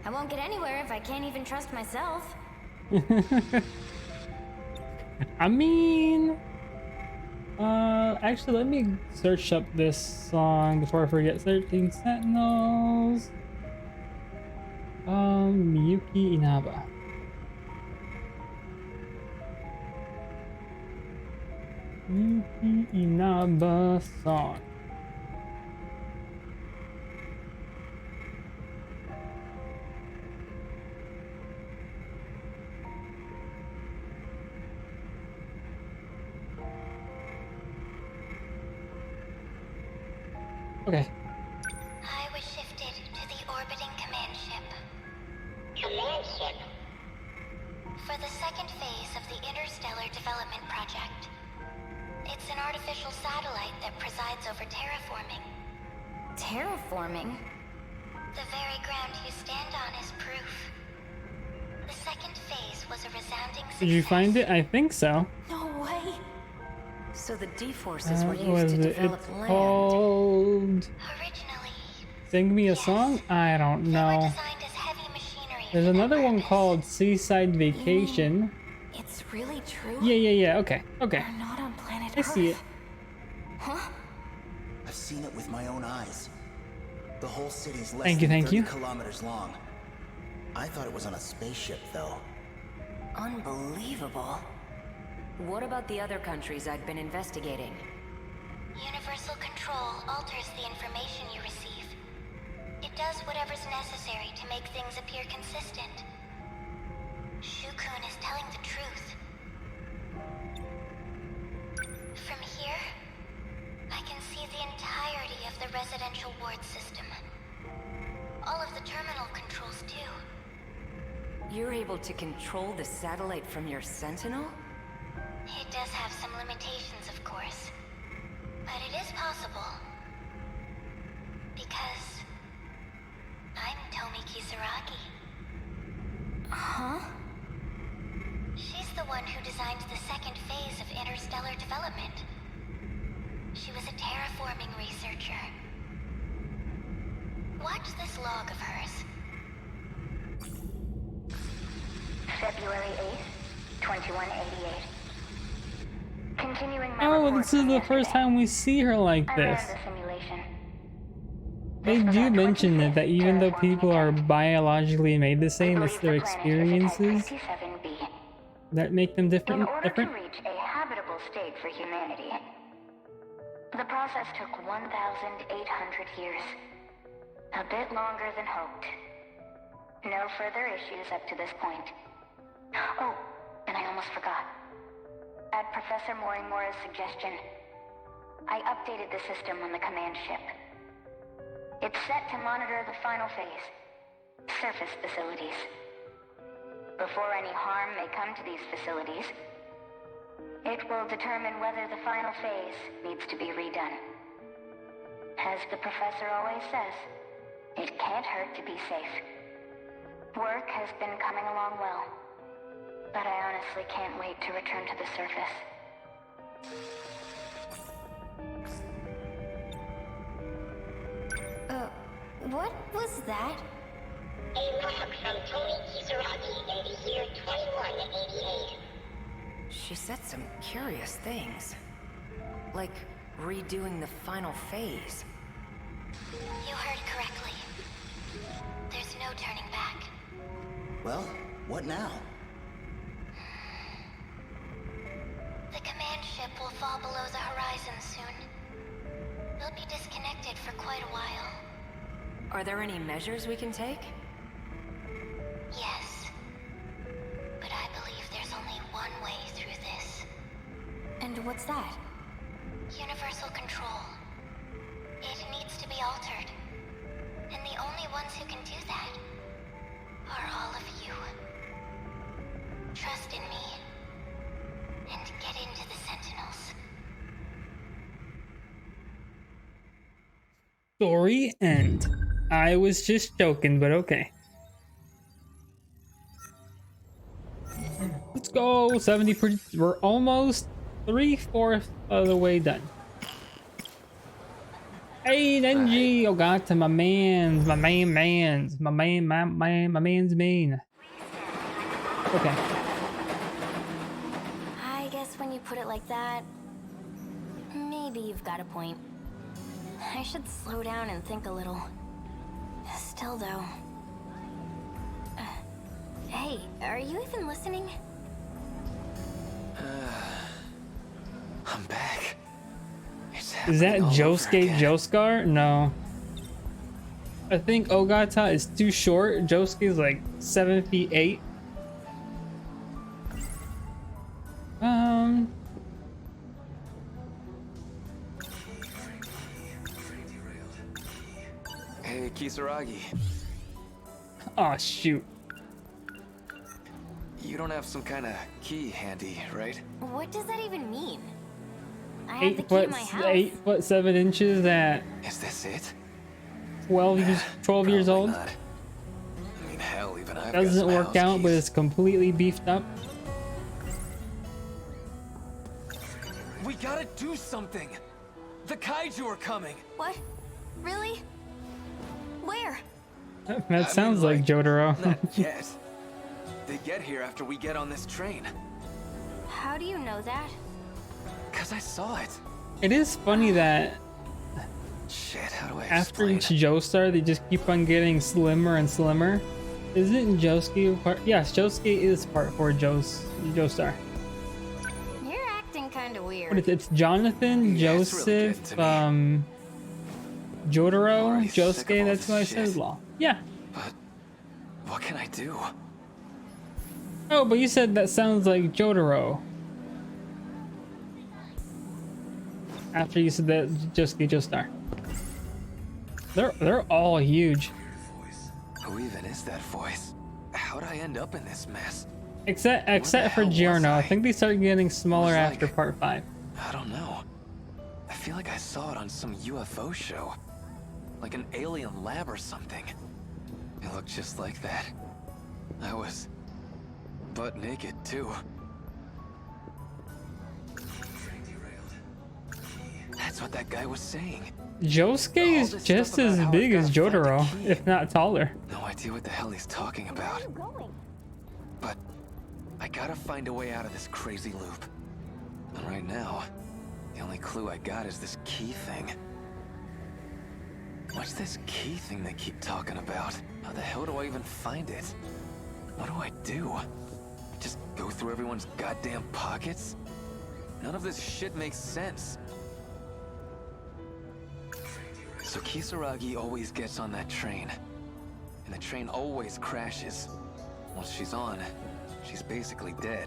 I won't get anywhere if I can't even trust myself. I mean, actually, let me search up this song before I forget. 13 Sentinels. Miyuki Inaba. Miyuki Inaba song. Okay. I was shifted to the orbiting command ship. Command ship? For the second phase of the Interstellar Development Project. It's an artificial satellite that presides over terraforming. Terraforming? The very ground you stand on is proof. The second phase was a resounding success. Did you find it? I think so. No way. So the D-forces were What used is to it? develop It's land. called... Sing Me a Song? I don't know. There's another one called Seaside Vacation. It's really true? Yeah. Okay. We're not on planet I see it. Huh? I've seen it with my own eyes. The whole city's less Thank than you. 30 kilometers long. I thought it was on a spaceship, though. Unbelievable. What about the other countries I'd been investigating? Universal control alters the information you receive. It does whatever's necessary to make things appear consistent. Shukun is telling the truth. From here, I can see the entirety of the residential ward system. All of the terminal controls, too. You're able to control the satellite from your Sentinel? It does have some limitations, of course. But it is possible. Because... I'm Tomi Kisaragi. Huh? She's the one who designed the second phase of interstellar development. She was a terraforming researcher. Watch this log of hers. February 8th, 2188. Continuing my Oh, report this is from the first time we see her like I this. ran the simulation. They do mention it, that even though people are biologically made the same, it's their experiences that make them In different. order to reach a habitable state for humanity, the process took 1,800 years. A bit longer than hoped. No further issues up to this point. Oh, and I almost forgot. At Professor Morimura's suggestion, I updated the system on the command ship. It's set to monitor the final phase, surface facilities. Before any harm may come to these facilities, it will determine whether the final phase needs to be redone. As the professor always says, it can't hurt to be safe. Work has been coming along well, but I honestly can't wait to return to the surface. What was that? A log from Tomi Kisaragi in the year 2188. She said some curious things. Like redoing the final phase. You heard correctly. There's no turning back. Well, what now? The command ship will fall below the horizon soon. We'll be disconnected for quite a while. Are there any measures we can take? Yes. But I believe there's only one way through this. And what's that? Universal control. It needs to be altered. And the only ones who can do that are all of you. Trust in me. And get into the Sentinels. Story end. I was just joking, but okay. Let's go. 70%. We're almost 3/4 of the way done. Hey, Denji! Oh god, to my man's mean. Okay. I guess when you put it like that, maybe you've got a point. I should slow down and think a little. Still though. Hey, are you even listening? I'm back. Is that Josuke Joestar? No. I think Ogata is too short. Josuke is like 7 feet 8. Hey, Kisaragi. Oh shoot. You don't have some kind of key handy, right? What does that even mean? I have the 8 key to foot, my house. 8 foot 7 inches at Is this it? 12 years old. Not. I mean, hell, even I've got Doesn't some work house out, keys. but it's completely beefed up. We gotta do something. The kaiju are coming. What? Really? Where? That sounds like Jotaro. Not yet. They get here after we get on this train. How do you know that? Cause I saw it. It is funny that Shit, how do I after explain? each Joestar, they just keep on getting slimmer and slimmer. Isn't Josuke part? Yes, Josuke is part for Joestar. You're acting kind of weird. What is it? It's Jonathan, Yeah, it's really Joseph, getting Jotaro, Already sick of Josuke. all That's this what I shit. said. Law. Yeah. But what can I do? Oh, but you said that sounds like Jotaro. After you said that Josuke Joestar. They're all huge. Who even is that voice? How'd I end up in this mess? Except for hell was Giorno. I I? think they started getting smaller Was after like- part 5. I don't know. I feel like I saw it on some UFO show. Like an alien lab or something. It looked just like that. I was butt naked too. That's what that guy was saying. Josuke All is this just stuff about as how big I've as gotta find a Jotaro, key. if not taller. No idea what the hell he's talking about. But I gotta find a way out of this crazy loop. And right now, the only clue I got is this key thing. What's this key thing they keep talking about? How the hell do I even find it? What do I do? Just go through everyone's goddamn pockets? None of this shit makes sense. So Kisaragi always gets on that train. And the train always crashes. Once she's on, she's basically dead.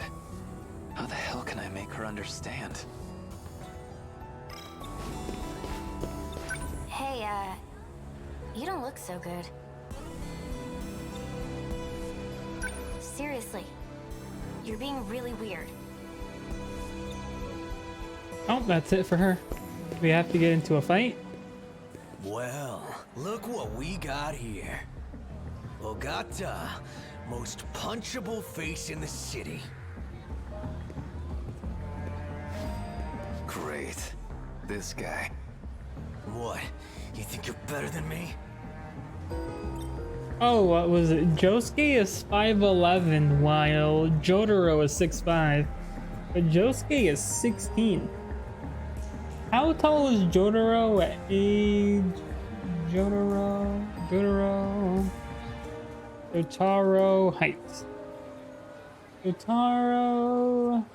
How the hell can I make her understand? Hey, you don't look so good. Seriously, you're being really weird. Oh, that's it for her. We have to get into a fight. Well, look what we got here. Ogata, most punchable face in the city. Great. This guy. What? You think you're better than me? Oh, what was it? Josuke is 5'11", while Jotaro is 6'5". But Josuke is 16. How tall is Jotaro at age... Jotaro height. Jotaro...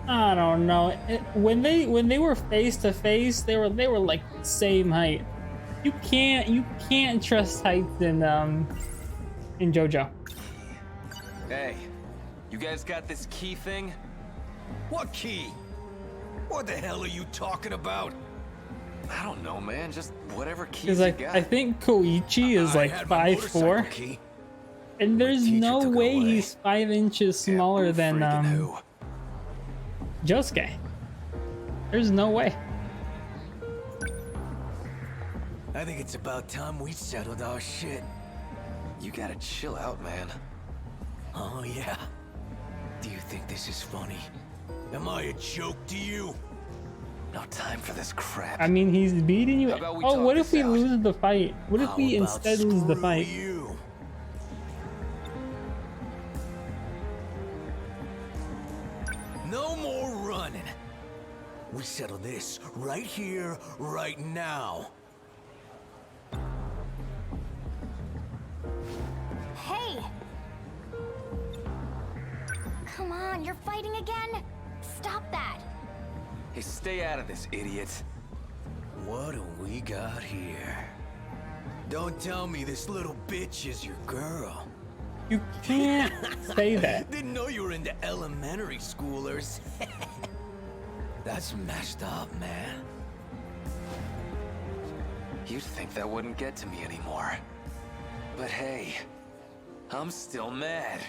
I don't know. When they were face to face, they were like the same height. You can't trust heights in JoJo. Hey, you guys got this key thing? What key? What the hell are you talking about? I don't know, man. Just whatever keys Because you like got. I think Koichi is like had my 5'4", motorcycle key. and there's teacher no took it way away. he's 5 inches smaller than who? Josuke. There's no way. I think it's about time we settled our shit. You gotta chill out, man. Oh yeah? Do you think this is funny? Am I a joke to you? No time for this crap. I mean, he's beating you. How about we Oh, talk what if this we out? lose the fight? What if How we about instead lose the screw fight? you? No more running. We settle this right here, right now. Hey! Come on, you're fighting again? Stop that! Hey, stay out of this, idiot. What do we got here? Don't tell me this little bitch is your girl. You can't say that. Didn't know you were into elementary schoolers. That's messed up, man. You'd think that wouldn't get to me anymore. But hey, I'm still mad.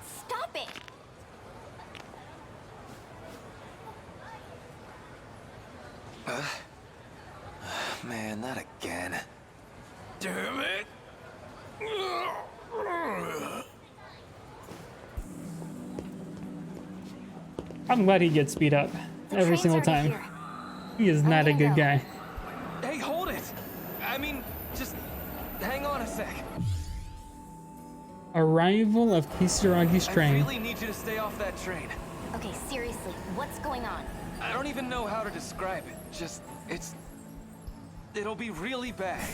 Stop it! Man, not again. Damn it! I'm glad he gets beat up every single time. He is not a good guy. Hey, hold it! I mean, just hang on a sec. Arrival of Kisaragi's I train. really need you to stay off that train. Okay, seriously, what's going on? I don't even know how to describe it. Just, it'll be really bad.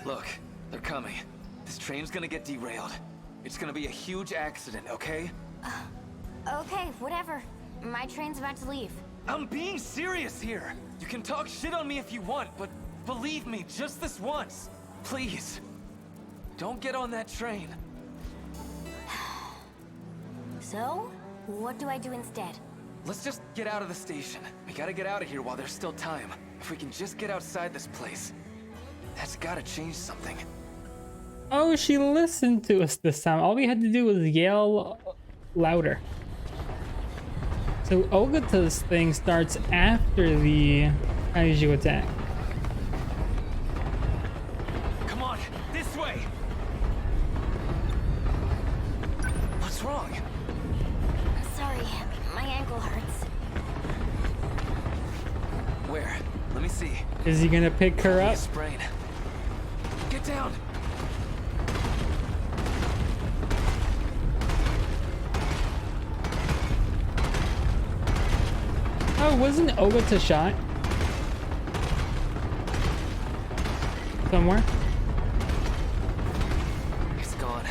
Look, they're coming. This train's gonna get derailed. It's gonna be a huge accident, okay? Okay, whatever. My train's about to leave. I'm being serious here. You can talk shit on me if you want, but believe me, just this once. Please. Don't get on that train. So, what do I do instead? Let's just get out of the station. We gotta get out of here while there's still time. If we can just get outside this place. That's gotta change something. Oh, she listened to us this time. All we had to do was yell louder. So Ogata's thing starts after the kaiju attack. Come on, this way! What's wrong? Sorry, my ankle hurts. Where? Let me see. Is he gonna pick her up? Sprain. Get down! Oh, wasn't Ogata shot? Somewhere? It's gone.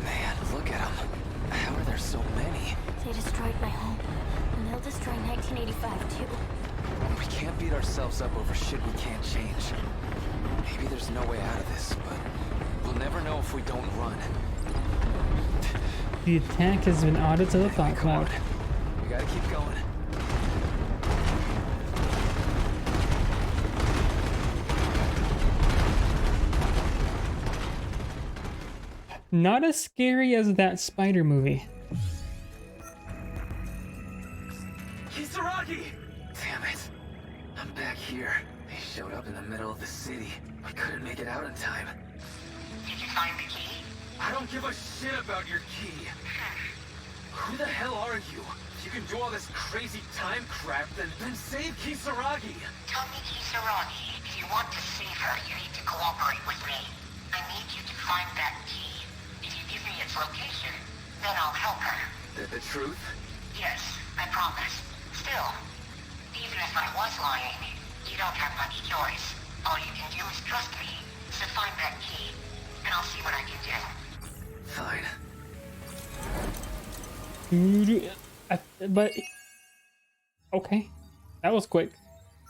Man, look at them. How are there so many? They destroyed my home. And they'll destroy 1985 too. We can't beat ourselves up over shit we can't change. Maybe there's no way out of this, but we'll never know if we don't run. The attack has been added to the thought cloud. We gotta keep going. Not as scary as that spider movie. Kisaragi! Damn it. I'm back here. They showed up in the middle of the city. We couldn't make it out in time. Did you find the key? I don't give a shit about your key. Who the hell are you? If you can do all this crazy time crap, then save Kisaragi! Tomi Kisaragi, if you want to save her, you need to cooperate with me. I need you to find that key. If you give me its location, then I'll help her. The truth? Yes, I promise. Still, even if I was lying, you don't have much choice. All you can do is trust me. So find that key, and I'll see what I can do. Fine. But okay, that was quick.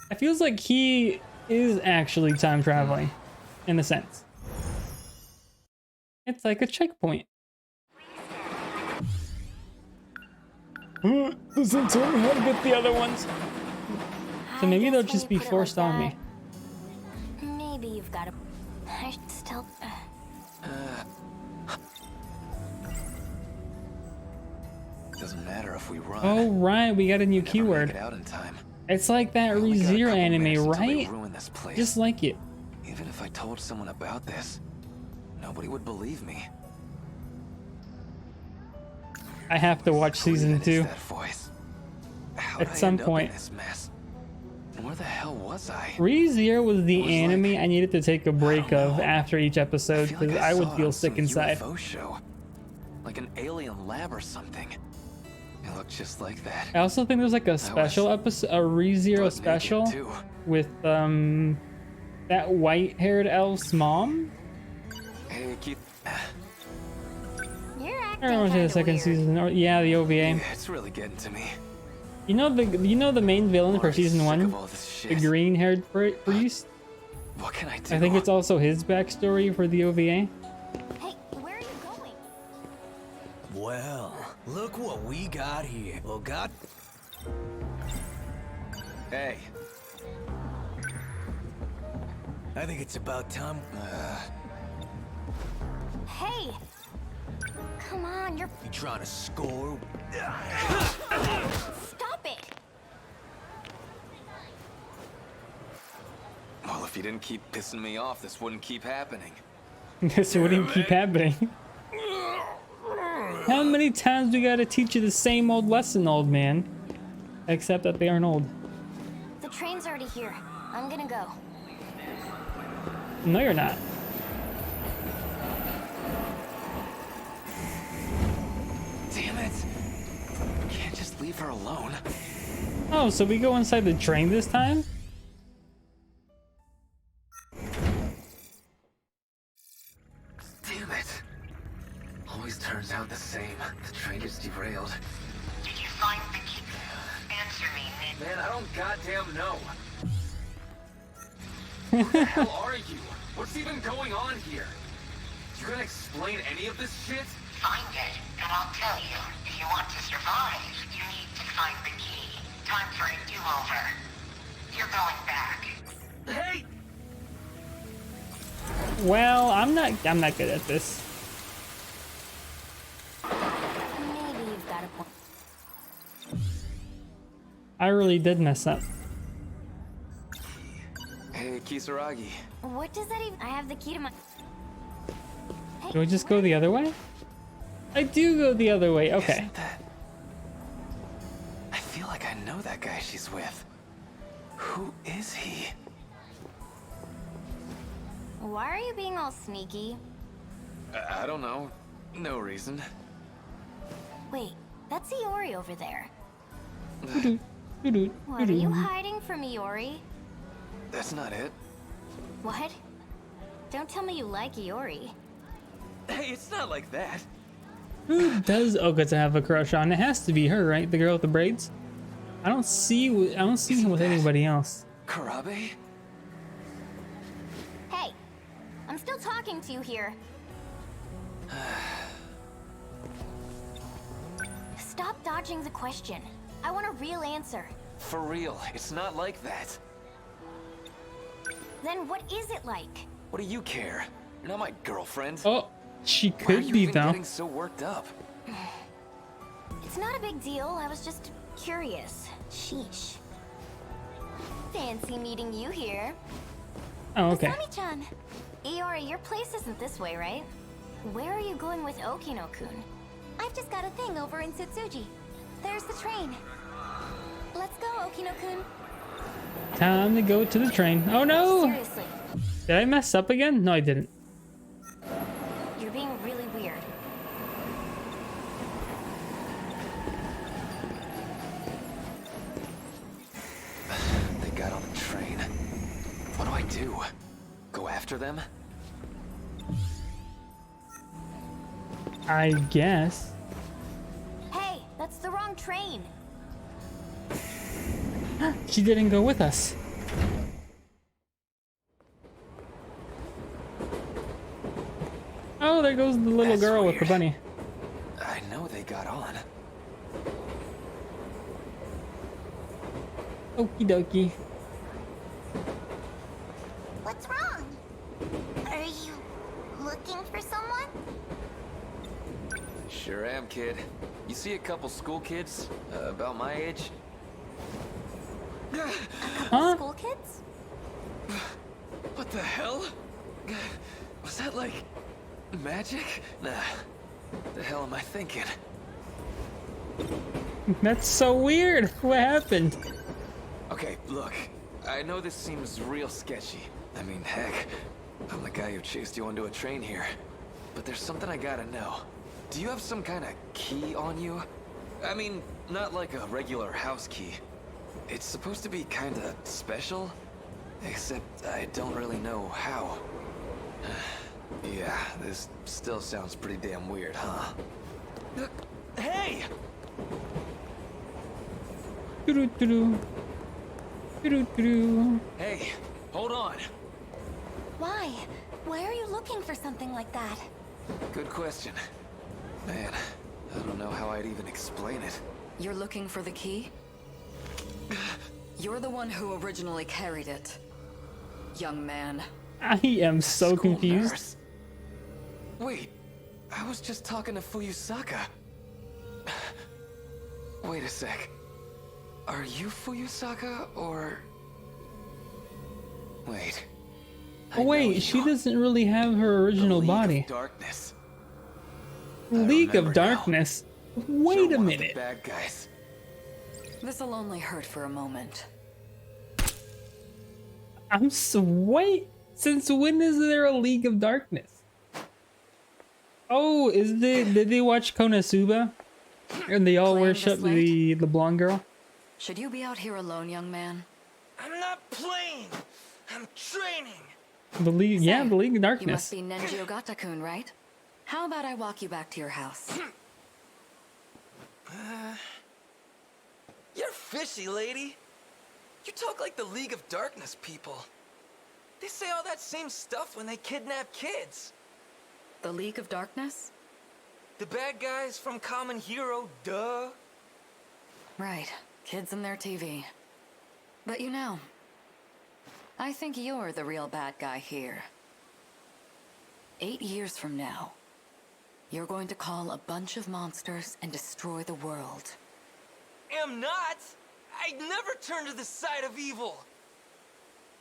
It feels like he is actually time traveling, in a sense. It's like a checkpoint. Doesn't tell me how to get the other ones. So maybe they'll just be forced on me. Maybe you've got a... I should still... doesn't matter if we run. Oh right, we got a new keyword. Make it out in time. It's like that ReZero anime, right? This place. Just like it. Even if I told someone about this, nobody would believe me. I have to watch season 2 That voice? at some point. This mess? And where the hell was I? ReZero was the anime I needed to take a break of after each episode because I would feel sick inside. UFO show. Like an alien lab or something. It looked just like that. I also think there's like a special episode, a ReZero special with that white-haired elf's mom. Hey, Keith. You're I acting remember the kinda second weird. season. Or, yeah, the OVA. Yeah, it's really getting to me. You know the main villain for season 1, the green-haired priest. What can I do? I think it's also his backstory for the OVA. Hey, where are you going? Well, look what we got here. Well, got. Hey. I think it's about time. Hey! Come on, you're... You trying to score? Stop it! Well, if you didn't keep pissing me off, this wouldn't keep happening. This wouldn't keep happening. How many times we gotta teach you the same old lesson, old man? Except that they aren't old. The train's already here. I'm gonna go. No, you're not. Damn it! Can't just leave her alone. Oh, so we go inside the train this time? Damn it! Always turns out the same. The train is derailed. Did you find the key? Answer me, Nick. Man, I don't goddamn know. Who the hell are you? What's even going on here? You gonna explain any of this shit? Find it, and I'll tell you. If you want to survive, you need to find the key. Time for a do-over. You're going back. Hey! Well, I'm not good at this. Maybe you've got a point. I really did mess up. Hey, Kisaragi. What does that even... I have the key to my... Hey, Do I just go the other way? I do go the other way, okay. Isn't that... I feel like I know that guy she's with. Who is he? Why are you being all sneaky? I don't know. No reason. Wait, that's Iori over there. Doo-doo. What are you hiding from Iori? That's not it. What? Don't tell me you like Iori. Hey, it's not like that. Who does Oka to have a crush on? It has to be her, right? The girl with the braids. I don't see him with anybody else. Karabe? Hey, I'm still talking to you here. Stop dodging the question. I want a real answer. For real, it's not like that. Then what is it like? What do you care? You're not my girlfriend. Oh, she Why are could you be even though. getting so worked up? It's not a big deal. I was just curious. Sheesh. Fancy meeting you here. Oh, okay. Asami-chan. Iori, your place isn't this way, right? Where are you going with Okino-kun? I've just got a thing over in Tsutsuji. There's the train. Let's go, Okino-kun. Time to go to the train. Oh no! Seriously, Did I mess up again? No, I didn't. you're being really weird. They got on the train. What do I do? Go after them? I guess. Hey, that's the wrong train. She didn't go with us. Oh, there goes the little That's girl with the weird. bunny. I know they got on. Okie dokie. What's wrong? Are you looking for someone? Sure am, kid. You see a couple school kids about my age? Huh? School kids? What the hell? Was that like magic? Nah. The hell am I thinking? That's so weird. What happened? Okay, look. I know this seems real sketchy. I mean, heck, I'm the guy who chased you onto a train here. But there's something I gotta know. Do you have some kind of key on you? I mean, not like a regular house key. It's supposed to be kind of special, except I don't really know how. Yeah, this still sounds pretty damn weird, huh? Hey! Doo-doo-doo-doo. Doo-doo-doo-doo. Hey, hold on. Why? Why are you looking for something like that? Good question. Man, I don't know how I'd even explain it. You're looking for the key? You're the one who originally carried it, young man. I am so confused. Nurse? Wait, I was just talking to Fuyusaka. Wait a sec. Are you Fuyusaka, or... Wait. Oh wait, she doesn't really have her original body. Of Darkness. League of Darkness? Wait a One of the minute. bad guys. This'll only hurt for a moment. I'm so... Wait! Since when is there a League of Darkness? Oh, did they watch Konosuba? And they all Playing worship this late? the blonde girl? Should you be out here alone, young man? I'm not playing. I'm training. The League, yeah, the League of You Darkness. must be Nenji Ogata-kun, right? How about I walk you back to your house? You're fishy, lady. You talk like the League of Darkness people. They say all that same stuff when they kidnap kids. The League of Darkness? The bad guys from Common Hero, duh. Right, kids and their TV. But you know, I think you're the real bad guy here. 8 years from now, you're going to call a bunch of monsters and destroy the world. Am not. I'd never turn to the side of evil.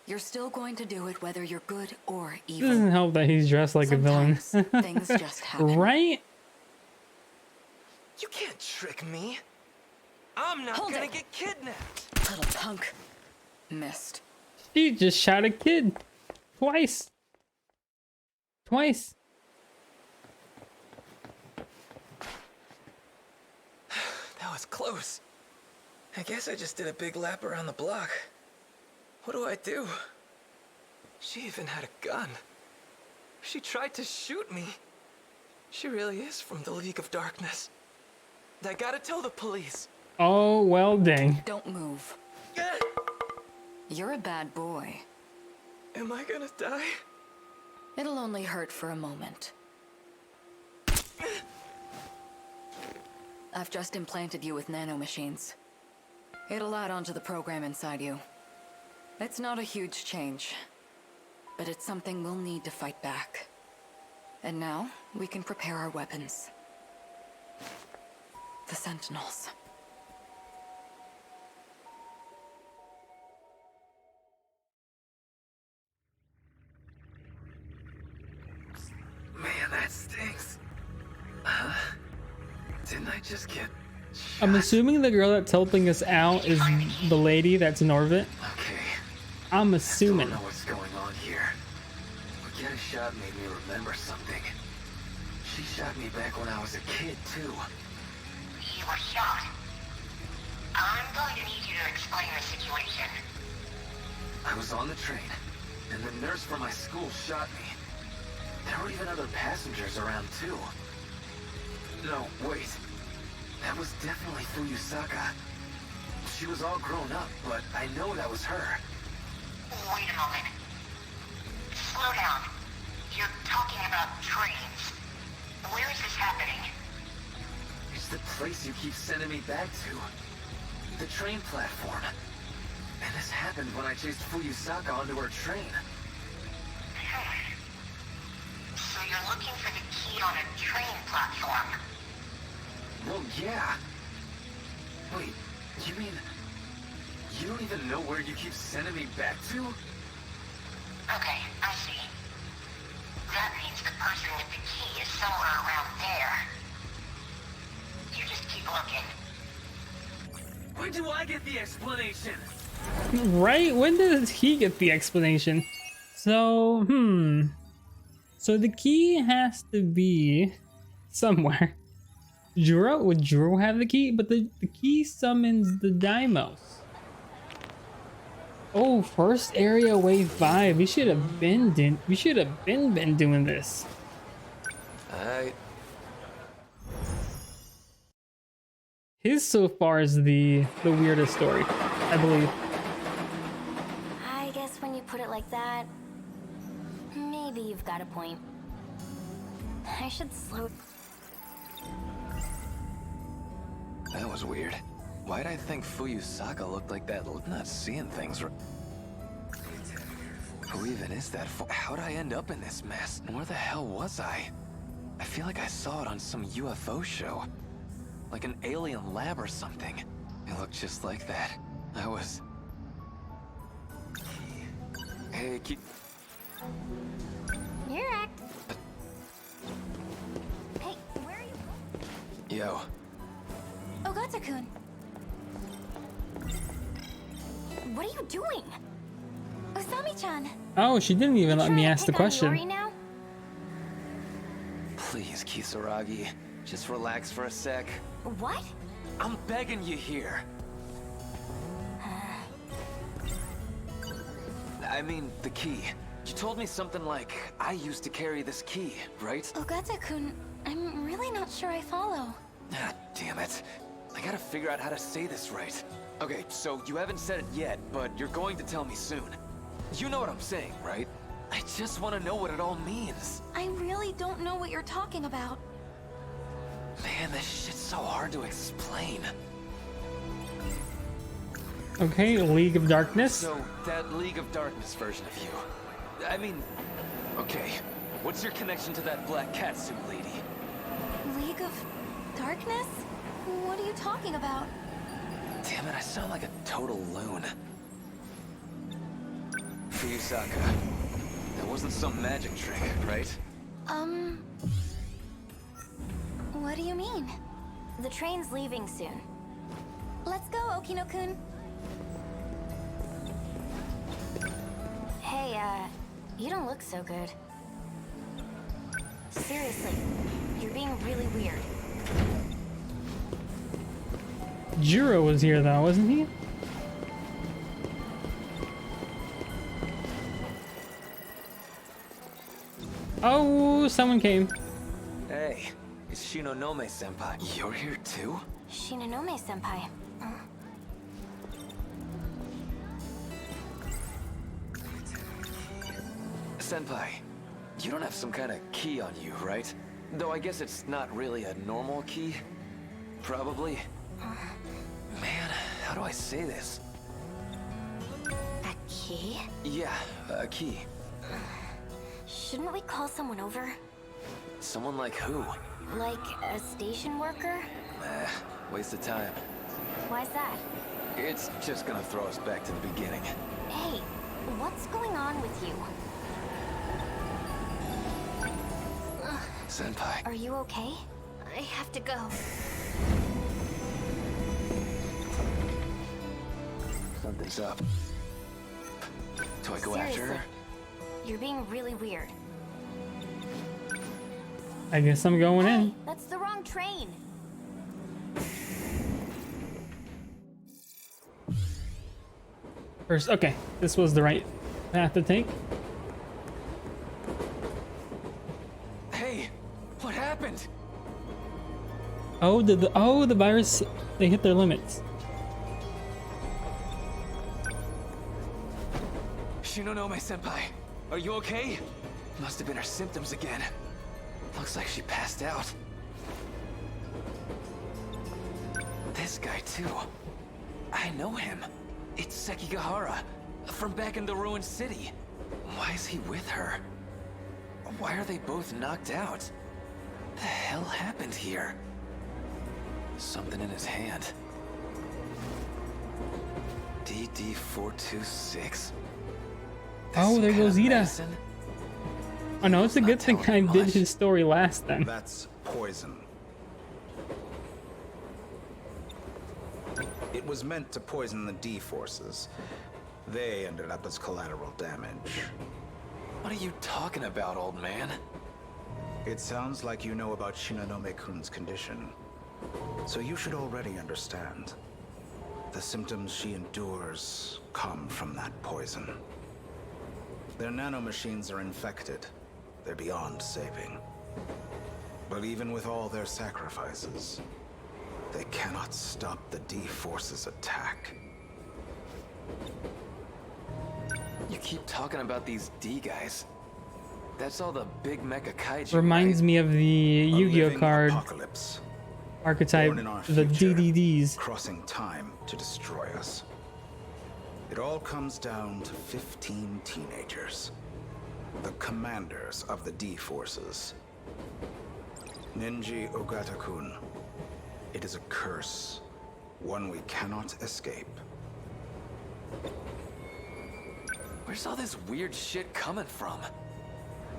You're still going to do it whether you're good or It evil. doesn't help that he's dressed like a villain. Things just happen. Right? You can't trick me. I'm not gonna get kidnapped. Little punk. Missed. She just shot a kid. Twice. Twice. That was close. I guess I just did a big lap around the block. What do I do? She even had a gun. She tried to shoot me. She really is from the League of Darkness. I gotta tell the police. Oh, well, dang. Don't move. You're a bad boy. Am I gonna die? It'll only hurt for a moment. I've just implanted you with nanomachines. It'll add on to the program inside you. It's not a huge change, but it's something we'll need to fight back. And now, we can prepare our weapons. The Sentinels. Man, that stinks. Didn't I just get... I'm assuming the girl that's helping us out is the lady that's Norvit. Okay. I'm I assuming. don't know what's going on here. But getting shot made me remember something. She shot me back when I was a kid, too. You were shot. I'm going to need you to explain the situation. I was on the train, and the nurse from my school shot me. There were even other passengers around, too. No, wait. That was definitely Fuyusaka. She was all grown up, but I know that was her. Wait a moment. Slow down. You're talking about trains. Where is this happening? It's the place you keep sending me back to. The train platform. And this happened when I chased Fuyusaka onto her train. So you're looking for the key on a train platform. Well, yeah. Wait, you mean... you don't even know where you keep sending me back to? Okay, I see. That means the person with the key is somewhere around there. You just keep looking. When do I get the explanation? Right? When does he get the explanation? So, So the key has to be somewhere. Would Juro have the key? But the key summons the Daimos. Oh, first area wave 5. We should have been doing this. His so far is the weirdest story, I believe. I guess when you put it like that, maybe you've got a point. I should slow... That was weird. Why'd I think Fuyusaka looked like that? Not seeing things. Who even is that? How'd I end up in this mess? Where the hell was I? I feel like I saw it on some UFO show. Like an alien lab or something. It looked just like that. I was... Hey, keep... You're act... Hey, where are you going? Yo. Ogata-kun. What are you doing? Osami-chan. Oh, she didn't even let me ask the question. Now? Please, Kisaragi. Just relax for a sec. What? I'm begging you here. I mean, the key. You told me something like, I used to carry this key, right? Ogata-kun, I'm really not sure I follow. Ah, damn it. I gotta figure out how to say this right. Okay, so you haven't said it yet, but you're going to tell me soon. You know what I'm saying, right? I just want to know what it all means. I really don't know what you're talking about. Man, this shit's so hard to explain. Okay, League of Darkness. So, that League of Darkness version of you. I mean, okay, what's your connection to that black catsuit lady? League of Darkness? What are you talking about? Damn it, I sound like a total loon. Fuyusaka, that wasn't some magic trick, right? What do you mean? The train's leaving soon. Let's go, Okino-kun. Hey, you don't look so good. Seriously, you're being really weird. Juro was here though, wasn't he? Oh, someone came. Hey, it's Shinonome-senpai. You're here too? Shinonome-senpai. Senpai, you don't have some kind of key on you, right? Though I guess it's not really a normal key. Probably. Man, how do I say this? A key? Yeah, a key. Shouldn't we call someone over? Someone like who? Like a station worker? Waste of time. Why's that? It's just gonna throw us back to the beginning. Hey, what's going on with you? Senpai. Are you okay? I have to go. Something's up. Do I go after her? You're being really weird. I guess I'm going in. That's the wrong train. First, okay, this was the right path to take. Hey, what happened? Oh, the virus, they hit their limits. Shinonome-senpai, are you okay? Must have been her symptoms again. Looks like she passed out. This guy too. I know him. It's Sekigahara, from back in the ruined city. Why is he with her? Why are they both knocked out? The hell happened here? Something in his hand. DD-426. Oh, there goes Ida. Oh no, it's a good thing I did his story last then. That's poison. It was meant to poison the D-forces. They ended up as collateral damage. What are you talking about, old man? It sounds like you know about Shinonome-kun's condition. So you should already understand. The symptoms she endures come from that poison. Their nanomachines are infected. They're beyond saving. But even with all their sacrifices, they cannot stop the D-Force's attack. You keep talking about these D guys. That's all the big mecha kaiju. Reminds me of the Yu-Gi-Oh card apocalypse. archetype, Born in our the future, DDDs. Crossing time to destroy us. It all comes down to 15 teenagers. The commanders of the D-Forces. Ninji Ogata-kun. It is a curse. One we cannot escape. Where's all this weird shit coming from?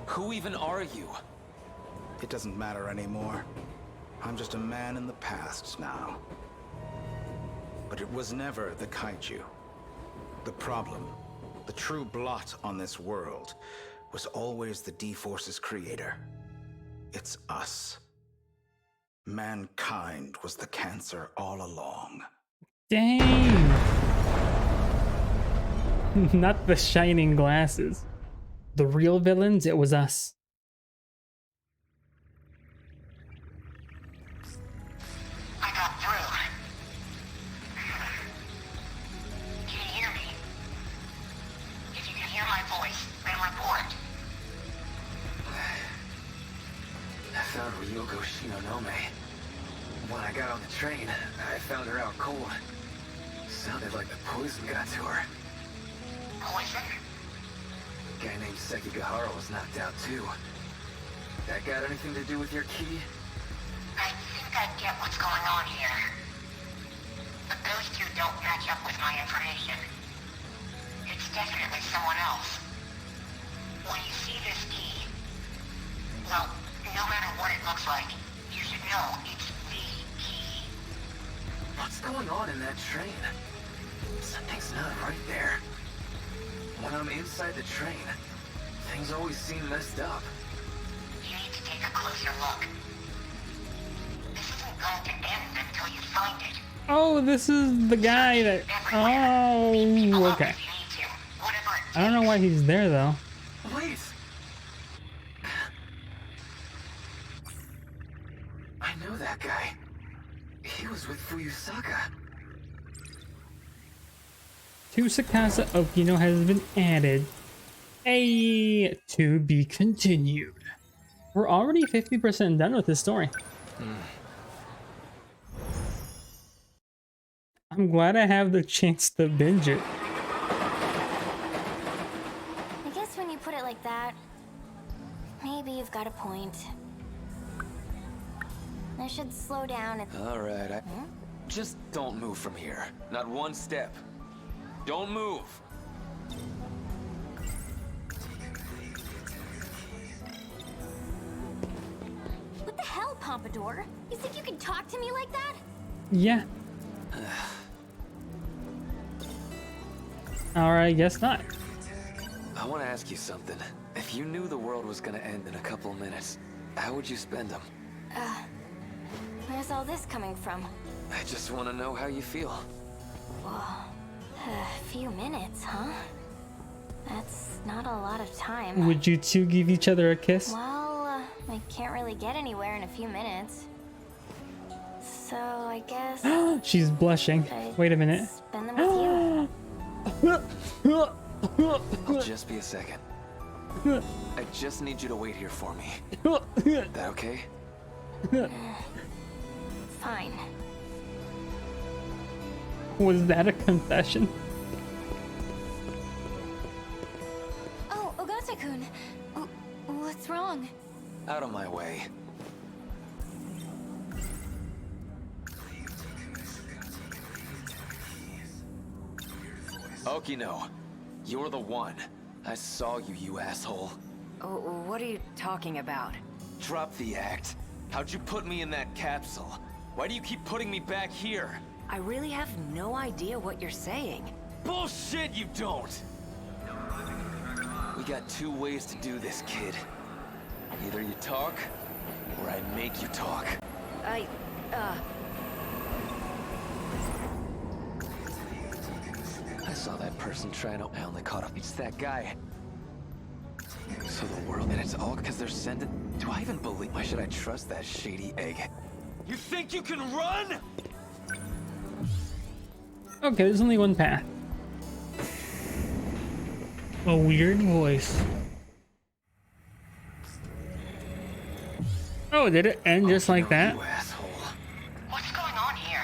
Who even are you? It doesn't matter anymore. I'm just a man in the past now. But it was never the kaiju. The problem, the true blot on this world, was always the D-Force's creator. It's us. Mankind was the cancer all along. Dang! Not the shining glasses. The real villains, it was us. I got through. Can you hear me? If you can hear my voice, then report. I found Ryoko Shinonome. When I got on the train, I found her out cold. Sounded like the poison got to her. Poison? A guy named Sekigahara was knocked out too. That got anything to do with your key? I think I get what's going on here. But those two don't match up with my information. It's definitely someone else. When you see this key, well, no matter what it looks like, you should know it's the key. What's going on in that train? Something's not right there. When I'm inside the train, things always seem messed up. You need to take a closer look. This isn't going to end until you find it. Oh, this is the guy that... Oh, okay. I don't know why he's there, though. Wait! I know that guy. He was with Fuyusaka. To Sakasa Okino has been added. To be continued. We're already 50% done with this story. I'm glad I have the chance to binge it. I guess when you put it like that, maybe you've got a point. I should slow down and... Alright, just don't move from here. Not one step. Don't move! What the hell, Pompadour? You think you can talk to me like that? Yeah. Alright, I guess not. I want to ask you something. If you knew the world was gonna end in a couple of minutes, how would you spend them? Where's all this coming from? I just want to know how you feel. Whoa. A few minutes, huh? That's not a lot of time. Would you two give each other a kiss? Well, I can't really get anywhere in a few minutes. So I guess... She's blushing. Wait a minute. Spend them with you. I'll just be a second. I just need you to wait here for me. That okay? Fine. Was that a confession? Oh, Ogata-kun. What's wrong? Out of my way. Okino, you're the one. I saw you, you asshole. Oh, what are you talking about? Drop the act. How'd you put me in that capsule? Why do you keep putting me back here? I really have no idea what you're saying. Bullshit, you don't! We got 2 ways to do this, kid. Either you talk, or I make you talk. I saw that person trying to... I only caught up. It's that guy. So the world... And it's all because they're sending... Do I even believe... Why should I trust that shady egg? You think you can run? Okay, there's only one path. A weird voice. Oh, did it end just like that? You asshole. What's going on here?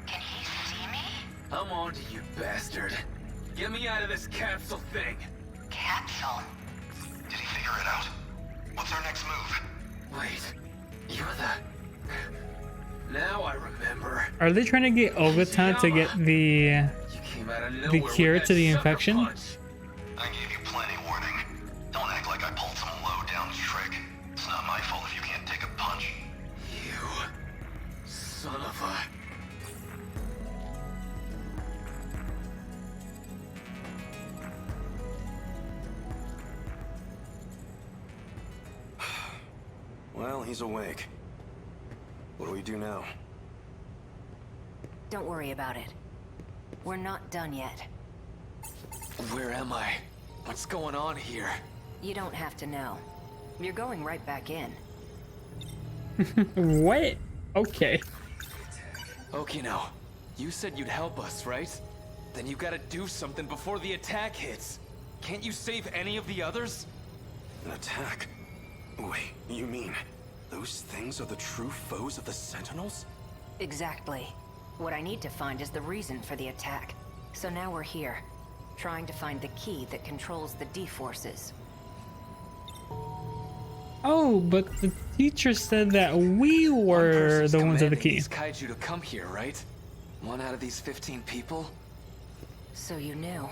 Can he see me? I'm on to you, bastard. Get me out of this capsule thing. Capsule? Did he figure it out? What's our next move? Wait, you're the... Now I remember. Are they trying to get Ogata to get the cure to the infection? I gave you plenty warning. Don't act like I pulled some low-down trick. It's not my fault if you can't take a punch. You... son of a... Well, he's awake. What do we do now? Don't worry about it. We're not done yet. Where am I? What's going on here? You don't have to know. You're going right back in. What? Okay. Okino, you said you'd help us, right? Then you gotta do something before the attack hits. Can't you save any of the others? An attack? Wait, you mean those things are the true foes of the Sentinels? Exactly. What I need to find is the reason for the attack. So now we're here, trying to find the key that controls the D-forces. Oh, but the teacher said that we were the ones with the key. These kaiju to come here, right? 1 out of these 15 people? So you knew.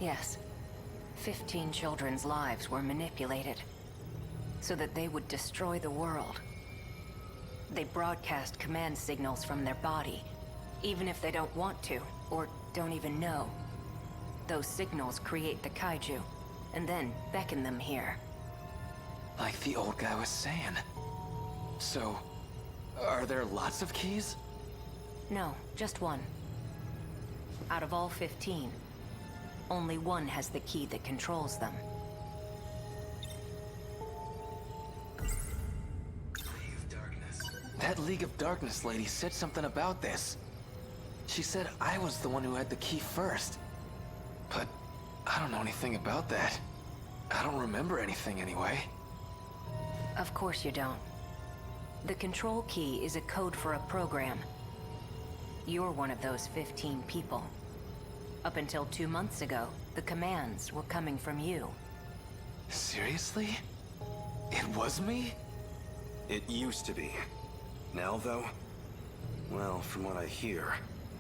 Yes. 15 children's lives were manipulated so that they would destroy the world. They broadcast command signals from their body, even if they don't want to, or don't even know. Those signals create the kaiju, and then beckon them here. Like the old guy was saying. So, are there lots of keys? No, just one. Out of all 15, only one has the key that controls them. That League of Darkness lady said something about this. She said I was the one who had the key first. But I don't know anything about that. I don't remember anything anyway. Of course you don't. The control key is a code for a program. You're one of those 15 people. Up until 2 months ago, the commands were coming from you. Seriously? It was me? It used to be. Now, though? Well, from what I hear,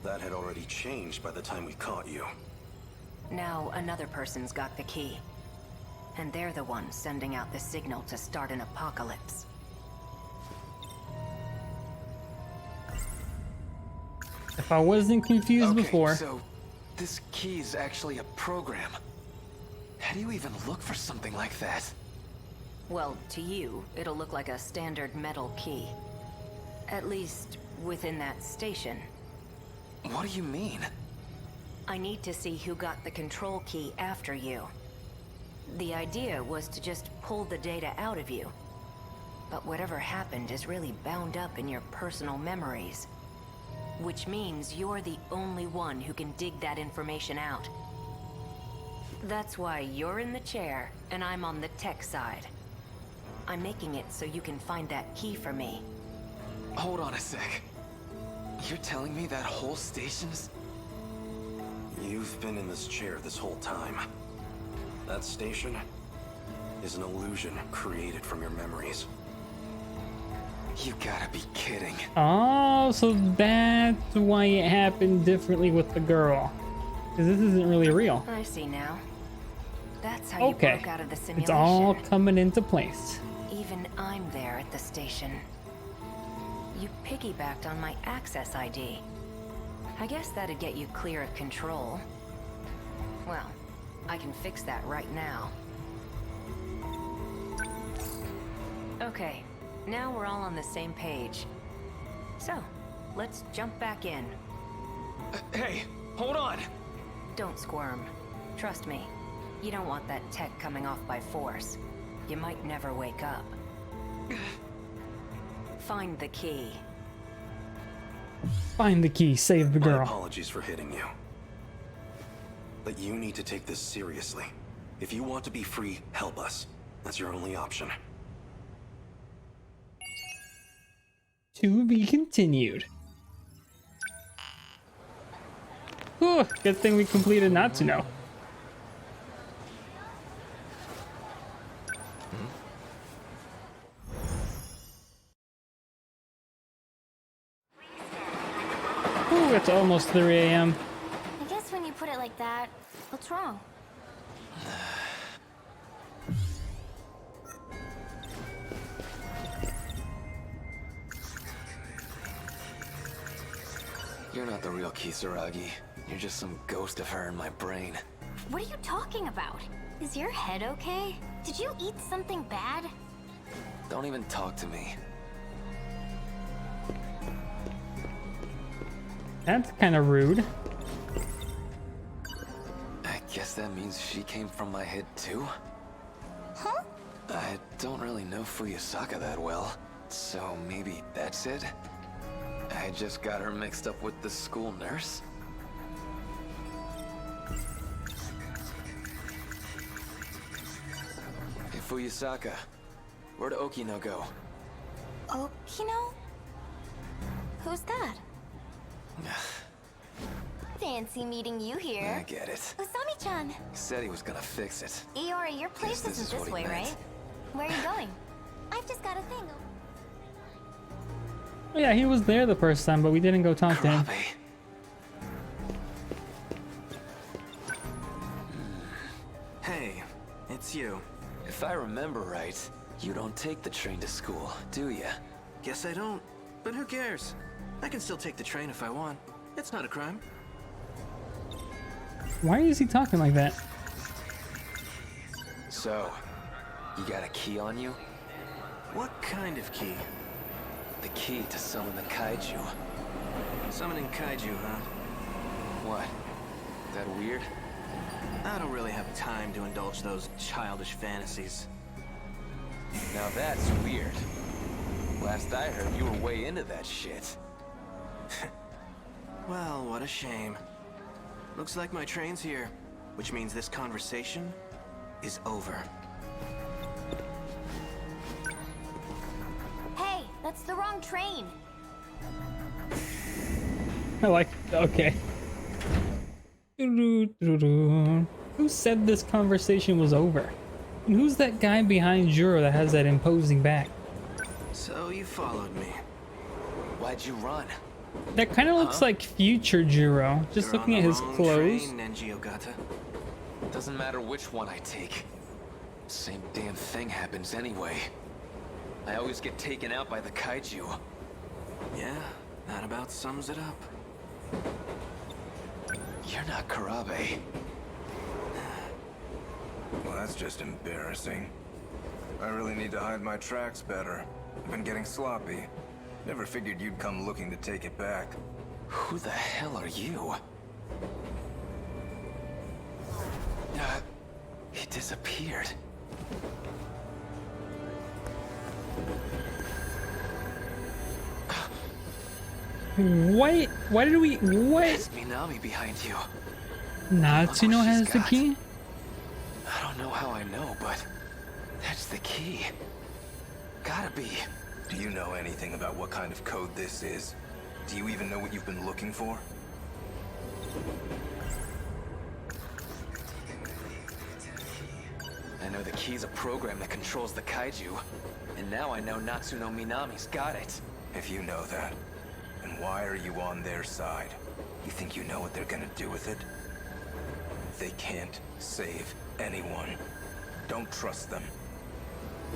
that had already changed by the time we caught you. Now another person's got the key. And they're the ones sending out the signal to start an apocalypse. If I wasn't confused before. So this key is actually a program. How do you even look for something like that? Well, to you, it'll look like a standard metal key. At least, within that station. What do you mean? I need to see who got the control key after you. The idea was to just pull the data out of you. But whatever happened is really bound up in your personal memories. Which means you're the only one who can dig that information out. That's why you're in the chair, and I'm on the tech side. I'm making it so you can find that key for me. Hold on a sec. You're telling me that whole station's... You've been in this chair this whole time. That station is an illusion created from your memories. You gotta be kidding. Oh, so that's why it happened differently with the girl. Because this isn't really real. I see now. That's how you Okay. broke out of the simulation. It's all coming into place. Even I'm there at the station. You piggybacked on my access ID. I guess that'd get you clear of control. Well, I can fix that right now. Okay, now we're all on the same page. So, let's jump back in. Hey, hold on! Don't squirm. Trust me, you don't want that tech coming off by force. You might never wake up. Find the key. Find the key, save the My girl. apologies for hitting you. But you need to take this seriously. If you want to be free, help us. That's your only option. To be continued. Whew, good thing we completed Natsuno. Ooh, it's almost 3 a.m. I guess when you put it like that, what's wrong? You're not the real Kisaragi. You're just some ghost of her in my brain. What are you talking about? Is your head okay? Did you eat something bad? Don't even talk to me. That's kind of rude. I guess that means she came from my head too? Huh? I don't really know Fuyusaka that well, so maybe that's it? I just got her mixed up with the school nurse? Hey Fuyusaka, where'd Okino go? Okino? Who's that? Fancy meeting you here. I get it. Usami-chan. He said he was gonna fix it. Iori, your place Guess this isn't is what this he way, meant. right? Where are you going? I've just got a thing. Oh, yeah, he was there the first time, but we didn't go talk to him. Hey, it's you. If I remember right, you don't take the train to school, do ya? Guess I don't. But who cares? I can still take the train if I want. It's not a crime. Why is he talking like that? So, you got a key on you? What kind of key? The key to summon the kaiju. Summoning kaiju, huh? What? That weird? I don't really have time to indulge those childish fantasies. Now that's weird. Last I heard, you were way into that shit. Well, what a shame. Looks like my train's here, which means this conversation is over. Hey, that's the wrong train. I like, okay. Who said this conversation was over? And who's that guy behind Juro that has that imposing back? So you followed me. Why'd you run? That kind of looks like future Juro, just You're looking on at the his wrong clothes. Train, Nenji Ogata. Doesn't matter which one I take. Same damn thing happens anyway. I always get taken out by the kaiju. Yeah, that about sums it up. You're not Karabe. Well, that's just embarrassing. I really need to hide my tracks better. I've been getting sloppy. Never figured you'd come looking to take it back. Who the hell are you? He disappeared. Wait, why did we, what? There's Minami behind you. Natsuno has the key? I don't know how I know, but that's the key. Gotta be. Do you know anything about what kind of code this is? Do you even know what you've been looking for? I know the key's a program that controls the kaiju, and now I know Natsuno Minami's got it. If you know that, then why are you on their side? You think you know what they're gonna do with it? They can't save anyone. Don't trust them.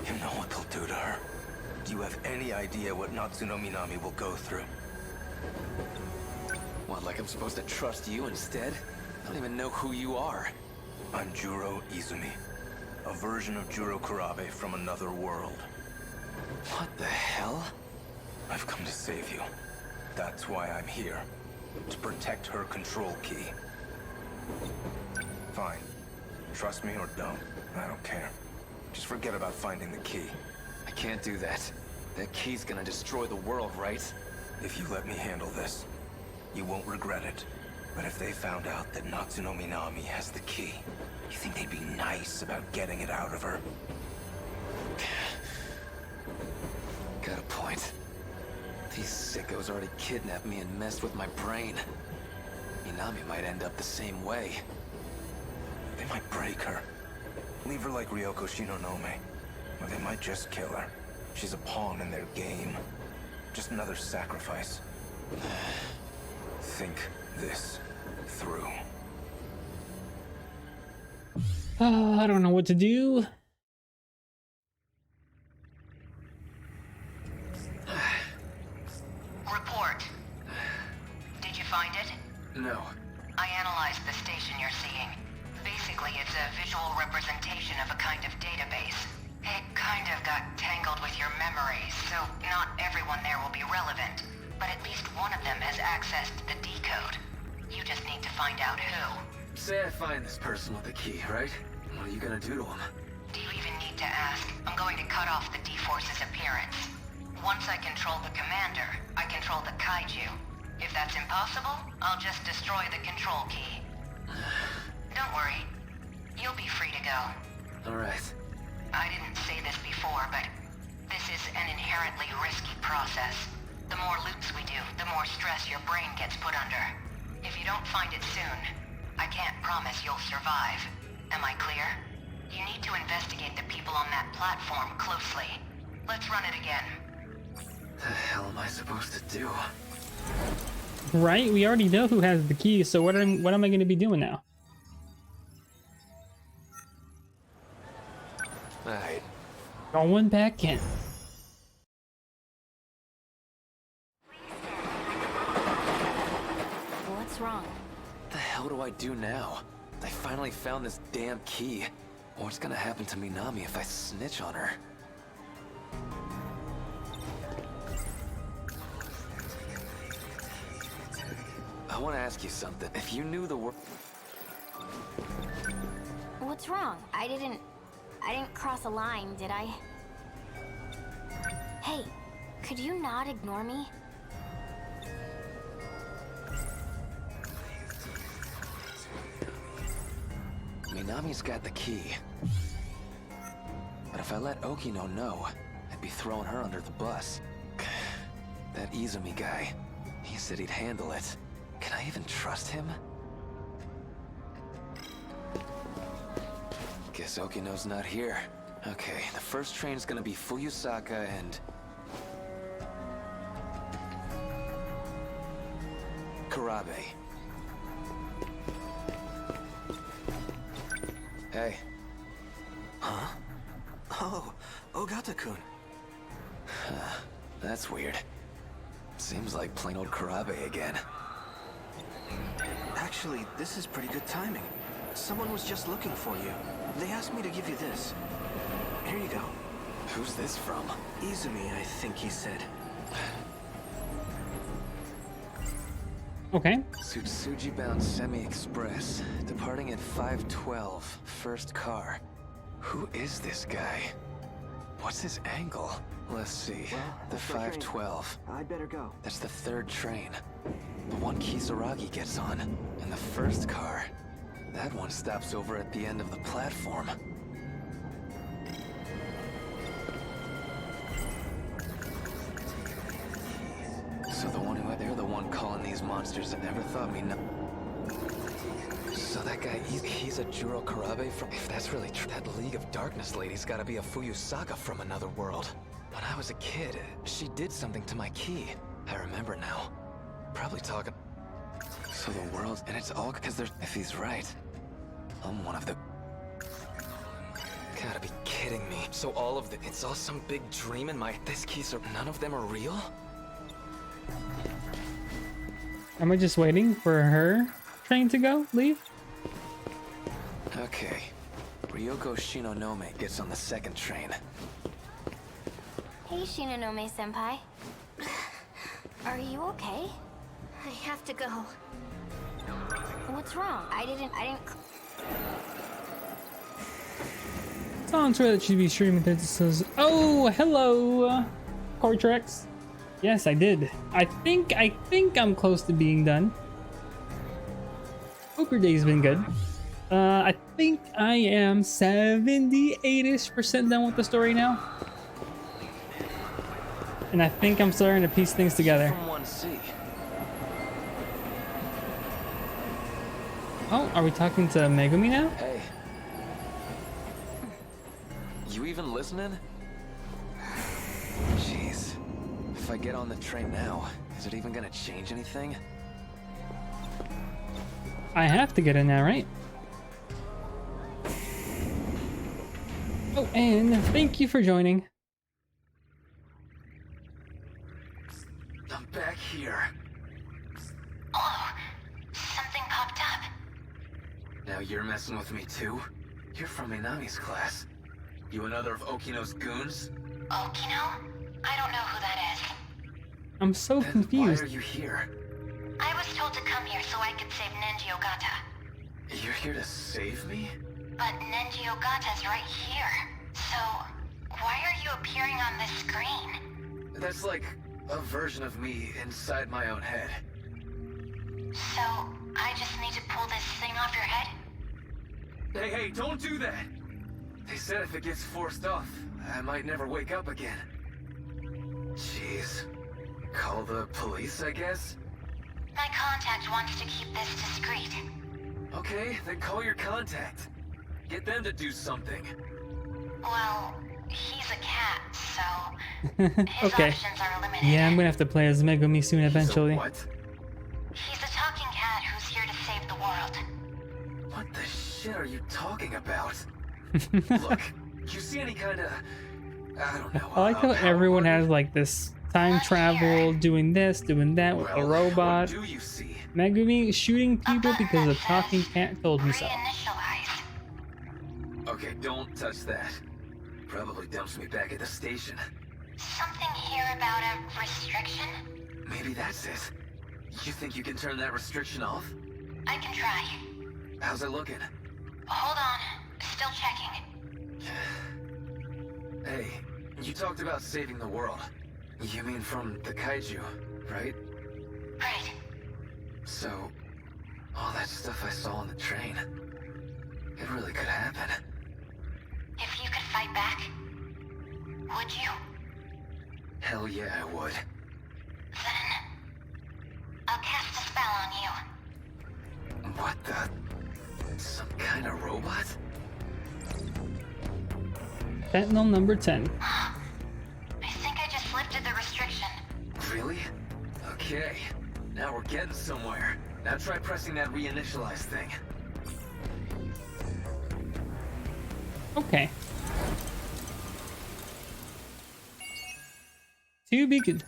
You know what they'll do to her. Do you have any idea what Natsuno Minami will go through? What, like I'm supposed to trust you instead? I don't even know who you are. I'm Juro Izumi, a version of Juro Kurabe from another world. What the hell? I've come to save you. That's why I'm here. To protect her control key. Fine. Trust me or don't. I don't care. Just forget about finding the key. I can't do that. That key's gonna destroy the world, right? If you let me handle this, you won't regret it. But if they found out that Natsuno Minami has the key, you think they'd be nice about getting it out of her? Got a point. These sickos already kidnapped me and messed with my brain. Minami might end up the same way. They might break her. Leave her like Ryoko Shinonome. Or they might just kill her. She's a pawn in their game. Just another sacrifice. Think this through. I don't know what to do. Report. Did you find it? No. I analyzed the station you're seeing. Basically, it's a visual representation of a kind of database. It kind of got tangled with your memories, so not everyone there will be relevant. But at least one of them has access to the decode. You just need to find out who. Say I find this person with the key, right? What are you gonna do to him? Do you even need to ask? I'm going to cut off the D-Force's appearance. Once I control the commander, I control the kaiju. If that's impossible, I'll just destroy the control key. Don't worry. You'll be free to go. Alright. I didn't say this before, but this is an inherently risky process. The more loops we do, the more stress your brain gets put under. If you don't find it soon, I can't promise you'll survive. Am I clear? You need to investigate the people on that platform closely. Let's run it again. The hell am I supposed to do? Right? We already know who has the key, so what am I going to be doing now? Alright. Going back in. What's wrong? What the hell do I do now? I finally found this damn key. What's gonna happen to Minami if I snitch on her? I want to ask you something. If you knew the word... What's wrong? I didn't cross a line, did I? Hey, could you not ignore me? Minami's got the key. But if I let Okino know, I'd be throwing her under the bus. That Izumi guy, he said he'd handle it. Can I even trust him? Guess Okino's not here. Okay, the first train's gonna be Fuyusaka and... Kurabe. Hey. Huh? Oh, Ogata-kun. That's weird. Seems like plain old Kurabe again. Actually, this is pretty good timing. Someone was just looking for you. They asked me to give you this. Here you go. Who's this from? Izumi, I think he said. Okay. Tsutsuji-bound Semi-Express, departing at 5:12, first car. Who is this guy? What's his angle? Let's see. The 5:12. I'd better go. That's the third train. The one Kisaragi gets on. And the first car. That one stops over at the end of the platform. So they're the one calling these monsters that never thought me no. So that guy, he's a Juro Kurabe from... If that's really true, that League of Darkness lady's gotta be a Fuyusaka from another world. When I was a kid, she did something to my key. I remember now. Probably talking... So the world... And it's all because there's... If he's right, I'm one of the... Gotta be kidding me. So all of the... It's all some big dream in my... This Kisaragi... None of them are real? Am I just waiting for her train to go? Leave? Okay. Ryoko Shinonome gets on the second train. Hey, Shinonome-senpai. Are you okay? I have to go. What's wrong? I didn't... It's on Twitter that she'd be streaming this. Says, oh, hello, Cortrex. Yes, I did. I think I'm close to being done. Hope your day's been good. I think I am 78-ish% done with the story now. And I think I'm starting to piece things together. Oh, are we talking to Megumi now? Hey. You even listening? Jeez. If I get on the train now, is it even gonna change anything? I have to get in now, right? Oh, and thank you for joining. I'm back here. Oh, something popped up. Now you're messing with me too? You're from Minami's class. You another of Okino's goons? Okino? I don't know who that is. I'm so confused. Why are you here? I was told to come here so I could save Nenji Ogata. You're here to save me? But Nenji Ogata's right here. So, why are you appearing on this screen? That's like a version of me inside my own head. So, I just need to pull this thing off your head? Hey, don't do that! They said if it gets forced off, I might never wake up again. Jeez. Call the police, I guess? My contact wants to keep this discreet. Okay, then call your contact. Get them to do something. Well, he's a cat, so his Okay. options are limited. Yeah, I'm gonna have to play as Megumi soon eventually. What? He's a talking cat who's here to save the world. What the shit are you talking about? Look, you see any kind of... I don't know. I like how everyone has like this time travel, doing this, doing that with a robot. What do you see? Megumi shooting people because a talking cat told him so. Okay, don't touch that. Probably dumps me back at the station. Something here about a restriction? Maybe that's it. You think you can turn that restriction off? I can try. How's it looking? Hold on. Still checking. Hey, you talked about saving the world. You mean from the kaiju, right? Right. So, all that stuff I saw on the train, it really could happen. If you could fight back, would you? Hell yeah, I would. Then, I'll cast a spell on you. What the? Some kind of robot? Sentinel number 10. I think I just lifted the restriction. Really? Okay. Now we're getting somewhere. Now try pressing that reinitialize thing. Okay.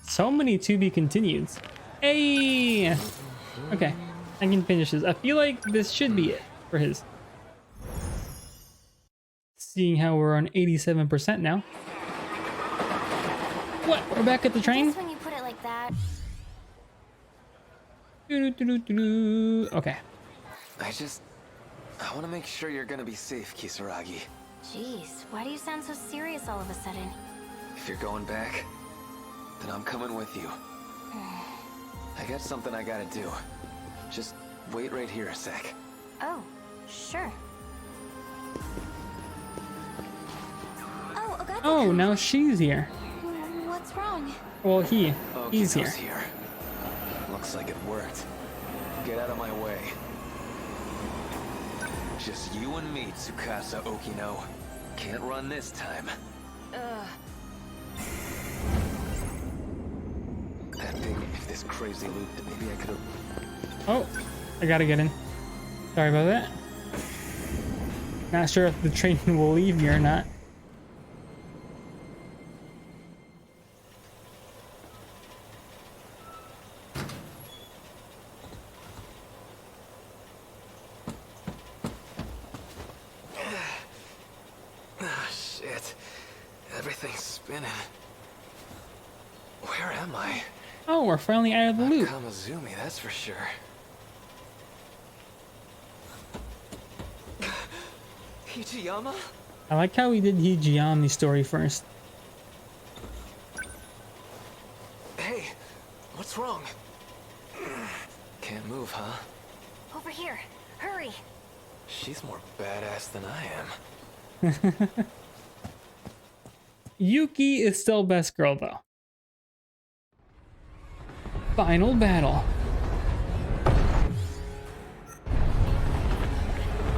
So many to be continued. Hey! Okay, I can finish this. I feel like this should be it for his. Seeing how we're on 87% now. What? We're back at the train? Just when you put it like that. Okay. I want to make sure you're gonna be safe, Kisaragi. Jeez, why do you sound so serious all of a sudden? If you're going back, then I'm coming with you. I got something I gotta do. Just wait right here a sec. Oh, sure. Oh, Ogata. Oh, now she's here. What's wrong? Well, he's Okino's here. Looks like it worked. Get out of my way. Just you and me, Tsukasa Okino. Can't run this time. That thing, if this crazy loop, maybe I could've... Oh, I gotta get in. Sorry about that. Not sure if the train will leave me or not. Ah, shit. Everything's spinning. Where am I? Oh, we're finally out of the loop. Kamazumi, that's for sure. Hijiyama? I like how we did Hijiyami's story first. Hey, what's wrong? Can't move, huh? Over here. Hurry. She's more badass than I am. Yuki is still best girl though. Final battle.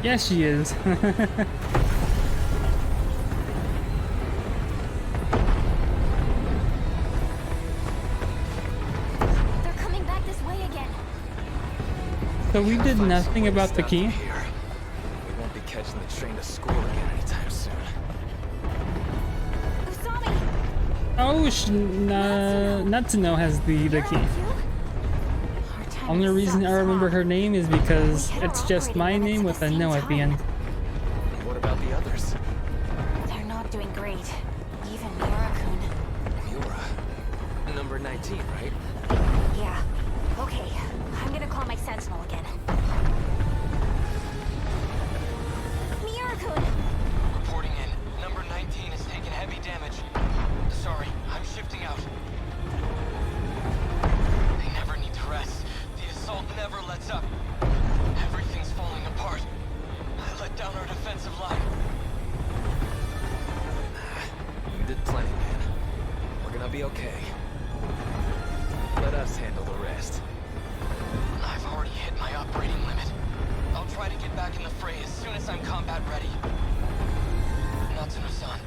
Yes, she is. They're coming back this way again. So we did nothing about the key. We won't be catching the train to school again anytime soon. Oh, Natsuno has the key. Only reason I remember her name is because it's just my name with a no at the end. What about the others? They're not doing great. Even Miura-kun. Miura? Number 19, right? Yeah. Okay. I'm gonna call my Sentinel again. Miura-kun! Reporting in. Number 19 is taking heavy damage. Sorry, I'm shifting out. They never need to rest. The assault never lets up. Everything's falling apart. I let down our defensive line. You did plenty, man. We're gonna be okay. Let us handle the rest. I've already hit my operating limit. I'll try to get back in the fray as soon as I'm combat ready. Natsuno-san,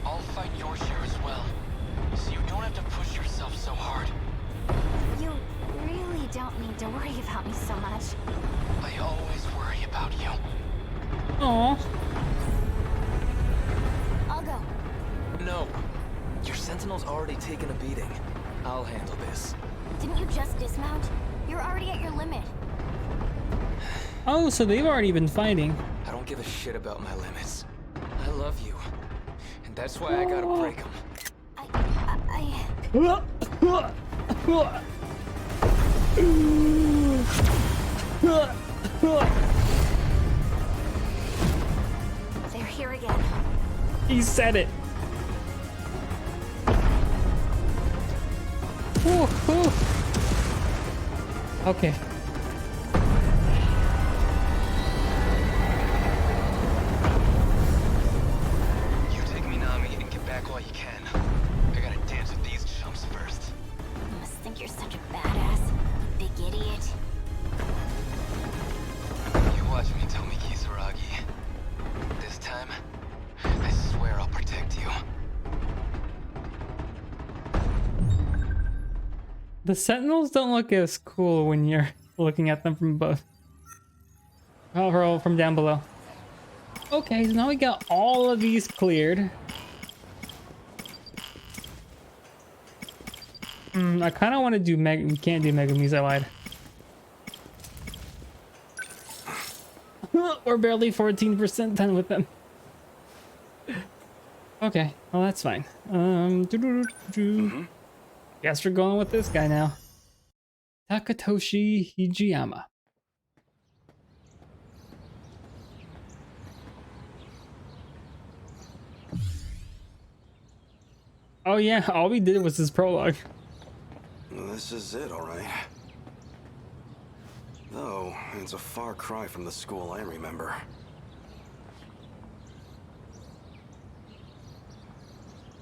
I'll fight your share as well, so you don't have to push yourself so hard. You really don't need to worry about me so much. I always worry about you. Aww. I'll go. No. Your Sentinel's already taken a beating. I'll handle this. Didn't you just dismount? You're already at your limit. Oh, so they've already been fighting. I don't give a shit about my limits. I love you. And that's why I gotta break them. They're here again. He said it. Okay. You take Minami and get back while you can. I gotta dance with these chumps first. You must think you're such a badass. Big idiot. You watch me, Tomi Kisaragi. This time, I swear I'll protect you. The Sentinels don't look as cool when you're looking at them from above. Oh, from down below. Okay, so now we got all of these cleared. I kind of want to do we can't do Megumi's, I lied. We're barely 14% done with them. Okay, well that's fine. Guess we're going with this guy now. Takatoshi Hijiyama. Oh yeah, all we did was this prologue. This is it, all right. Though, it's a far cry from the school I remember.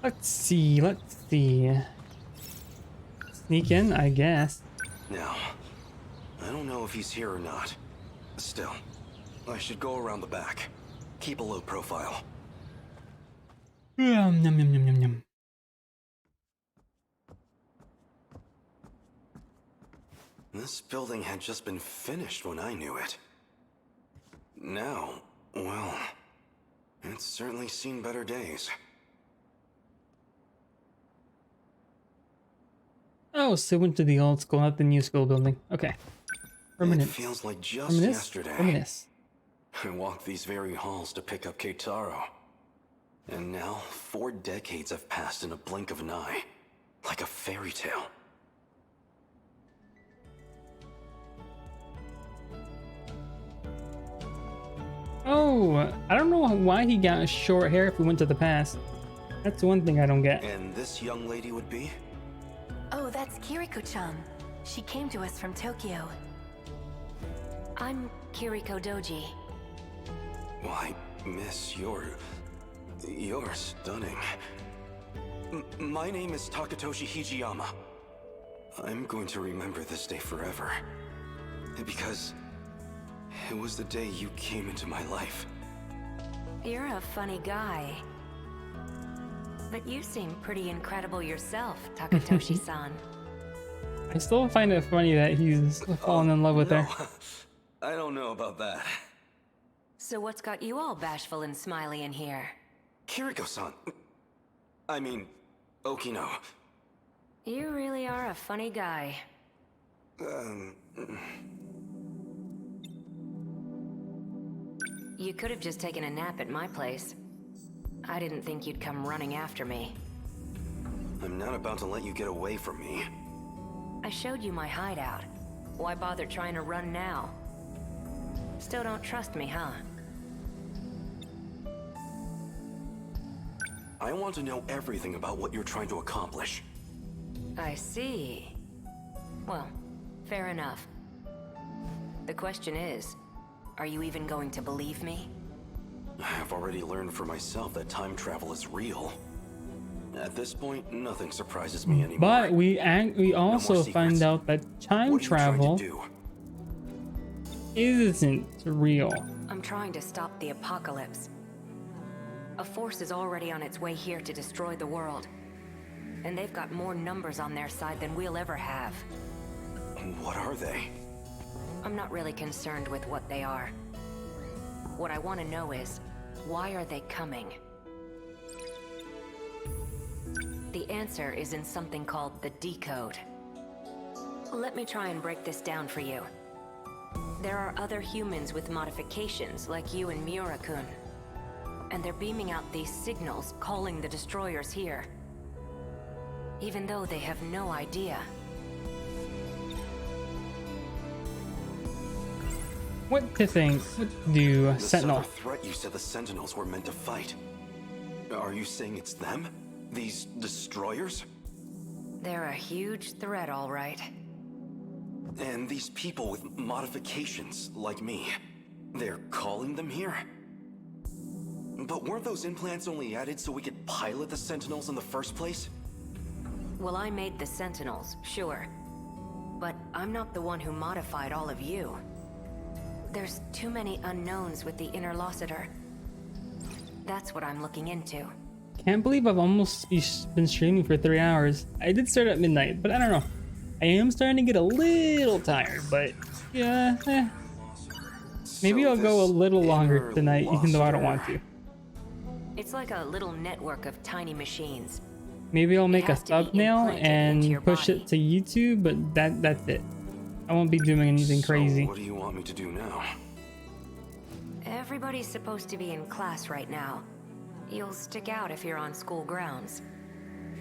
Let's see. Sneak in, I guess. Now, I don't know if he's here or not. Still, I should go around the back. Keep a low profile. Yum, yum, yum, yum, yum. This building had just been finished when I knew it. Now, well, It's certainly seen better days. Oh, so went to the old school, not the new school building. Okay. It feels like just yesterday. Reminisce. I walked these very halls to pick up Keitaro. And now, 4 decades have passed in a blink of an eye. Like a fairy tale. Oh, I don't know why he got short hair if we went to the past. That's one thing I don't get. And this young lady would be? Oh, that's Kiriko-chan. She came to us from Tokyo. I'm Kiriko Doji. Why, miss, you're stunning. My name is Takatoshi Hijiyama. I'm going to remember this day forever. Because it was the day you came into my life. You're a funny guy. But you seem pretty incredible yourself, Takatoshi-san. I still find it funny that he's fallen in love with her. I don't know about that. So what's got you all bashful and smiley in here? Kiriko-san. I mean, Okino. You really are a funny guy. You could have just taken a nap at my place. I didn't think you'd come running after me. I'm not about to let you get away from me. I showed you my hideout. Why bother trying to run now? Still don't trust me, huh? I want to know everything about what you're trying to accomplish. I see. Well, fair enough. The question is, are you even going to believe me? I've already learned for myself that time travel is real. At this point, nothing surprises me anymore. But we also find out that time travel isn't real. I'm trying to stop the apocalypse. A force is already on its way here to destroy the world. And they've got more numbers on their side than we'll ever have. What are they? I'm not really concerned with what they are. What I want to know is, why are they coming? The answer is in something called the decode. Let me try and break this down for you. There are other humans with modifications like you and Miura-kun. And they're beaming out these signals calling the destroyers here. Even though they have no idea. What to think? What to do, Sentinel? The threat you said the Sentinels were meant to fight. Are you saying it's them? These destroyers? They're a huge threat, all right. And these people with modifications, like me, they're calling them here? But weren't those implants only added so we could pilot the Sentinels in the first place? Well, I made the Sentinels, sure. But I'm not the one who modified all of you. There's too many unknowns with the Interlocutor. That's what I'm looking into. Can't believe I've almost been streaming for 3 hours. I did start at midnight, but I don't know. I am starting to get a little tired, but yeah, maybe I'll go a little longer tonight, even though I don't want to. It's like a little network of tiny machines. Maybe I'll make a thumbnail and push it to YouTube, but that's it. I won't be doing anything crazy. What do you want me to do now? Everybody's supposed to be in class right now. You'll stick out if you're on school grounds.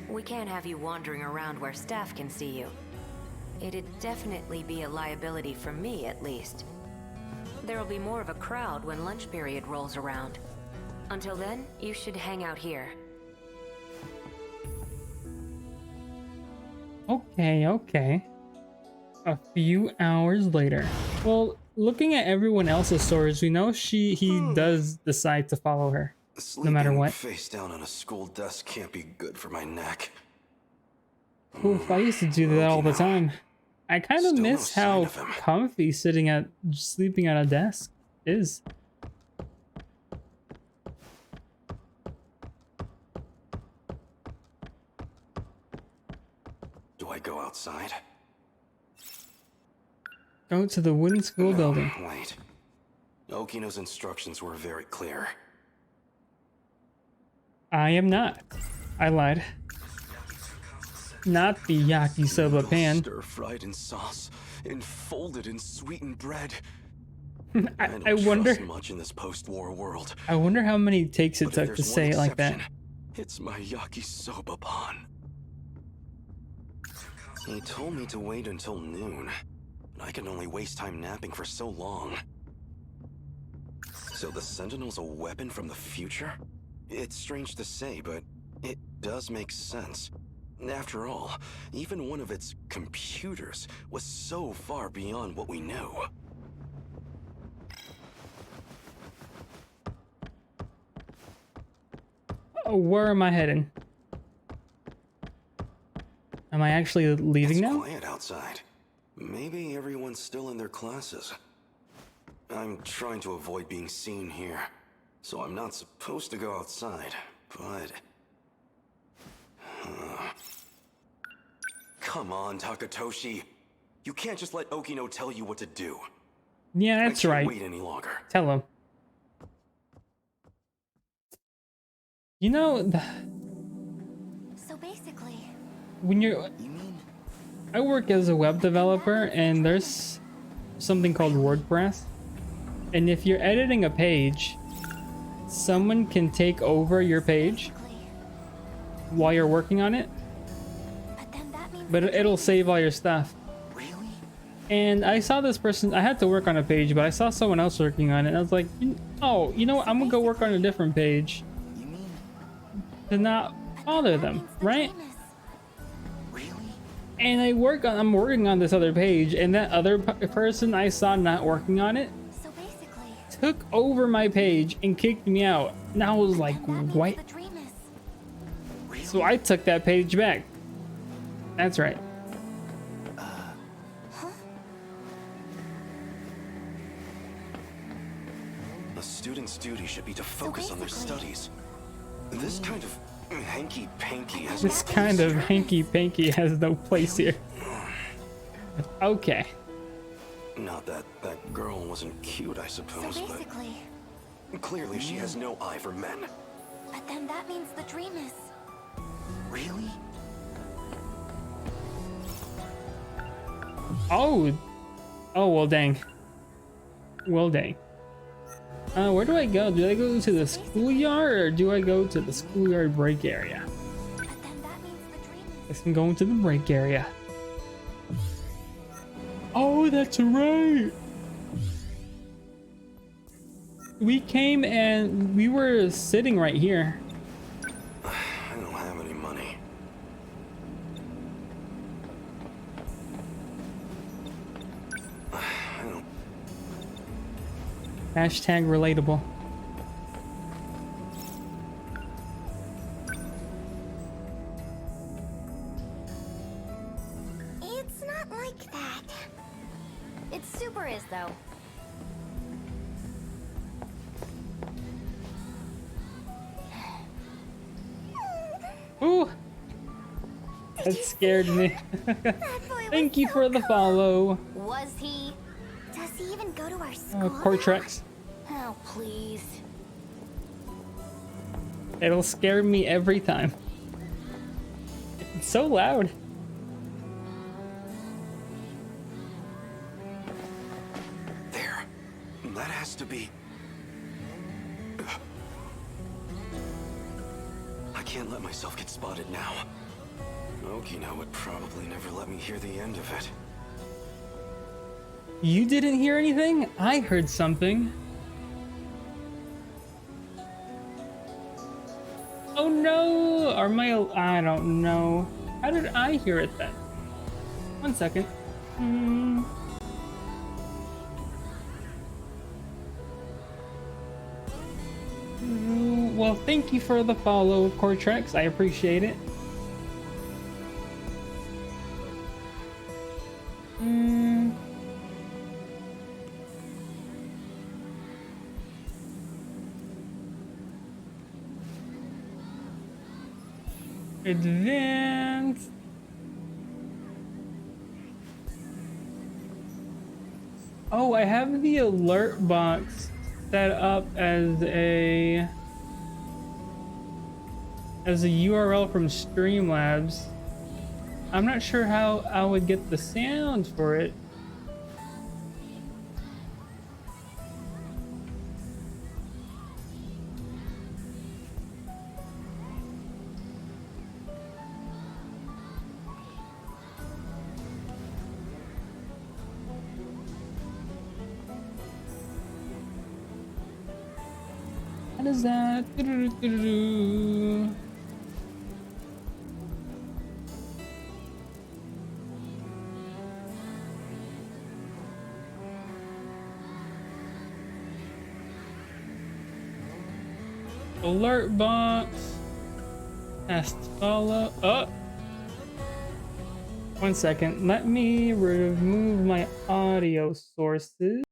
We can't have you wandering around where staff can see you. It'd definitely be a liability for me, at least. There'll be more of a crowd when lunch period rolls around. Until then, you should hang out here. Okay. A few hours later. Well, looking at everyone else's stories, we know he does decide to follow her, no matter what. Face down on a school desk can't be good for my neck. Oof, I used to do that all the time. I kind of miss how comfy sleeping at a desk is. Do I go outside? Go to the wooden school building. Wait. Okino's instructions were very clear. I am not. I lied. Not the yakisoba pan. Stir-fried in sauce, enfolded in sweetened bread. I wonder. Trust much in this post-war world. I wonder how many takes it But if took to there's say one it like that. exception, it's my yakisoba pan. He told me to wait until noon, but I can only waste time napping for so long. So the Sentinel's a weapon from the future? It's strange to say, but it does make sense. After all, even one of its computers was so far beyond what we knew. Oh, where am I heading? Am I actually leaving now? It's quiet outside. Maybe everyone's still in their classes. I'm trying to avoid being seen here, so I'm not supposed to go outside, but... Come on, Takatoshi. You can't just let Okino tell you what to do. Yeah, that's I can't right. wait any longer. Tell him. You know, So basically, when you're... I work as a web developer, and there's something called WordPress. And if you're editing a page, someone can take over your page while you're working on it. But it'll save all your stuff. And I saw this person, I had to work on a page, but I saw someone else working on it. And I was like, oh, you know what? I'm gonna go work on a different page. To not bother them, right? And I'm working on this other page, and that other person I saw not working on it took over my page and kicked me out. And I was like, what? So I took that page back. That's right. A student's duty should be to focus on their studies. This kind of hanky-panky has This kind of hanky-panky has no place here. Okay. Not that that girl wasn't cute, I suppose, but clearly she has no eye for men. but then that means the dream is... Really? Oh. Oh, well, dang. Well, dang. Where do I go? Do I go to the schoolyard, or do I go to the schoolyard break area? I guess I'm going to the break area. Oh, that's right. We came and we were sitting right here. I don't have any money. Hashtag relatable. It's not like that. It super is, though. Ooh. That scared me. Thank you for the follow. Was he? Does he even go to our school? Cortrex. Oh, please. It'll scare me every time. It's so loud. There. That has to be... I can't let myself get spotted now. Okino would probably never let me hear the end of it. You didn't hear anything? I heard something. Oh no! Are my... I don't know. How did I hear it then? 1 second. Well, thank you for the follow, Cortrex. I appreciate it. Advanced. Oh, I have the alert box set up as a... as a URL from Streamlabs. I'm not sure how I would get the sound for it. What is that? Doo-doo-doo-doo-doo. Alert box. Has to follow. Oh! 1 second. Let me remove my audio sources.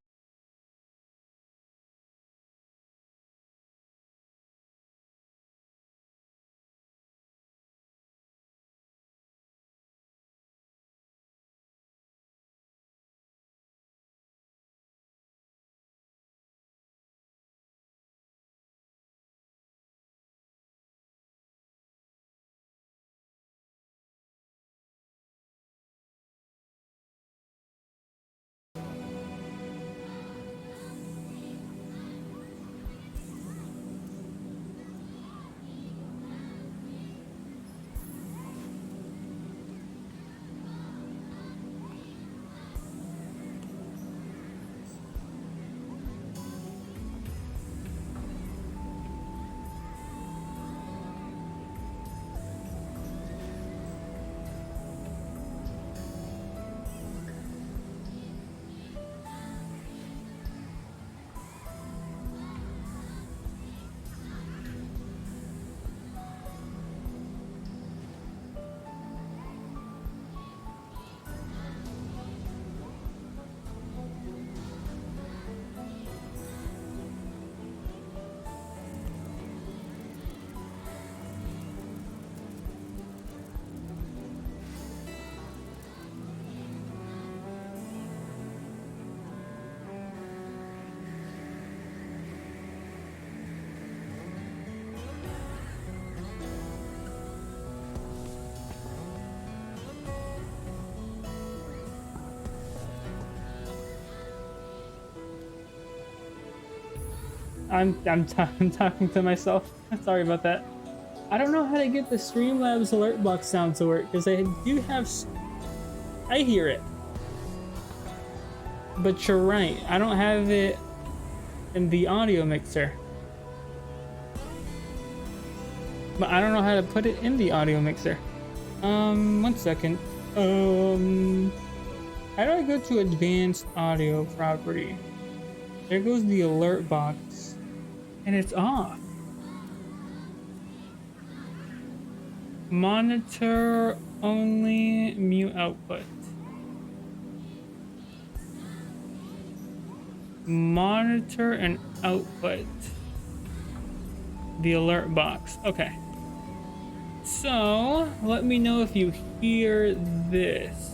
I'm talking to myself. Sorry about that. I don't know how to get the Streamlabs alert box sound to work because I do have. I hear it, but you're right. I don't have it in the audio mixer. But I don't know how to put it in the audio mixer. 1 second. How do I go to advanced audio property? There goes the alert box. And it's off. Monitor only, mute output. Monitor and output. The alert box. Okay. So, let me know if you hear this.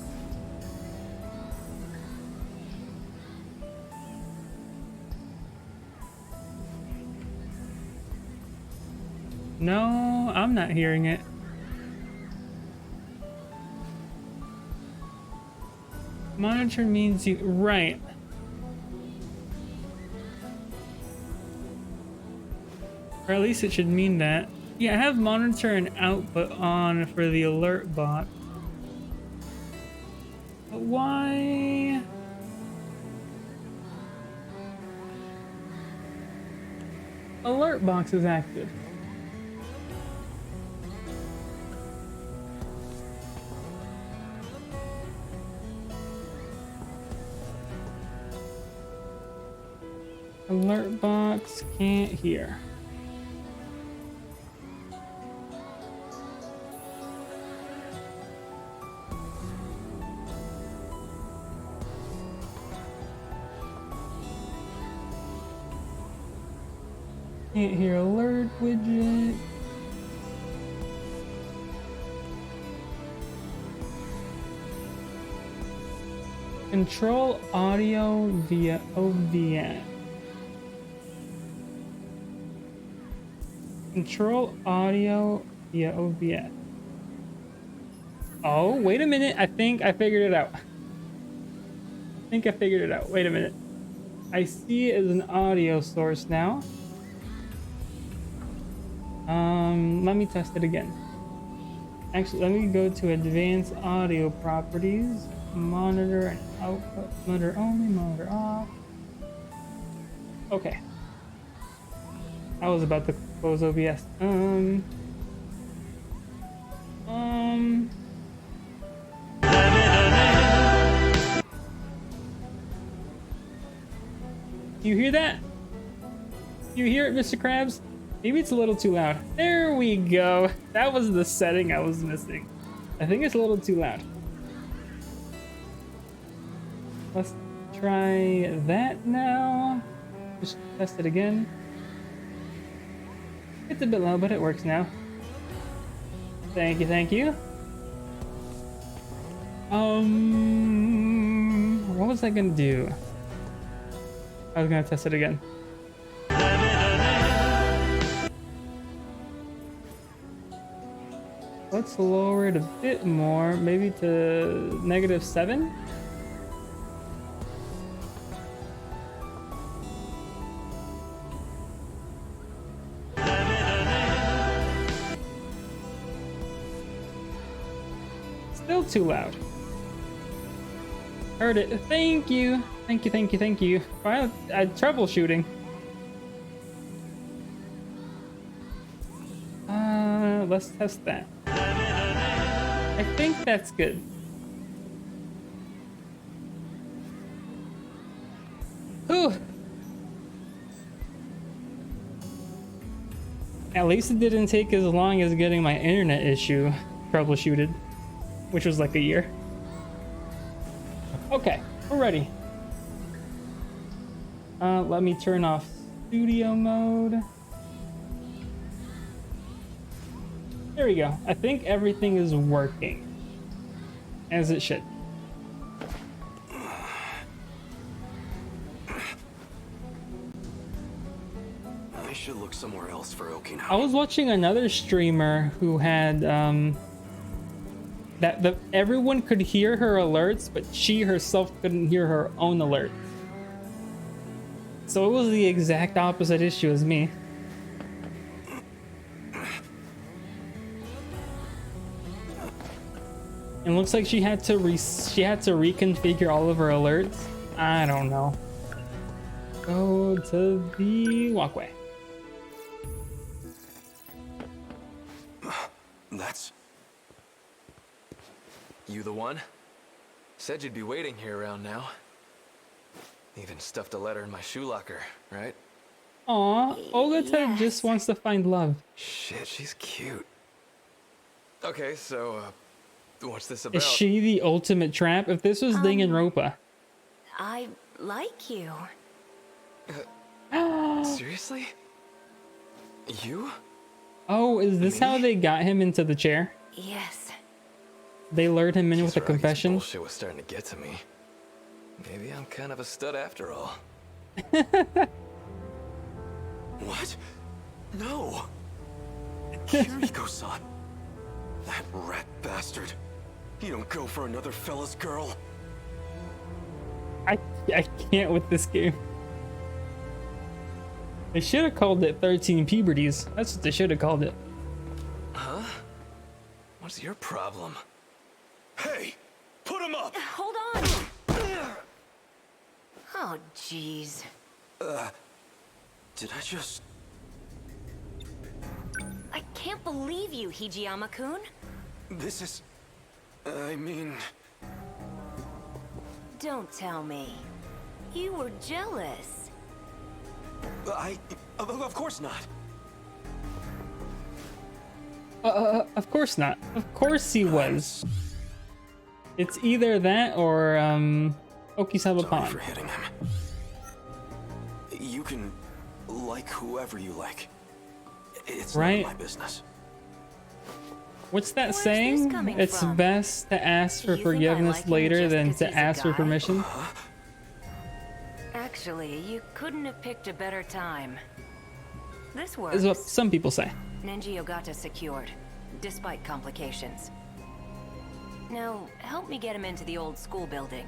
No, I'm not hearing it. Monitor means you, right. Or at least it should mean that. Yeah, I have monitor and output on for the alert box. But why? Alert box is active. Alert box can't hear. Can't hear alert widget. Control audio via OVN. Control audio via OBS. Oh, wait a minute. I think I figured it out. Wait a minute. I see it as an audio source now. Let me test it again. Actually, let me go to advanced audio properties. Monitor and output. Monitor only, monitor off. Okay. I was about to close OBS. You hear that? You hear it, Mr. Krabs? Maybe it's a little too loud. There we go. That was the setting I was missing. I think it's a little too loud. Let's try that now. Just test it again. It's a bit low, but it works now. Thank you, thank you. What was I gonna do? I was gonna test it again. Let's lower it a bit more, maybe to -7. Still too loud. Heard it. Thank you. Thank you, thank you, thank you. Finally, troubleshooting. Let's test that. I think that's good. Whew. At least it didn't take as long as getting my internet issue troubleshooted, which was like a year. Okay, we're ready. Let me turn off studio mode. There we go. I think everything is working as it should. I should look somewhere else for Okinawa. I was watching another streamer who had everyone could hear her alerts, but she herself couldn't hear her own alerts. So it was the exact opposite issue as me. It looks like she had to reconfigure all of her alerts. I don't know. Go to the walkway. That's... You the one? Said you'd be waiting here around now. Even stuffed a letter in my shoe locker, right? Aw, Ogata just wants to find love. Shit, she's cute. Okay, so, what's this about? Is she the ultimate trap? If this was Danganronpa. I like you. Seriously? You? Oh, is this how they got him into the chair? Yes. They lured him in with a confession? Bullshit was starting to get to me. Maybe I'm kind of a stud after all. What? No! Kiriko-san. That rat bastard. You don't go for another fella's girl. I can't with this game. They should have called it 13 Puberties. That's what they should have called it. Huh? What's your problem? Hey! Put him up! Hold on! Oh, jeez. Did I just... I can't believe you, Hijiyama-kun. This is... I mean... Don't tell me. You were jealous. Of course not. Of course not. Of course he was. It's either that or, Okisawa Pond. Sorry for hitting him. You can like whoever you like. It's none of my business. What's that saying? It's best to ask for forgiveness later than to ask for permission. Actually, you couldn't have picked a better time. This works. Is what some people say. Nenji Ogata secured. despite complications. Now, help me get him into the old school building.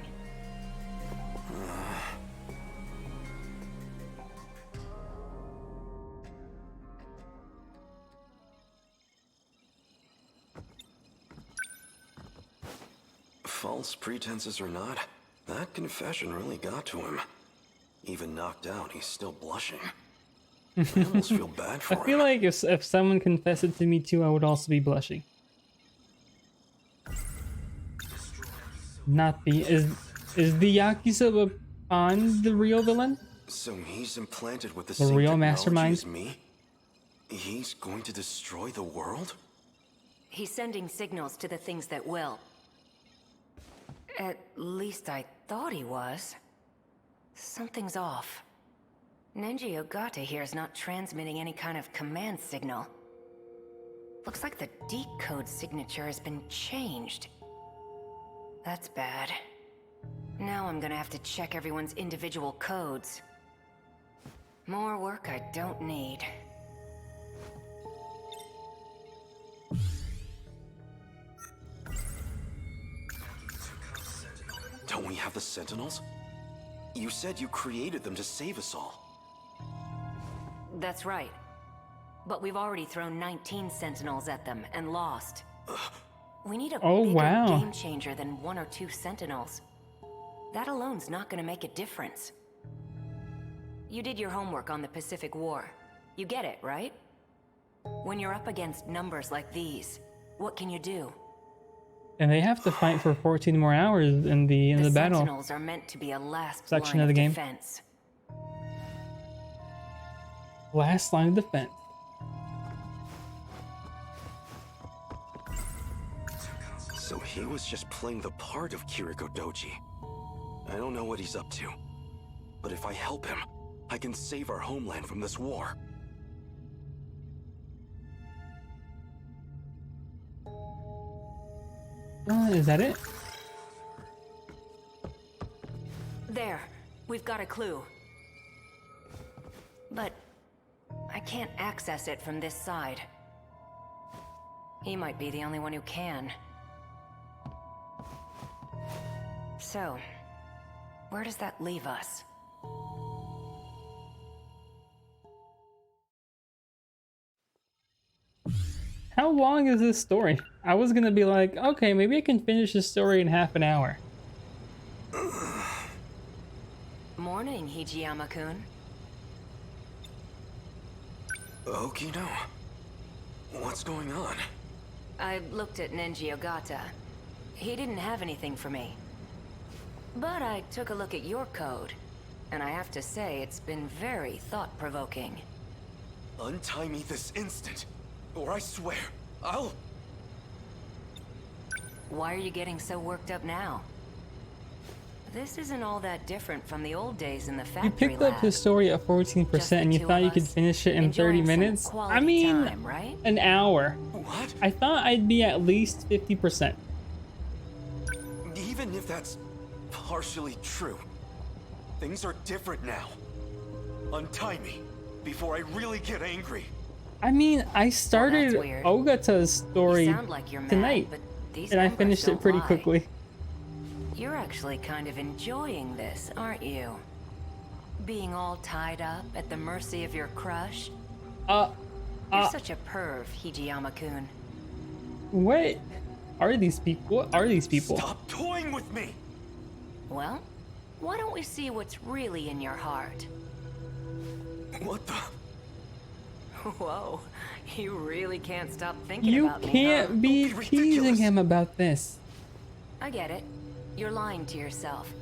False pretenses or not, that confession really got to him. Even knocked out, he's still blushing. I almost feel bad for him. I feel like if someone confessed it to me too, I would also be blushing. Not the is the Yakisoba on the real villain? So he's implanted with the The same real technology mastermind? as me? He's going to destroy the world? He's sending signals to the things that will. At least I thought he was. Something's off. Nenji Ogata here is not transmitting any kind of command signal. Looks like the decode signature has been changed. That's bad. Now I'm gonna have to check everyone's individual codes. More work I don't need. Don't we have the Sentinels? You said you created them to save us all. That's right. But we've already thrown 19 Sentinels at them and lost. We need a bigger game changer than 1 or 2 Sentinels. That alone's not gonna make a difference. You did your homework on the Pacific War. You get it, right? When you're up against numbers like these, what can you do? And they have to fight for 14 more hours in the battle. The Sentinels are meant to be a last section line of the game. defense. Last line of defense. So he was just playing the part of Kiriko Doji. I don't know what he's up to. But if I help him, I can save our homeland from this war. Is that it? There, we've got a clue. But I can't access it from this side. He might be the only one who can. So, where does that leave us? How long is this story? I was gonna be like, okay, maybe I can finish this story in half an hour. Morning, Hijiyama-kun. Okino, what's going on? I looked at Nenji Ogata. He didn't have anything for me. But I took a look at your code, and I have to say it's been very thought-provoking. Untie me this instant, or I swear, I'll... Why are you getting so worked up now? This isn't all that different from the old days in the factory You picked lab. up his story at 14% and you thought you could finish it in 30 minutes? I mean, time, right? an hour. What? I thought I'd be at least 50%. Even if that's partially true, things are different now. Untie me before I really get angry. I mean, I started weird. Ogata's story You sound like you're mad, tonight, but these and I numbers finished it don't pretty lie. quickly. You're actually kind of enjoying this, aren't you? Being all tied up at the mercy of your crush? You're such a perv, Hijiyama-kun. What are these people? What are these people? Stop toying with me! Well, why don't we see what's really in your heart? What the? Whoa, you really can't stop thinking You about me, can't huh? be teasing him about this. I get it. You're lying to yourself.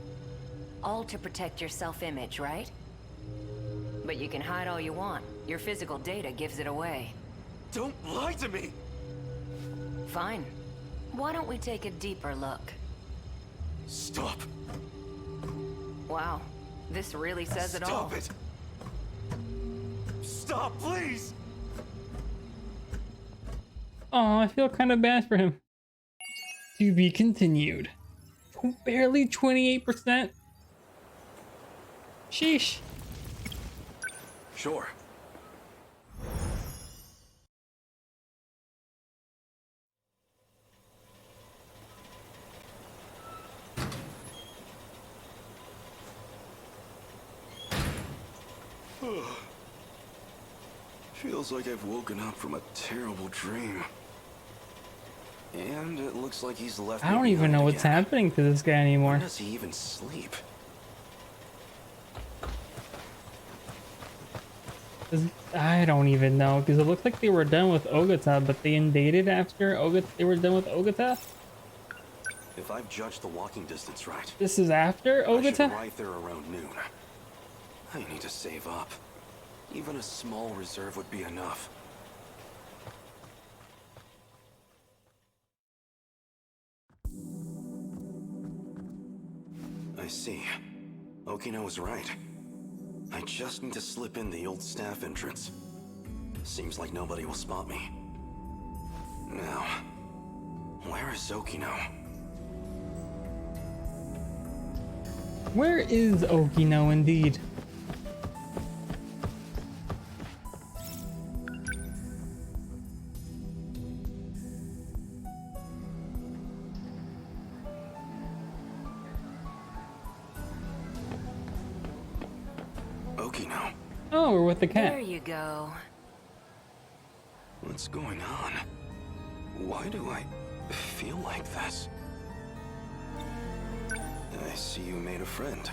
All to protect your self-image, right? But you can hide all you want. Your physical data gives it away. Don't lie to me! Fine. Why don't we take a deeper look? Stop. Wow, this really says it all. Stop it! Stop, please! Oh, I feel kind of bad for him. To be continued. Barely 28%. Sheesh. Sure. Feels like I've woken up from a terrible dream. And it looks like he's left I me don't even behind know what's again. happening to this guy anymore. When does he even sleep? 'Cause I don't even know, because it looked like they were done with Ogata, but they invaded after they were done with Ogata? If I've judged the walking distance right, This is after I should Ogata? arrive there around noon. I need to save up. Even a small reserve would be enough. I see. Okino was right. I just need to slip in the old staff entrance. Seems like nobody will spot me. Now, where is Okino? Where is Okino indeed? Okino, Oh, we're with the cat. There you go. what's going on? Why do I feel like this? I see you made a friend.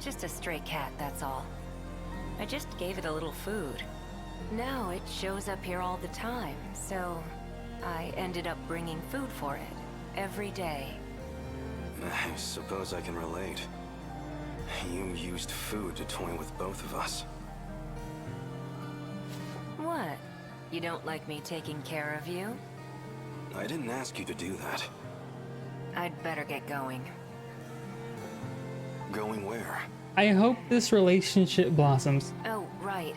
Just a stray cat, that's all. I just gave it a little food. Now it shows up here all the time, so I ended up bringing food for it every day. I suppose I can relate. You used food to toy with both of us. What? You don't like me taking care of you? I didn't ask you to do that. I'd better get going. Going where? I hope this relationship blossoms. Oh, right.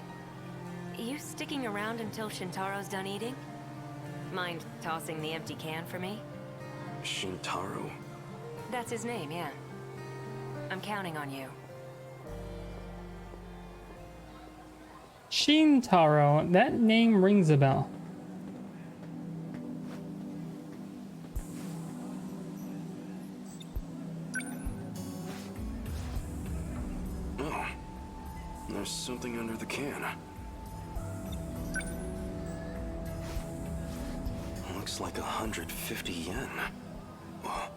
You sticking around until Shintaro's done eating? Mind tossing the empty can for me? Shintaro? That's his name, yeah. I'm counting on you. Shintaro, that name rings a bell. Oh, there's something under the can. Looks like 150 yen. Whoa.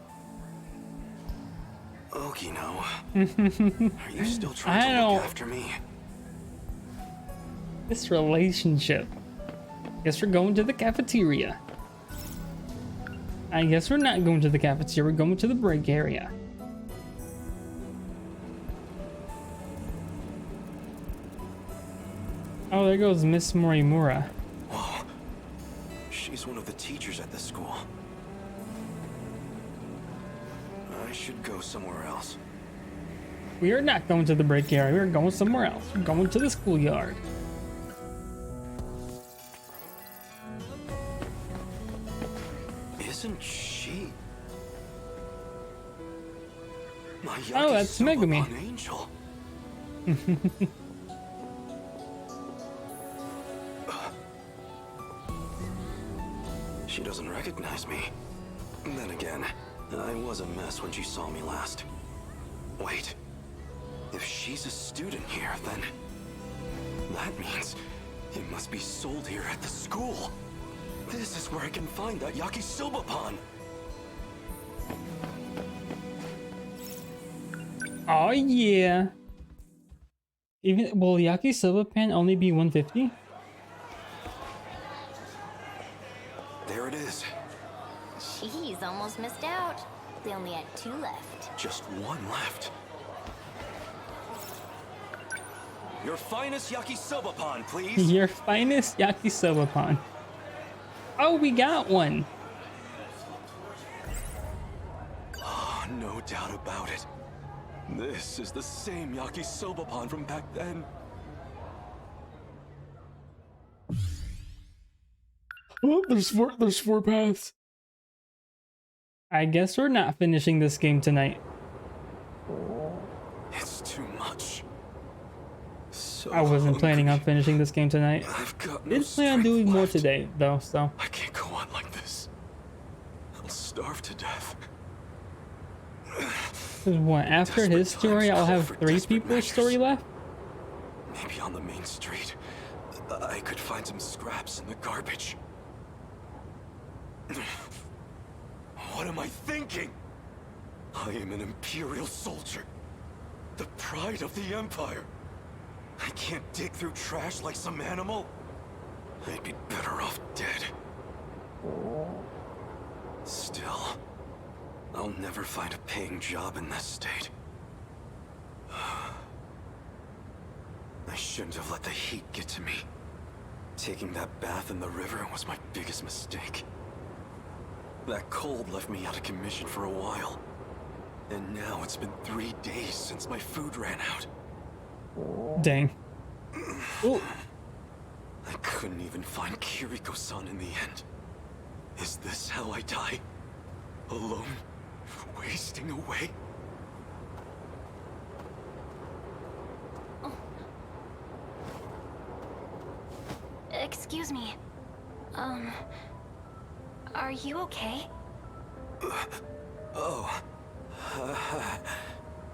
Okino, are you still trying to look after me? This relationship. Guess we're going to the cafeteria. I guess we're not going to the cafeteria, we're going to the break area. Oh, there goes Miss Morimura. Whoa. She's one of the teachers at the school. I should go somewhere else. We are not going to the break area, we are going somewhere else. We're going to the schoolyard. Isn't she? My Oh, that's Megumi. Angel. She doesn't recognize me. Then again, I was a mess when she saw me last. Wait, if she's a student here, then that means it must be sold here at the school. This is where I can find that yakisoba pan. Oh yeah. Even will yakisoba pan only be 150? There it is. Jeez, almost missed out. They only had 2 left. Just one left. Your finest yakisoba pan, please. Your finest yakisoba pan. Oh, we got one. Oh, no doubt about it. This is the same yakisoba pan from back then. Oh, there's four paths. I guess we're not finishing this game tonight. It's too much. So I wasn't planning on finishing this game tonight. I've got no Did plan on doing more today, though, so. I can't go on like this. I'll starve to death. 'Cause what, after his story, I'll have 3 people's story left? Maybe on the main street. I could find some scraps in the garbage. What am I thinking? I am an Imperial soldier. The pride of the Empire. I can't dig through trash like some animal. I'd be better off dead. Still, I'll never find a paying job in this state. I shouldn't have let the heat get to me. Taking that bath in the river was my biggest mistake. That cold left me out of commission for a while. And now it's been 3 days since my food ran out. Dang. Ooh. I couldn't even find Kiriko-san in the end. Is this how I die? Alone? Wasting away? Excuse me. Are you okay?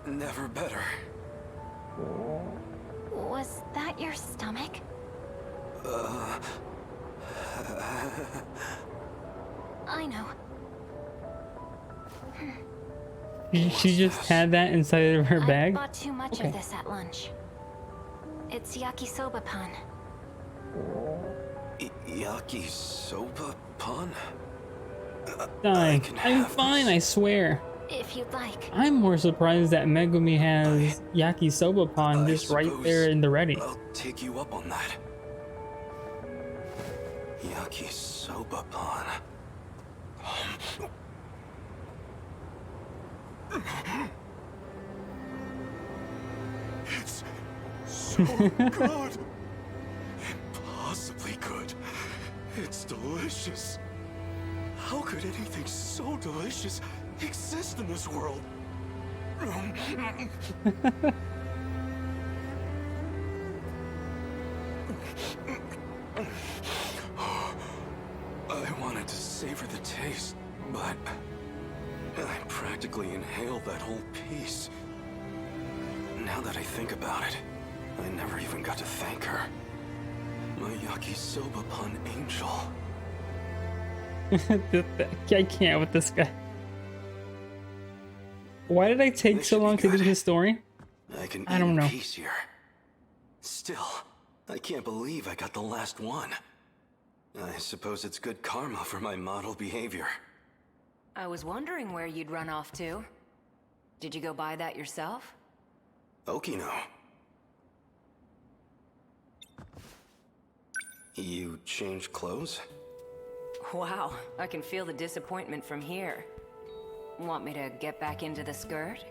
Never better. Was that your stomach? I know. She just had that inside of her bag? I bought too much of this at lunch. It's yakisoba pan. Yakisoba pan? Dying. I'm fine, I swear. If you'd like. I'm more surprised that Megumi has yakisoba pan just right there in the ready. I'll take you up on that. Yakisoba pan. It's so good. Impossibly good. It's delicious. How could anything so delicious exist in this world? I wanted to savor the taste, but I practically inhaled that whole piece. Now that I think about it, I never even got to thank her. My yakisoba pan angel. I can't with this guy. Why did I take so long to do his story? I don't know. Peace here. Still, I can't believe I got the last one. I suppose it's good karma for my model behavior. I was wondering where you'd run off to. Did you go buy that yourself? Okino. You changed clothes? Wow, I can feel the disappointment from here. Want me to get back into the skirt?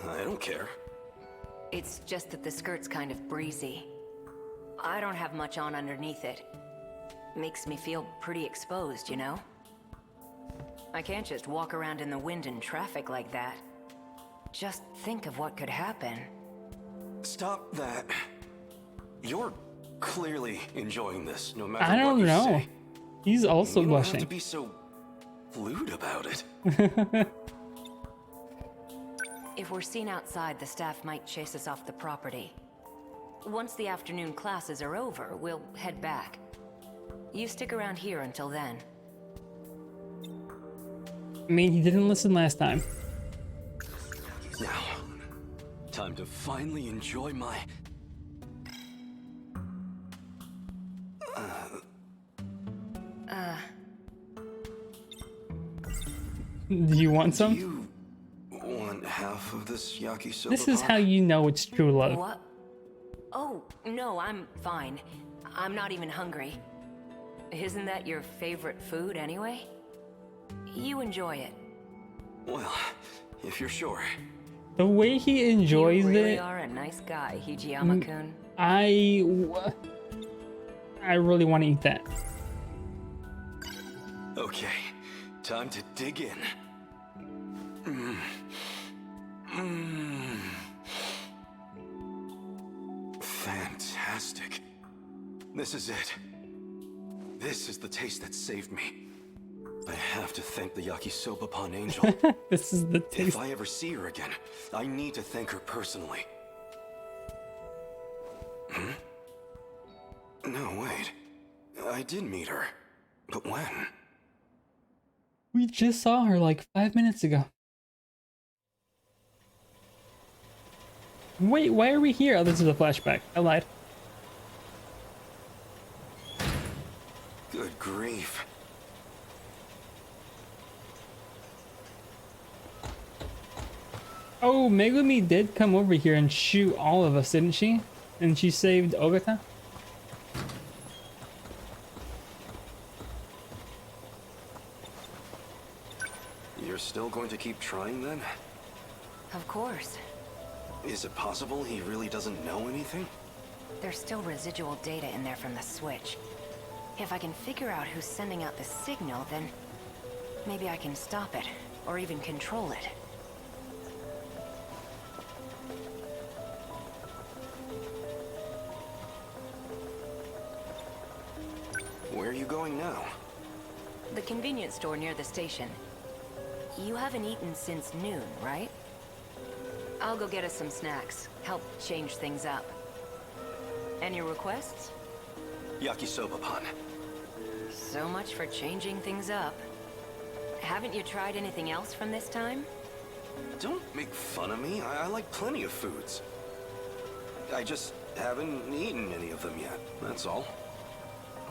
I don't care. It's just that the skirt's kind of breezy. I don't have much on underneath it. Makes me feel pretty exposed, you know? I can't just walk around in the wind and traffic like that. Just think of what could happen. Stop that. You're clearly enjoying this, no matter I don't what you know. say. He's also You don't have blushing. to be so lewd about it. If we're seen outside, the staff might chase us off the property. Once the afternoon classes are over, we'll head back. You stick around here until then. I mean, he didn't listen last time. Now, time to finally enjoy my... Do you want some? You want half of this yakisoba? This is pan? how you know it's true love. What? Oh, no, I'm fine. I'm not even hungry. Isn't that your favorite food anyway? You enjoy it. Well, if you're sure. The way he enjoys You really it, are a nice guy, Hijiyama-kun. I really want to eat that. Okay, time to dig in. Fantastic. This is it. This is the taste that saved me. I have to thank the yakisoba pan angel. This is the taste. If I ever see her again, I need to thank her personally. No, wait. I did meet her. But when? We just saw her like 5 minutes ago. Wait, why are we here? Oh, this is a flashback. I lied. Good grief. Oh, Megumi did come over here and shoot all of us, didn't she? And she saved Ogata? You're still going to keep trying then? Of course. Is it possible he really doesn't know anything? There's still residual data in there from the switch. If I can figure out who's sending out the signal, then maybe I can stop it, or even control it. Where are you going now? The convenience store near the station. You haven't eaten since noon, right? I'll go get us some snacks. Help change things up. Any requests? Yakisoba pan. So much for changing things up. Haven't you tried anything else from this time? Don't make fun of me. I like plenty of foods. I just haven't eaten any of them yet, that's all.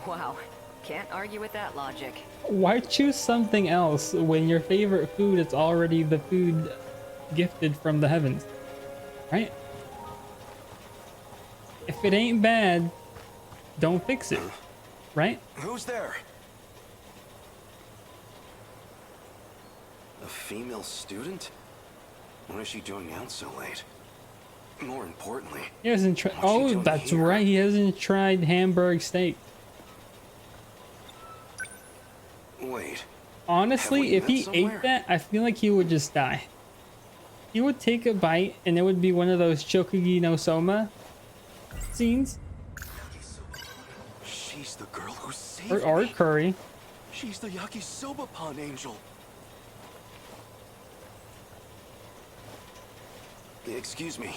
Wow, can't argue with that logic. Why choose something else when your favorite food is already the food gifted from the heavens? Right? If it ain't bad, don't fix it. Right? Who's there? A female student? What is she doing out so late? More importantly, He hasn't tried. what's she Oh, doing that's here? right. He hasn't tried Hamburg steak. Wait. Honestly, if met he somewhere? ate that, I feel like he would just die. He would take a bite, and it would be one of those Chokugi no Soma scenes, She's the girl who saved or me. curry. She's the Yakisoba pan angel. Excuse me.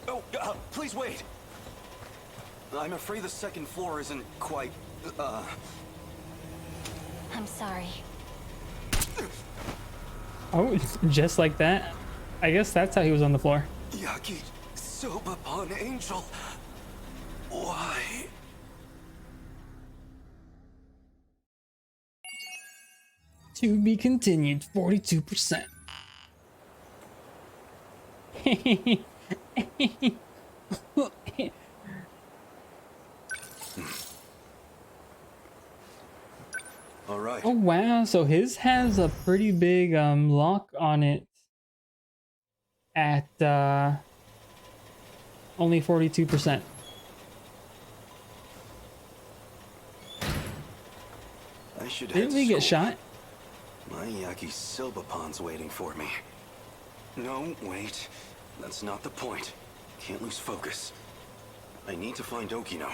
Oh, please wait. I'm afraid the second floor isn't quite, I'm sorry. Oh, just like that. I guess that's how he was on the floor. Yakisoba pan angel. Why? To be continued, 42%. All right. Oh wow, so his has a pretty big lock on it at only 42%. I should head Didn't to we get school. shot? My Yakisoba pan's waiting for me. No, wait. That's not the point. Can't lose focus. I need to find Okino.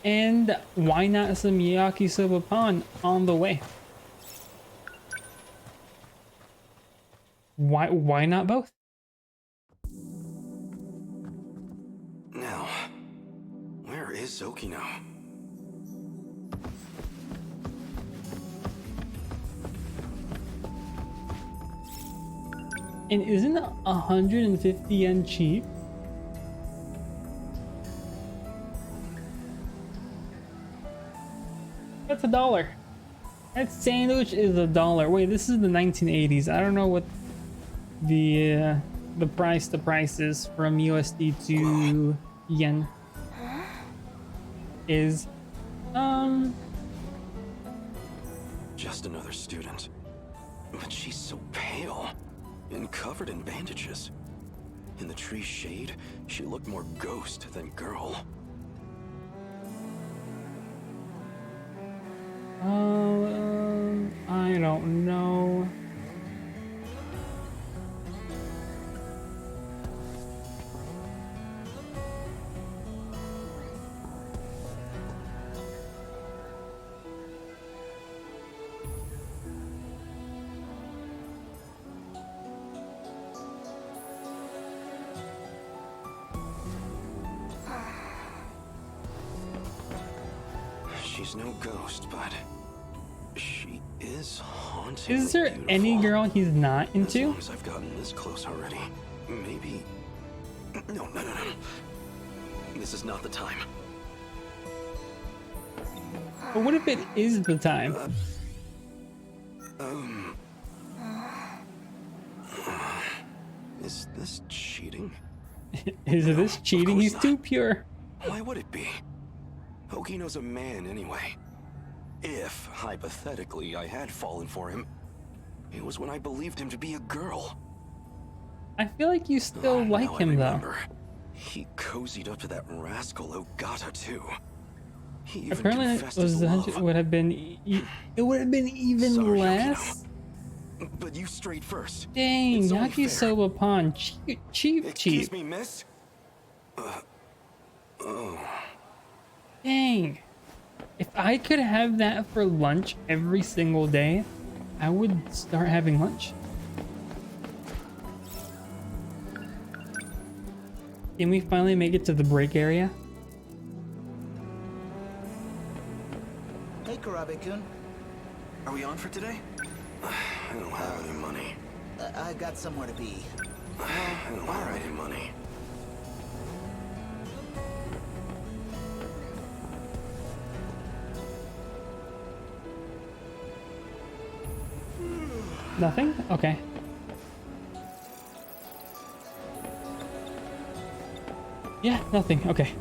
And why not some yakisoba pan on the way? Why not both? Now, where is Okino? And isn't 150 yen cheap? That's $1. That sandwich is $1. Wait, this is the 1980s. I don't know what the price is from USD to yen is. Just another student. But she's so pale and covered in bandages. In the tree's shade, she looked more ghost than girl. I don't know. She's no ghost, but she is haunting. Is there any girl he's not As into? long as I've gotten this close already, maybe. No. This is not the time. But what if it is the time? Is this cheating? Is this cheating? He's too pure. Why would it be? Okino's a man anyway. If, hypothetically, I had fallen for him, it was when I believed him to be a girl. I feel like you still like Now I him though. remember. He cozied up to that rascal Ogata too. He even Apparently, it confessed his was love. would have been it would have been even Sorry, less. But you strayed first. Dang, It's only Yakisoba Pond, cheap. Excuse me, miss? Oh. Dang. If I could have that for lunch every single day, I would start having lunch. Can we finally make it to the break area? Hey, Karabe-kun. Are we on for today? I don't have any money. I got somewhere to be. I don't have any money. Nothing? Okay. Yeah, nothing. Okay.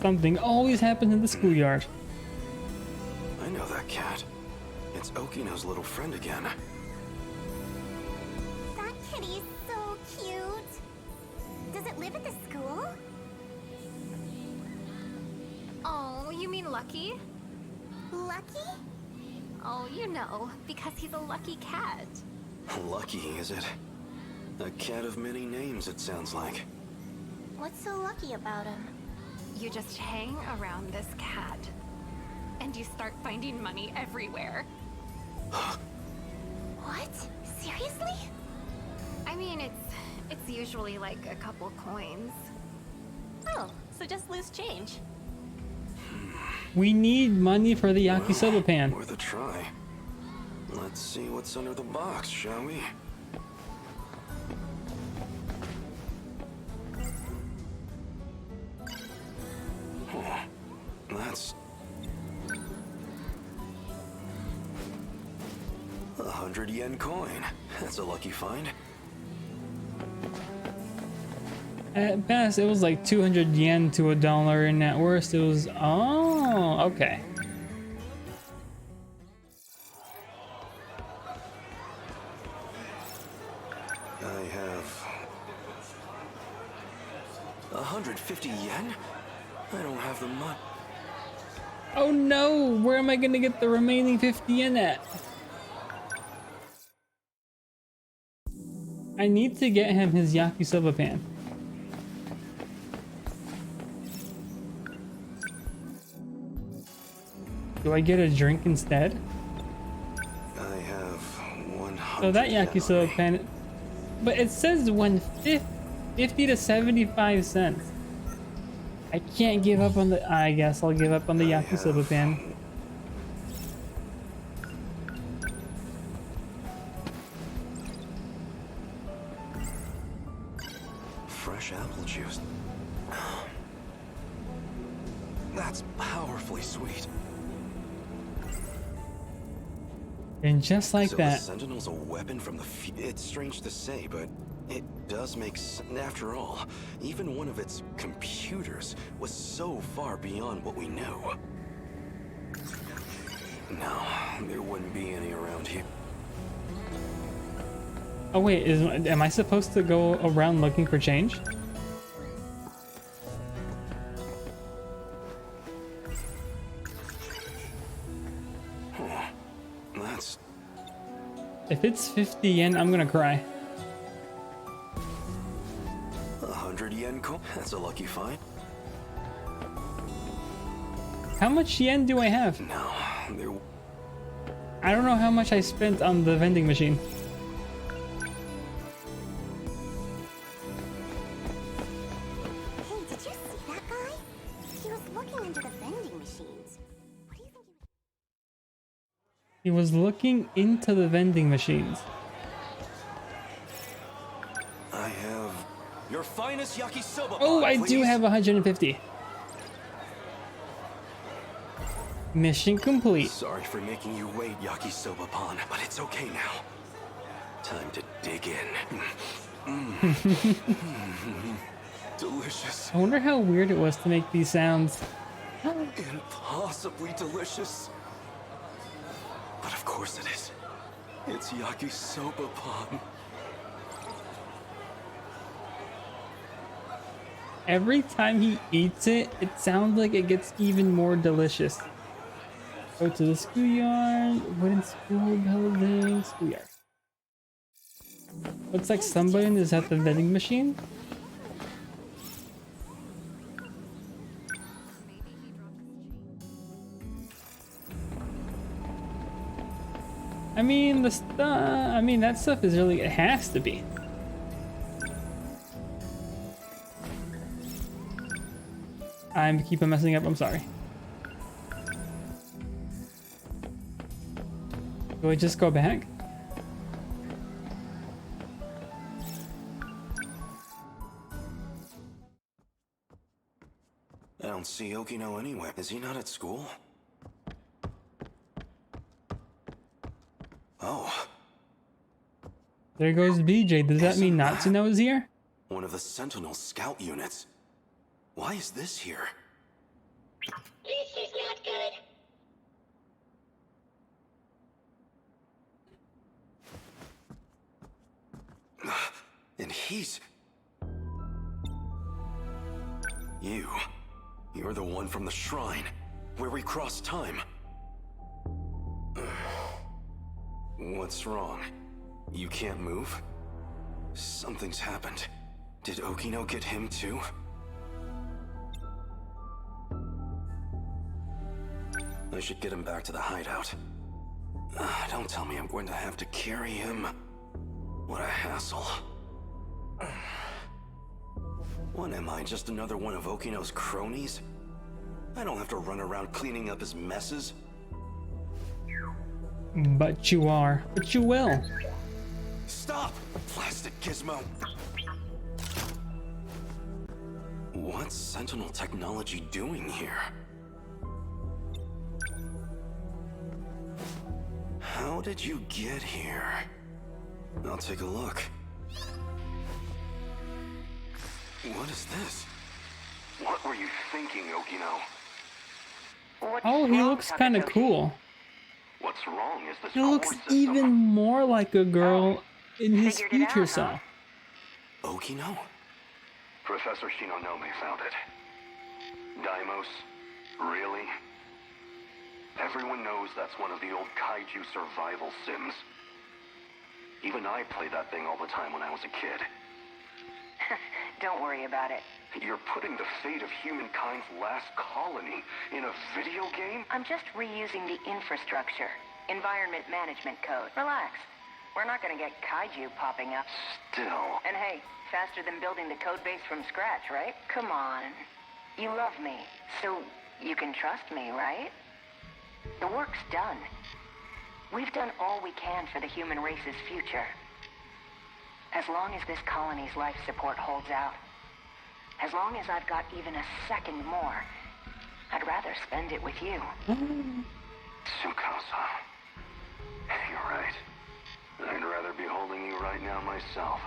Something always happens in the schoolyard. I know that cat. It's Okino's little friend again. That kitty is so cute. Does it live at the school? Oh, you mean Lucky? Lucky? Oh, you know, because he's a lucky cat. Lucky, is it? A cat of many names, it sounds like. What's so lucky about him? You just hang around this cat, and you start finding money everywhere. What? Seriously? I mean, it's usually like a couple coins. Oh, so just loose change. We need money for the yakisoba pan. Worth a try. Let's see what's under the box, shall we? Oh, that's 100 yen coin. That's a lucky find. At best, it was like 200 yen to $1, and at worst, it was okay. I have 150 yen? I don't have the money. Oh no! Where am I gonna get the remaining 50 yen at? I need to get him his yakisoba pan. Do I get a drink instead? I have 100. So that yakisoba pan, but it says 50 to 75 cents. I can't give up on the. I guess I'll give up on the yakisoba pan. Fresh apple juice. That's powerfully sweet. And just like so that. The Sentinel's a weapon from the it's strange to say, but it does make sense. After all, even one of its computers was so far beyond what we knew. No, there wouldn't be any around here. Oh wait, am I supposed to go around looking for change? That's... If it's 50 yen, I'm gonna cry. 100 yen coin? That's a lucky find. How much yen do I have? No, there... I don't know how much I spent on the vending machine. He was looking into the vending machines. I have your finest yakisoba. Oh, I please. do have 150. Mission complete. Sorry for making you wait, Yakisoba Pan, but it's okay now. Time to dig in. Delicious. I wonder how weird it was to make these sounds. Impossibly delicious. But of course it is. It's Yakisoba Pan. Every time he eats it, it sounds like it gets even more delicious. Go to the schoolyard, wooden school building, schoolyard. Looks like somebody is at the vending machine. I mean, that stuff is really, it has to be. I keep on messing up, I'm sorry. Do I just go back? I don't see Okino anywhere. Is he not at school? Oh. There goes BJ. Does that mean Natsuno is here? One of the Sentinel scout units. Why is this here? This is not good. And he's... You're the one from the shrine, where we crossed time. What's wrong? You can't move? Something's happened. Did Okino get him too? I should get him back to the hideout. Don't tell me I'm going to have to carry him. What a hassle. What am I, just another one of Okino's cronies? I don't have to run around cleaning up his messes. But you are. But you will. Stop! Plastic gizmo! What's Sentinel technology doing here? How did you get here? I'll take a look. What is this? What were you thinking, Okino? Oh, he looks kind of cool. What's wrong is this He looks even more like a girl in his future self. Okino? Professor Shinonome found it. Daimos? Really? Everyone knows that's one of the old kaiju survival sims. Even I played that thing all the time when I was a kid. Don't worry about it. You're putting the fate of humankind's last colony in a video game? I'm just reusing the infrastructure. Environment management code. Relax. We're not gonna get kaiju popping up. Still. And hey, faster than building the code base from scratch, right? Come on. You love me, so you can trust me, right? The work's done. We've done all we can for the human race's future. As long as this colony's life support holds out, as long as I've got even a second more, I'd rather spend it with you. Tsukasa. You're right. I'd rather be holding you right now myself.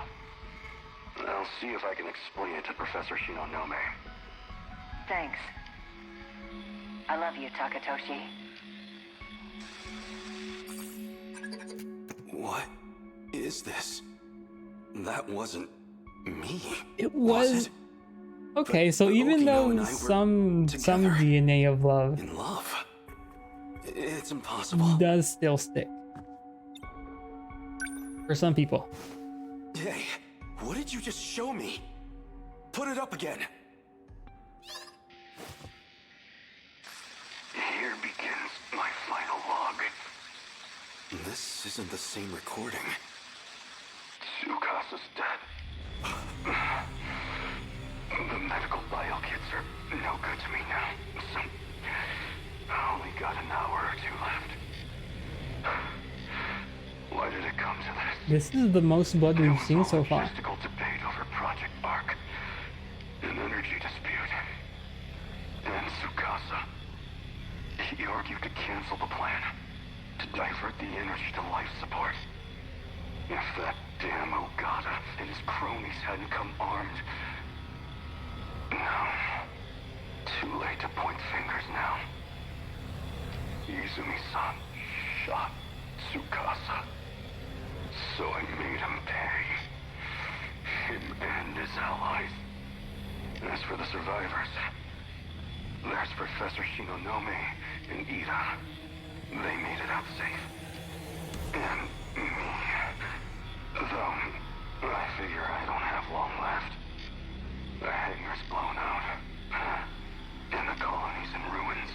I'll see if I can explain it to Professor Shinonome. Thanks. I love you, Takatoshi. What is this? That wasn't me. It was. Okay, so even though some DNA of love in love, it's impossible. Does still stick for some people. Hey, what did you just show me? Put it up again. Here begins my final log. This isn't the same recording. Tsukasa's dead. The medical bio kits are no good to me now, so I only got an hour or two left. This is the most blood we've seen so far. Logistical debate over Project Ark, an energy dispute, and Tsukasa. He argued to cancel the plan, to divert the energy to life support. If that damn Ogata and his cronies hadn't come armed... No. Too late to point fingers now. Izumi-san shot Tsukasa. So I made him pay. Him and his allies. As for the survivors, there's Professor Shinonome and Ida. They made it out safe. And me. Though, I figure I don't have long left. The hangar's blown out. And the colony's in ruins.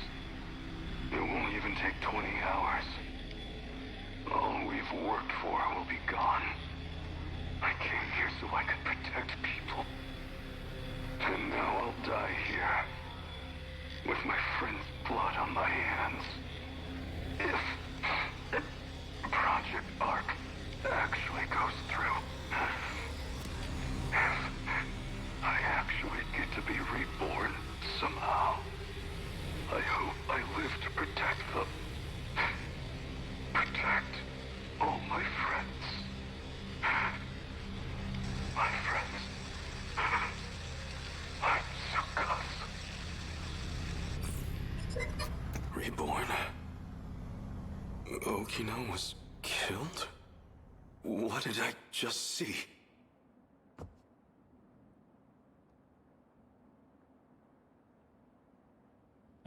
It won't even take 20 hours. All we've worked for will be gone. I came here so I could protect people. And now I'll die here. With my friend's blood on my hands. If Project Ark actually goes through. If I actually get to be reborn somehow. I hope I live to protect them. Protect all my friends. My friends. I'm Tsukasa. Reborn. Okino was killed? What did I just see?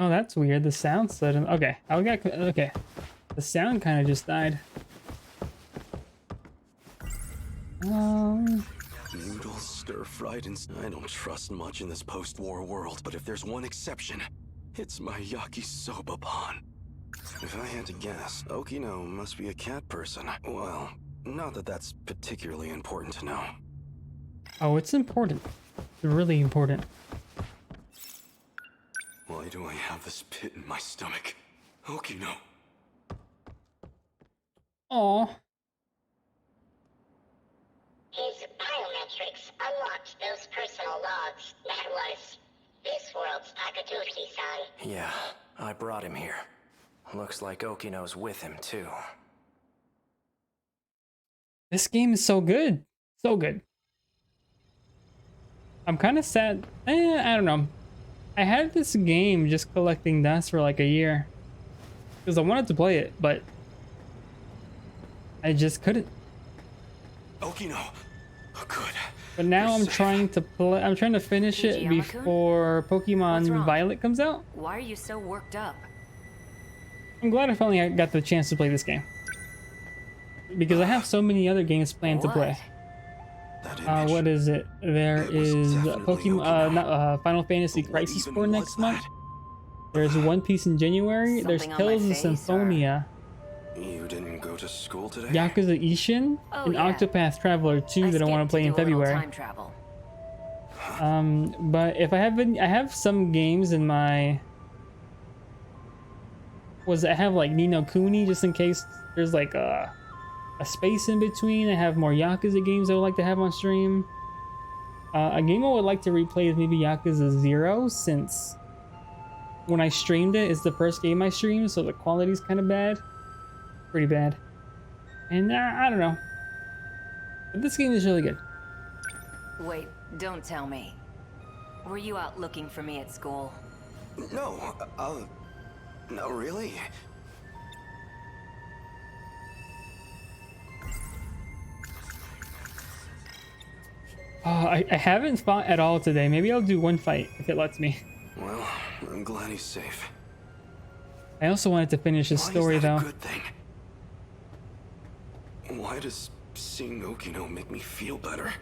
Oh, that's weird. The sound suddenly... Okay, okay. The sound kind of just died. Noodles stir-fried and... I don't trust much in this post-war world, but if there's one exception, it's my yakisoba pan. If I had to guess, Okino must be a cat person. Well, not that that's particularly important to know. Oh, it's important. It's really important. Why do I have this pit in my stomach? Okino. Aw. His biometrics unlocked those personal logs. That was this world's Akatsuki-san. Yeah, I brought him here. Looks like Okino's with him, too. This game is so good. So good. I'm kind of sad. I don't know. I had this game just collecting dust for like a year. Because I wanted to play it, but I just couldn't. Okino. Oh, good. But now I'm trying to play. I'm trying to finish it before Pokemon Violet comes out. Why are you so worked up? I'm glad I finally got the chance to play this game. Because I have so many other games planned to play. What is it? There is Pokemon, Final Fantasy Crisis Core next month. There's One Piece in January. There's Tales of Symphonia. You didn't go to school today? Yakuza Ishin and Octopath Traveler 2 that I want to play in February. But if I have some games in my... I have like Ni no Kuni just in case there's like a space in between. I have more Yakuza games I would like to have on stream. A game I would like to replay is maybe Yakuza 0, since when I streamed it, it's the first game I streamed, so the quality's kind of bad. Pretty bad. And I don't know. But this game is really good. Wait, don't tell me. Were you out looking for me at school? No, no, really? I haven't fought at all today. Maybe I'll do one fight if it lets me. Well, I'm glad he's safe. I also wanted to finish his story though. Good thing. Why does seeing Okino make me feel better?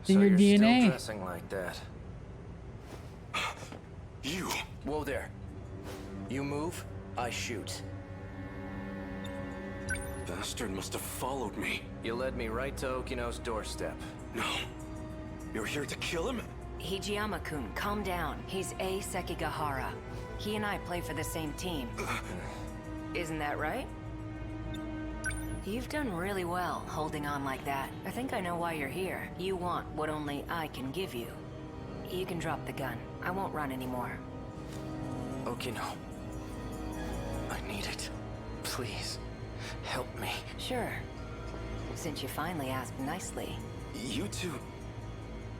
In your you're DNA. Still dressing like that. You. Whoa there. You move, I shoot. Bastard must have followed me. You led me right to Okino's doorstep. No. You're here to kill him? Hijiyama-kun, calm down. He's A. Sekigahara. He and I play for the same team. Isn't that right? You've done really well holding on like that. I think I know why you're here. You want what only I can give you. You can drop the gun. I won't run anymore. Okino. I need it. Please, help me. Sure. Since you finally asked nicely. You two...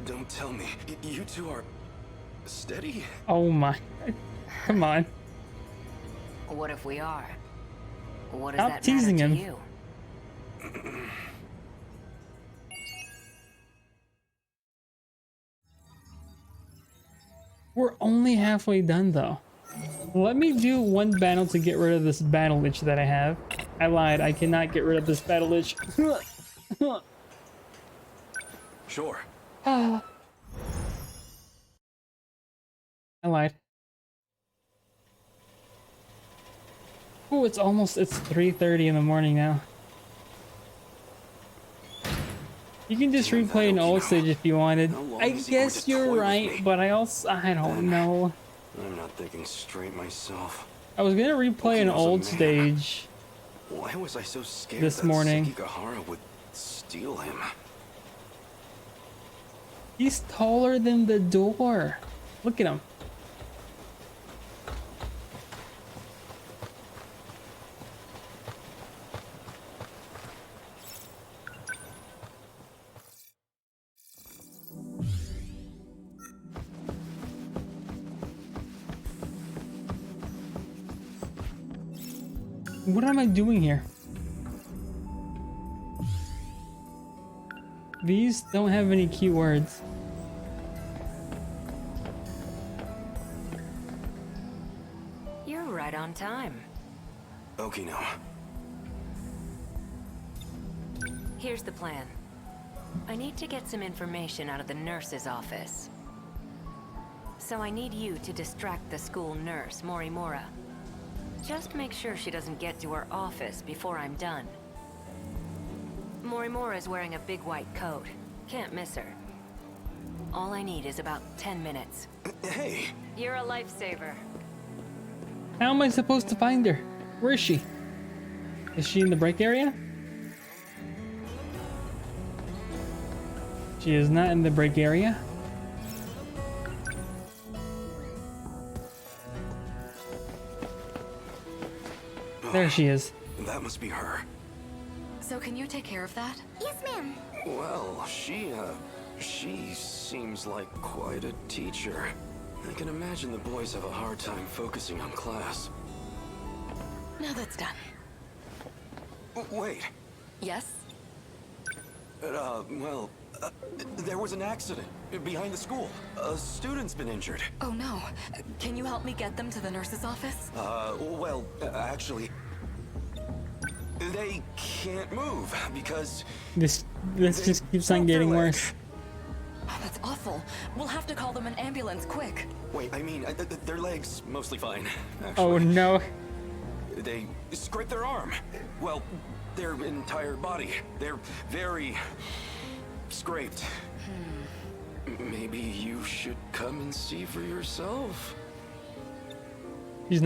Don't tell me. You two are... steady? Oh my. Come on. What if we are? What does Stop that teasing matter to him. you? We're only halfway done though. Let me do one battle to get rid of this battle itch that I have. I lied, I cannot get rid of this battle itch. Sure. I lied. Oh, it's 3:30 in the morning now. You can just replay an old stage if you wanted. I guess you're right, but I don't know. I'm not thinking straight myself. I was gonna replay an old stage Why was I so scared this that morning. Sekigahara would steal him? He's taller than the door. Look at him. What am I doing here? These don't have any keywords. You're right on time. Okino. Here's the plan. I need to get some information out of the nurse's office. So I need you to distract the school nurse, Morimura. Just make sure she doesn't get to her office before I'm done. Morimura's wearing a big white coat. Can't miss her. All I need is about 10 minutes. Hey! You're a lifesaver. How am I supposed to find her? Where is she? Is she in the break area? She is not in the break area. There she is. That must be her. So can you take care of that? Yes, ma'am. Well, she seems like quite a teacher. I can imagine the boys have a hard time focusing on class. Now that's done. Wait. Yes? There was an accident behind the school. A student's been injured. Oh no. Can you help me get them to the nurse's office? Actually, they can't move because... This just keeps on getting worse. Oh, that's awful. We'll have to call them an ambulance, quick. Wait, I mean, their legs mostly fine, actually. Oh no. They scraped their arm. Well, their entire body. They're very scraped. Maybe you should come and see for yourself. She's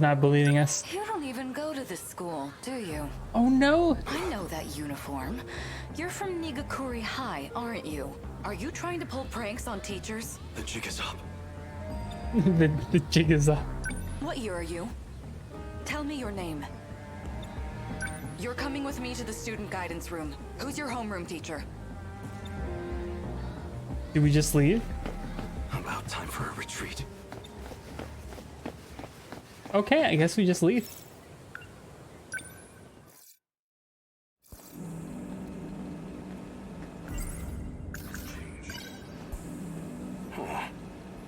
not believing us. You don't even go to this school, do you? Oh no. I know that uniform. You're from Nigakuri High, aren't you? Are you trying to pull pranks on teachers? The jig is up. the jig is up. What year are you? Tell me your name. You're coming with me to the student guidance room. Who's your homeroom teacher? Do we just leave? About time for a retreat. Okay, I guess we just leave.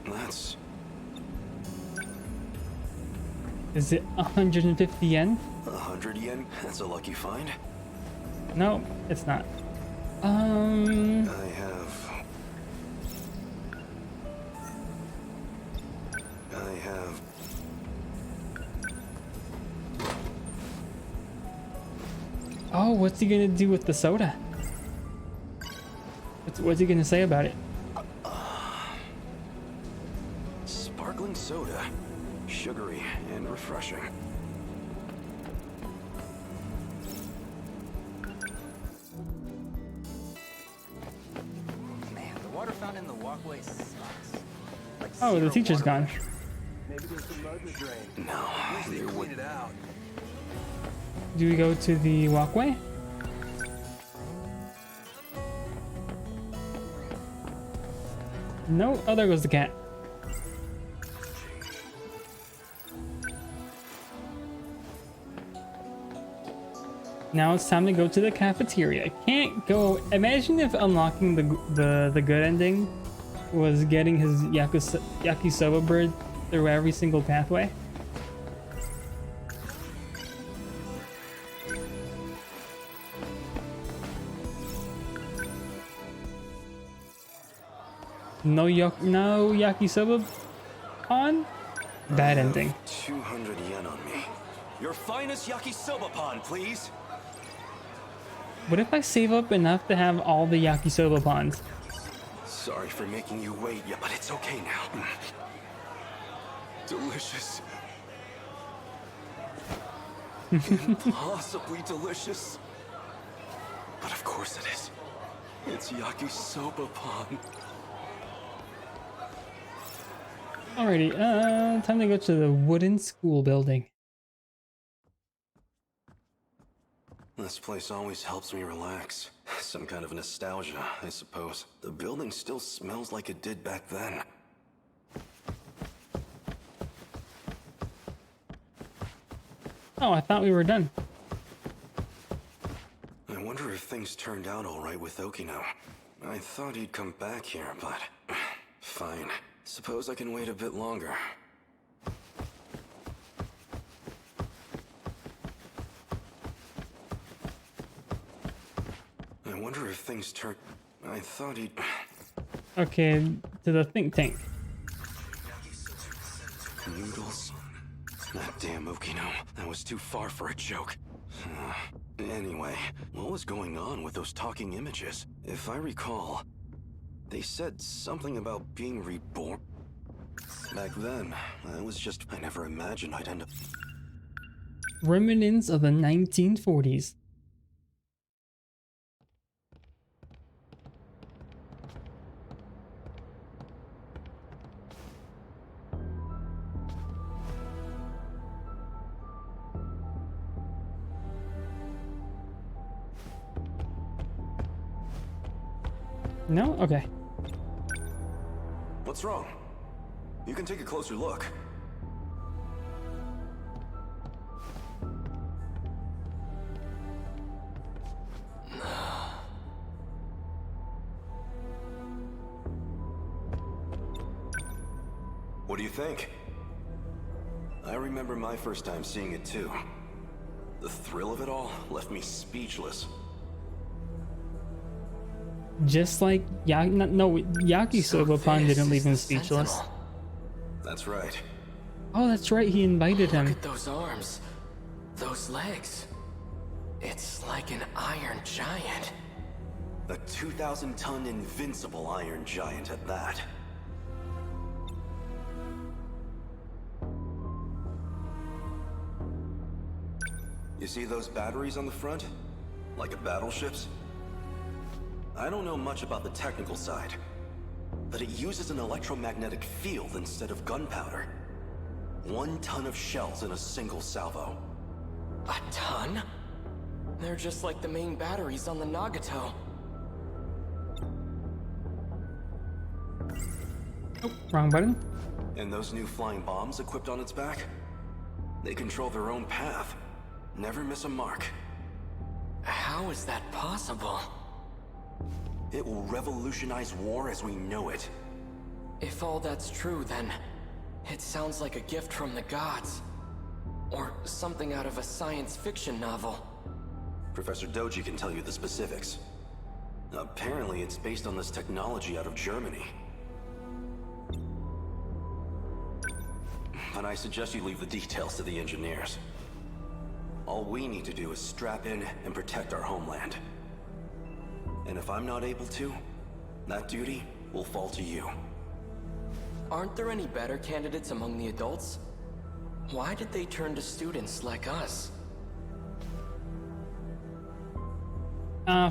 That's... Is it 150 yen? 100 yen? That's a lucky find. No, it's not. I have... Oh, what's he gonna do with the soda? What's he gonna say about it? Sparkling soda. Sugary and refreshing. found in the walkway sucks. Like Oh, the zero teacher's water gone. pressure. Maybe there's some mud in the drain. No, Usually clean it out. Do we go to the walkway? No. Oh, there goes the cat. Now it's time to go to the cafeteria. I can't go. Imagine if unlocking the good ending was getting his yakisoba bird through every single pathway. No yakisoba on? Bad ending. 200 yen on me. Your finest yakisoba pan, please. What if I save up enough to have all the yakisoba pawns? Sorry for making you wait, yeah, but it's okay now. Delicious. Impossibly delicious. But of course it is. It's yakisoba pan. Alrighty, time to go to the wooden school building. This place always helps me relax. Some kind of nostalgia, I suppose. The building still smells like it did back then. Oh, I thought we were done. I wonder if things turned out all right with Okino. I thought he'd come back here, but... fine. Suppose I can wait a bit longer. I wonder if things turn... I thought he'd... Okay, to the think tank. Noodles? That damn Okino. That was too far for a joke. Anyway, what was going on with those talking images? If I recall, they said something about being reborn. Back then, I never imagined I'd end up... Remnants of the 1940s. No? Okay. What's wrong? You can take a closer look. What do you think? I remember my first time seeing it too. The thrill of it all left me speechless. Just like Yakisoba Pan didn't leave him speechless. That's right. Oh, that's right, he invited him. Look at those arms. Those legs. It's like an iron giant. A 2,000-ton invincible iron giant at that. You see those batteries on the front? Like a battleship's? I don't know much about the technical side, but it uses an electromagnetic field instead of gunpowder. 1 ton of shells in a single salvo. A ton? They're just like the main batteries on the Nagato. Oh, wrong button. And those new flying bombs equipped on its back? They control their own path. Never miss a mark. How is that possible? It will revolutionize war as we know it. If all that's true, then it sounds like a gift from the gods. Or something out of a science fiction novel. Professor Doji can tell you the specifics. Apparently, it's based on this technology out of Germany. But I suggest you leave the details to the engineers. All we need to do is strap in and protect our homeland. And if I'm not able to, that duty will fall to you. Aren't there any better candidates among the adults? Why did they turn to students like us?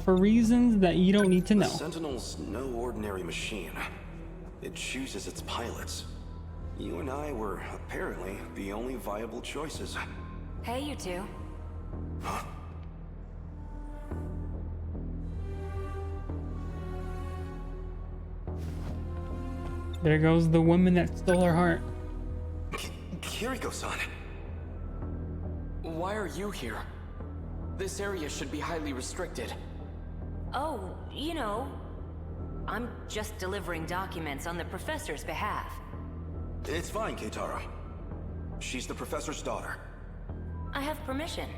For reasons that you don't need to The know. Sentinel's no ordinary machine. It chooses its pilots. You and I were apparently the only viable choices. Hey, you two. Huh? There goes the woman that stole her heart. Kiriko-san. Why are you here? This area should be highly restricted. Oh, you know, I'm just delivering documents on the professor's behalf. It's fine, Keitaro. She's the professor's daughter. I have permission.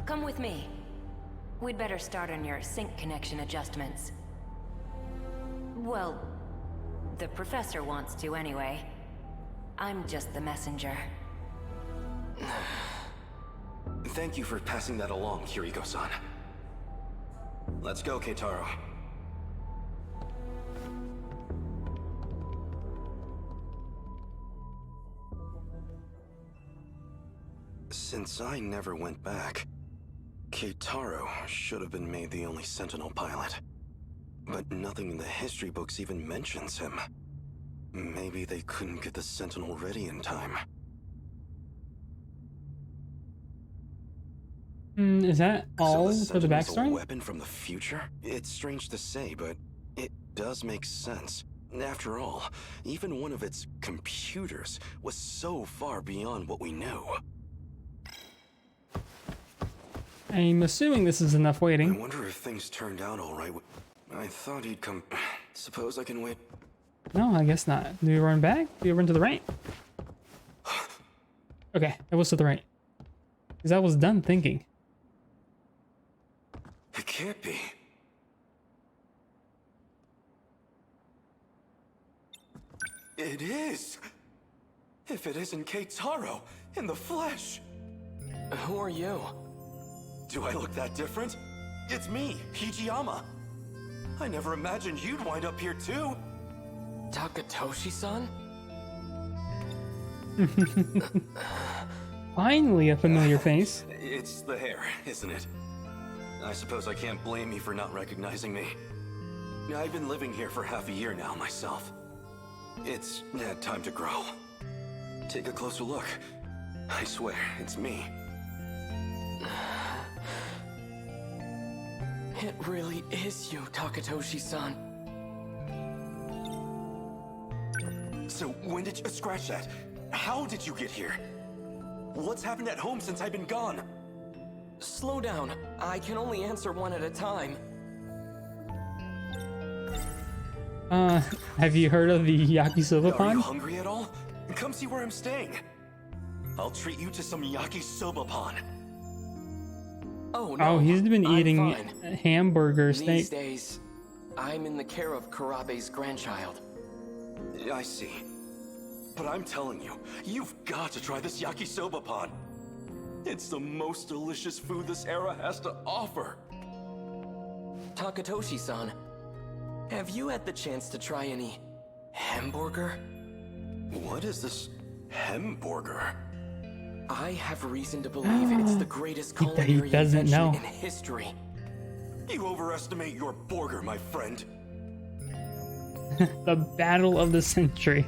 Come with me. We'd better start on your sync connection adjustments. Well, the professor wants to anyway. I'm just the messenger. Thank you for passing that along, Kiriko-san. Let's go, Keitaro. Since I never went back, Keitaro should have been made the only Sentinel pilot. But nothing in the history books even mentions him. Maybe they couldn't get the Sentinel ready in time. Is that all for the Sentinel's backstory? A weapon from the future? It's strange to say, but it does make sense. After all, even one of its computers was so far beyond what we knew. I'm assuming this is enough I waiting. wonder if things turned out all right. I thought he'd come. Suppose I can wait. No, I guess not. Do we run back? Do we run to the right? Okay, it was to the right. Because I was done thinking. It can't be. It is! If it isn't Keitaro in the flesh! Who are you? Do I look that different? It's me, Hijiyama. I never imagined you'd wind up here too. Takatoshi-san? Finally, a familiar face. It's the hair, isn't it? I suppose I can't blame you for not recognizing me. I've been living here for half a year now myself. It's had time to grow. Take a closer look. I swear, it's me. It really is you, Takatoshi-san. So when did you scratch that? How did you get here? What's happened at home since I've been gone? Slow down. I can only answer one at a time. Have you heard of the yakisoba Are you pond? hungry at all? Come see where I'm staying. I'll treat you to some yakisoba pan. Oh, no. Oh, he's been I'm eating fine. hamburger steak. These days, I'm in the care of Kurabe's grandchild. I see. But I'm telling you, you've got to try this yakisoba pan. It's the most delicious food this era has to offer. Takatoshi-san, have you had the chance to try any hamburger? What is this hamburger? I have reason to believe it's the greatest culinary doesn't invention know. in history. You overestimate your burger, my friend. The battle of the century.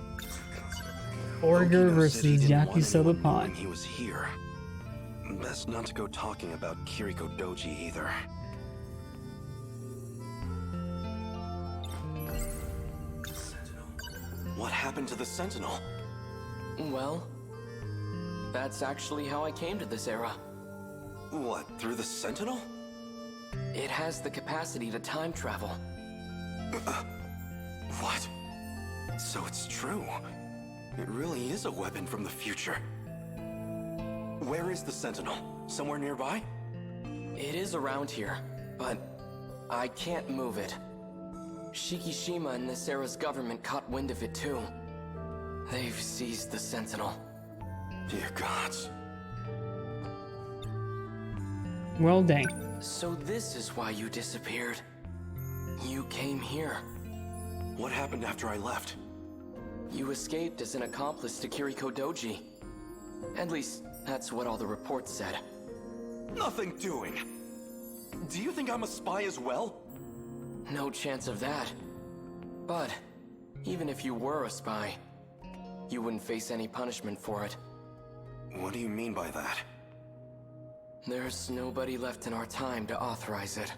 Burger Okino said he versus didn't want yakisoba anyone pond. knowing he was here. Best not to go talking about Kiriko Doji either. What happened to the Sentinel? Well, that's actually how I came to this era. What, through the Sentinel? It has the capacity to time travel. What? So it's true. It really is a weapon from the future. Where is the Sentinel? Somewhere nearby? It is around here, but I can't move it. Shikishima and this era's government caught wind of it too. They've seized the Sentinel. Dear gods. Well, dang. So this is why you disappeared. You came here. What happened after I left? You escaped as an accomplice to Kiriko Doji. At least, that's what all the reports said. Nothing doing. Do you think I'm a spy as well? No chance of that. But even if you were a spy, you wouldn't face any punishment for it. What do you mean by that? There's nobody left in our time to authorize it.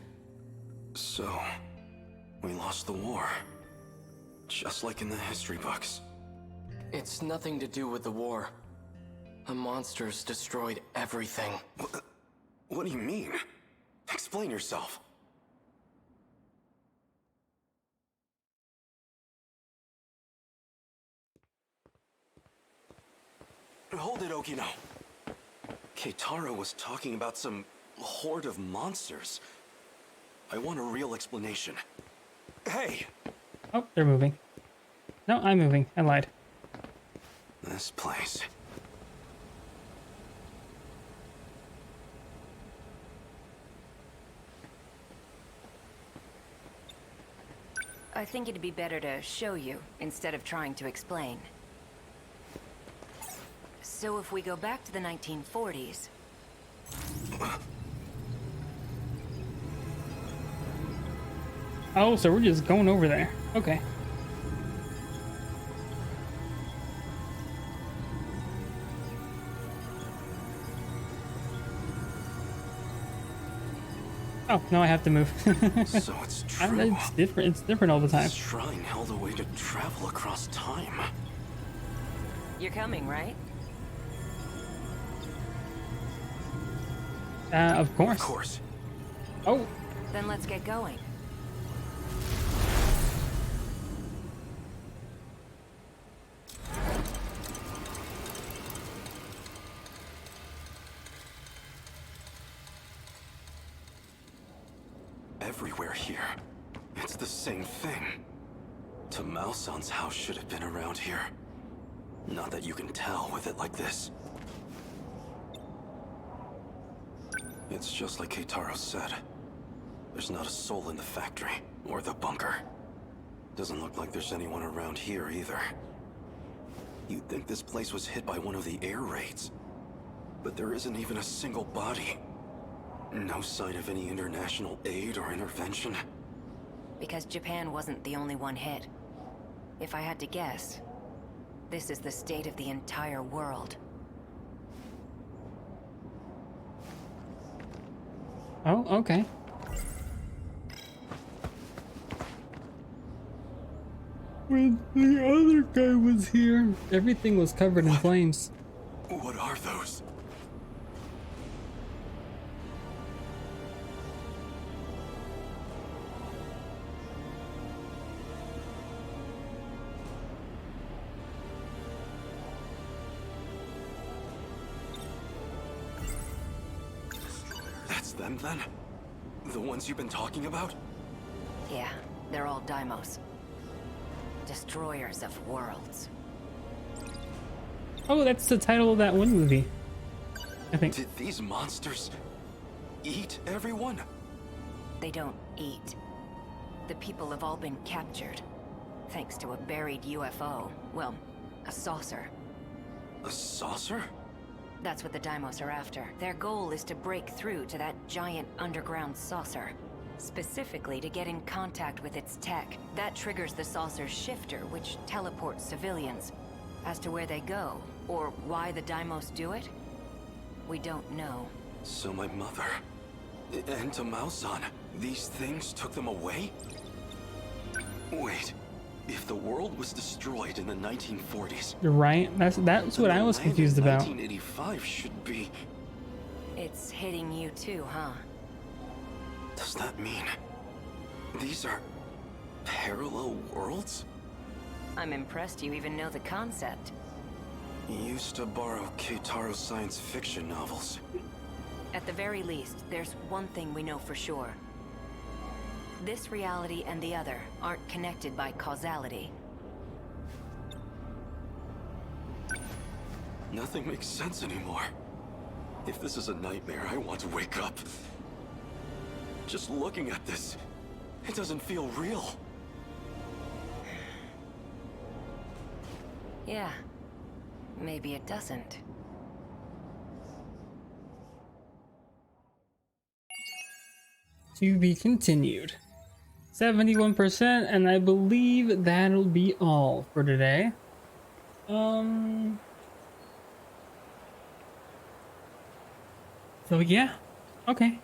So, we lost the war. Just like in the history books. It's nothing to do with the war. The monsters destroyed everything. What do you mean? Explain yourself. Hold it, Okino. Keitaro was talking about some horde of monsters. I want a real explanation. Hey! Oh, they're moving. No, I'm moving. I lied. This place. I think it'd be better to show you instead of trying to explain. So if we go back to the 1940s... Oh, so we're just going over there. Okay. Oh, no, I have to move. So it's true. It's different. It's different all the time. This shrine held a way to travel across time. You're coming, right? Of course. Of course. Oh. Then let's get going. Everywhere here. It's the same thing. Tamao-san's house should have been around here. Not that you can tell with it like this. It's just like Keitaro said. There's not a soul in the factory, or the bunker. Doesn't look like there's anyone around here either. You'd think this place was hit by one of the air raids. But there isn't even a single body. No sign of any international aid or intervention. Because Japan wasn't the only one hit. If I had to guess, this is the state of the entire world. Oh, okay. When the other guy was here, everything was covered in flames. What are those? That's them then? The ones you've been talking about? Yeah, they're all Daimos. Destroyers of worlds. Oh, that's the title of that one movie, I think. Did these monsters eat everyone? They don't eat. The people have all been captured, thanks to a buried UFO. Well, a saucer. A saucer? That's what the Daimos are after. Their goal is to break through to that giant underground saucer. Specifically to get in contact with its tech. That triggers the saucer's shifter, which teleports civilians. As to where they go, or why the Daimos do it, we don't know. So my mother, and Tamao-san, these things took them away? Wait, if the world was destroyed in the 1940s... You're right. That's what I was confused about. 1985 should be... It's hitting you too, huh? Does that mean these are parallel worlds? I'm impressed you even know the concept. Used to borrow Keitaro's science fiction novels. At the very least, there's one thing we know for sure. This reality and the other aren't connected by causality. Nothing makes sense anymore. If this is a nightmare, I want to wake up. Just looking at this, it doesn't feel real. Yeah, maybe it doesn't. To be continued. 71%, and I believe that'll be all for today. So yeah, okay.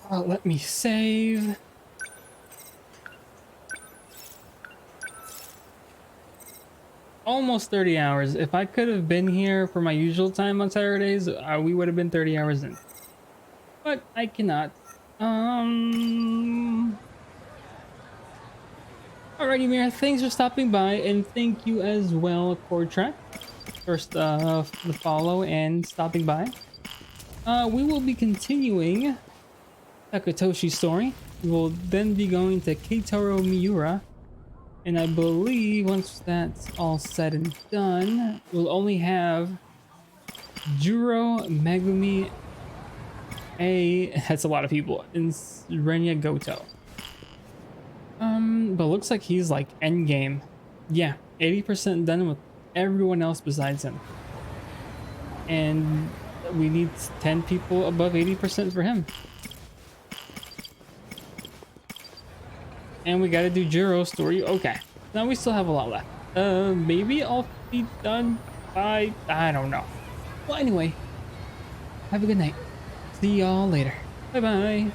Let me save. Almost 30 hours. If I could have been here for my usual time on Saturdays, we would have been 30 hours in. But I cannot. Alrighty, Mira, thanks for stopping by, and thank you as well, Cordtrack, first the follow and stopping by. We will be continuing Takatoshi's story. We will then be going to Keitaro Miura, and I believe once that's all said and done, we'll only have Juro, Megumi, that's a lot of people, and Renya Goto. But looks like he's like endgame. Yeah, 80% done with everyone else besides him. And we need 10 people above 80% for him. And we gotta do Juro's story. Okay, now we still have a lot left. Maybe I'll be done by, I don't know. Well, anyway, have a good night. See y'all later. Bye-bye.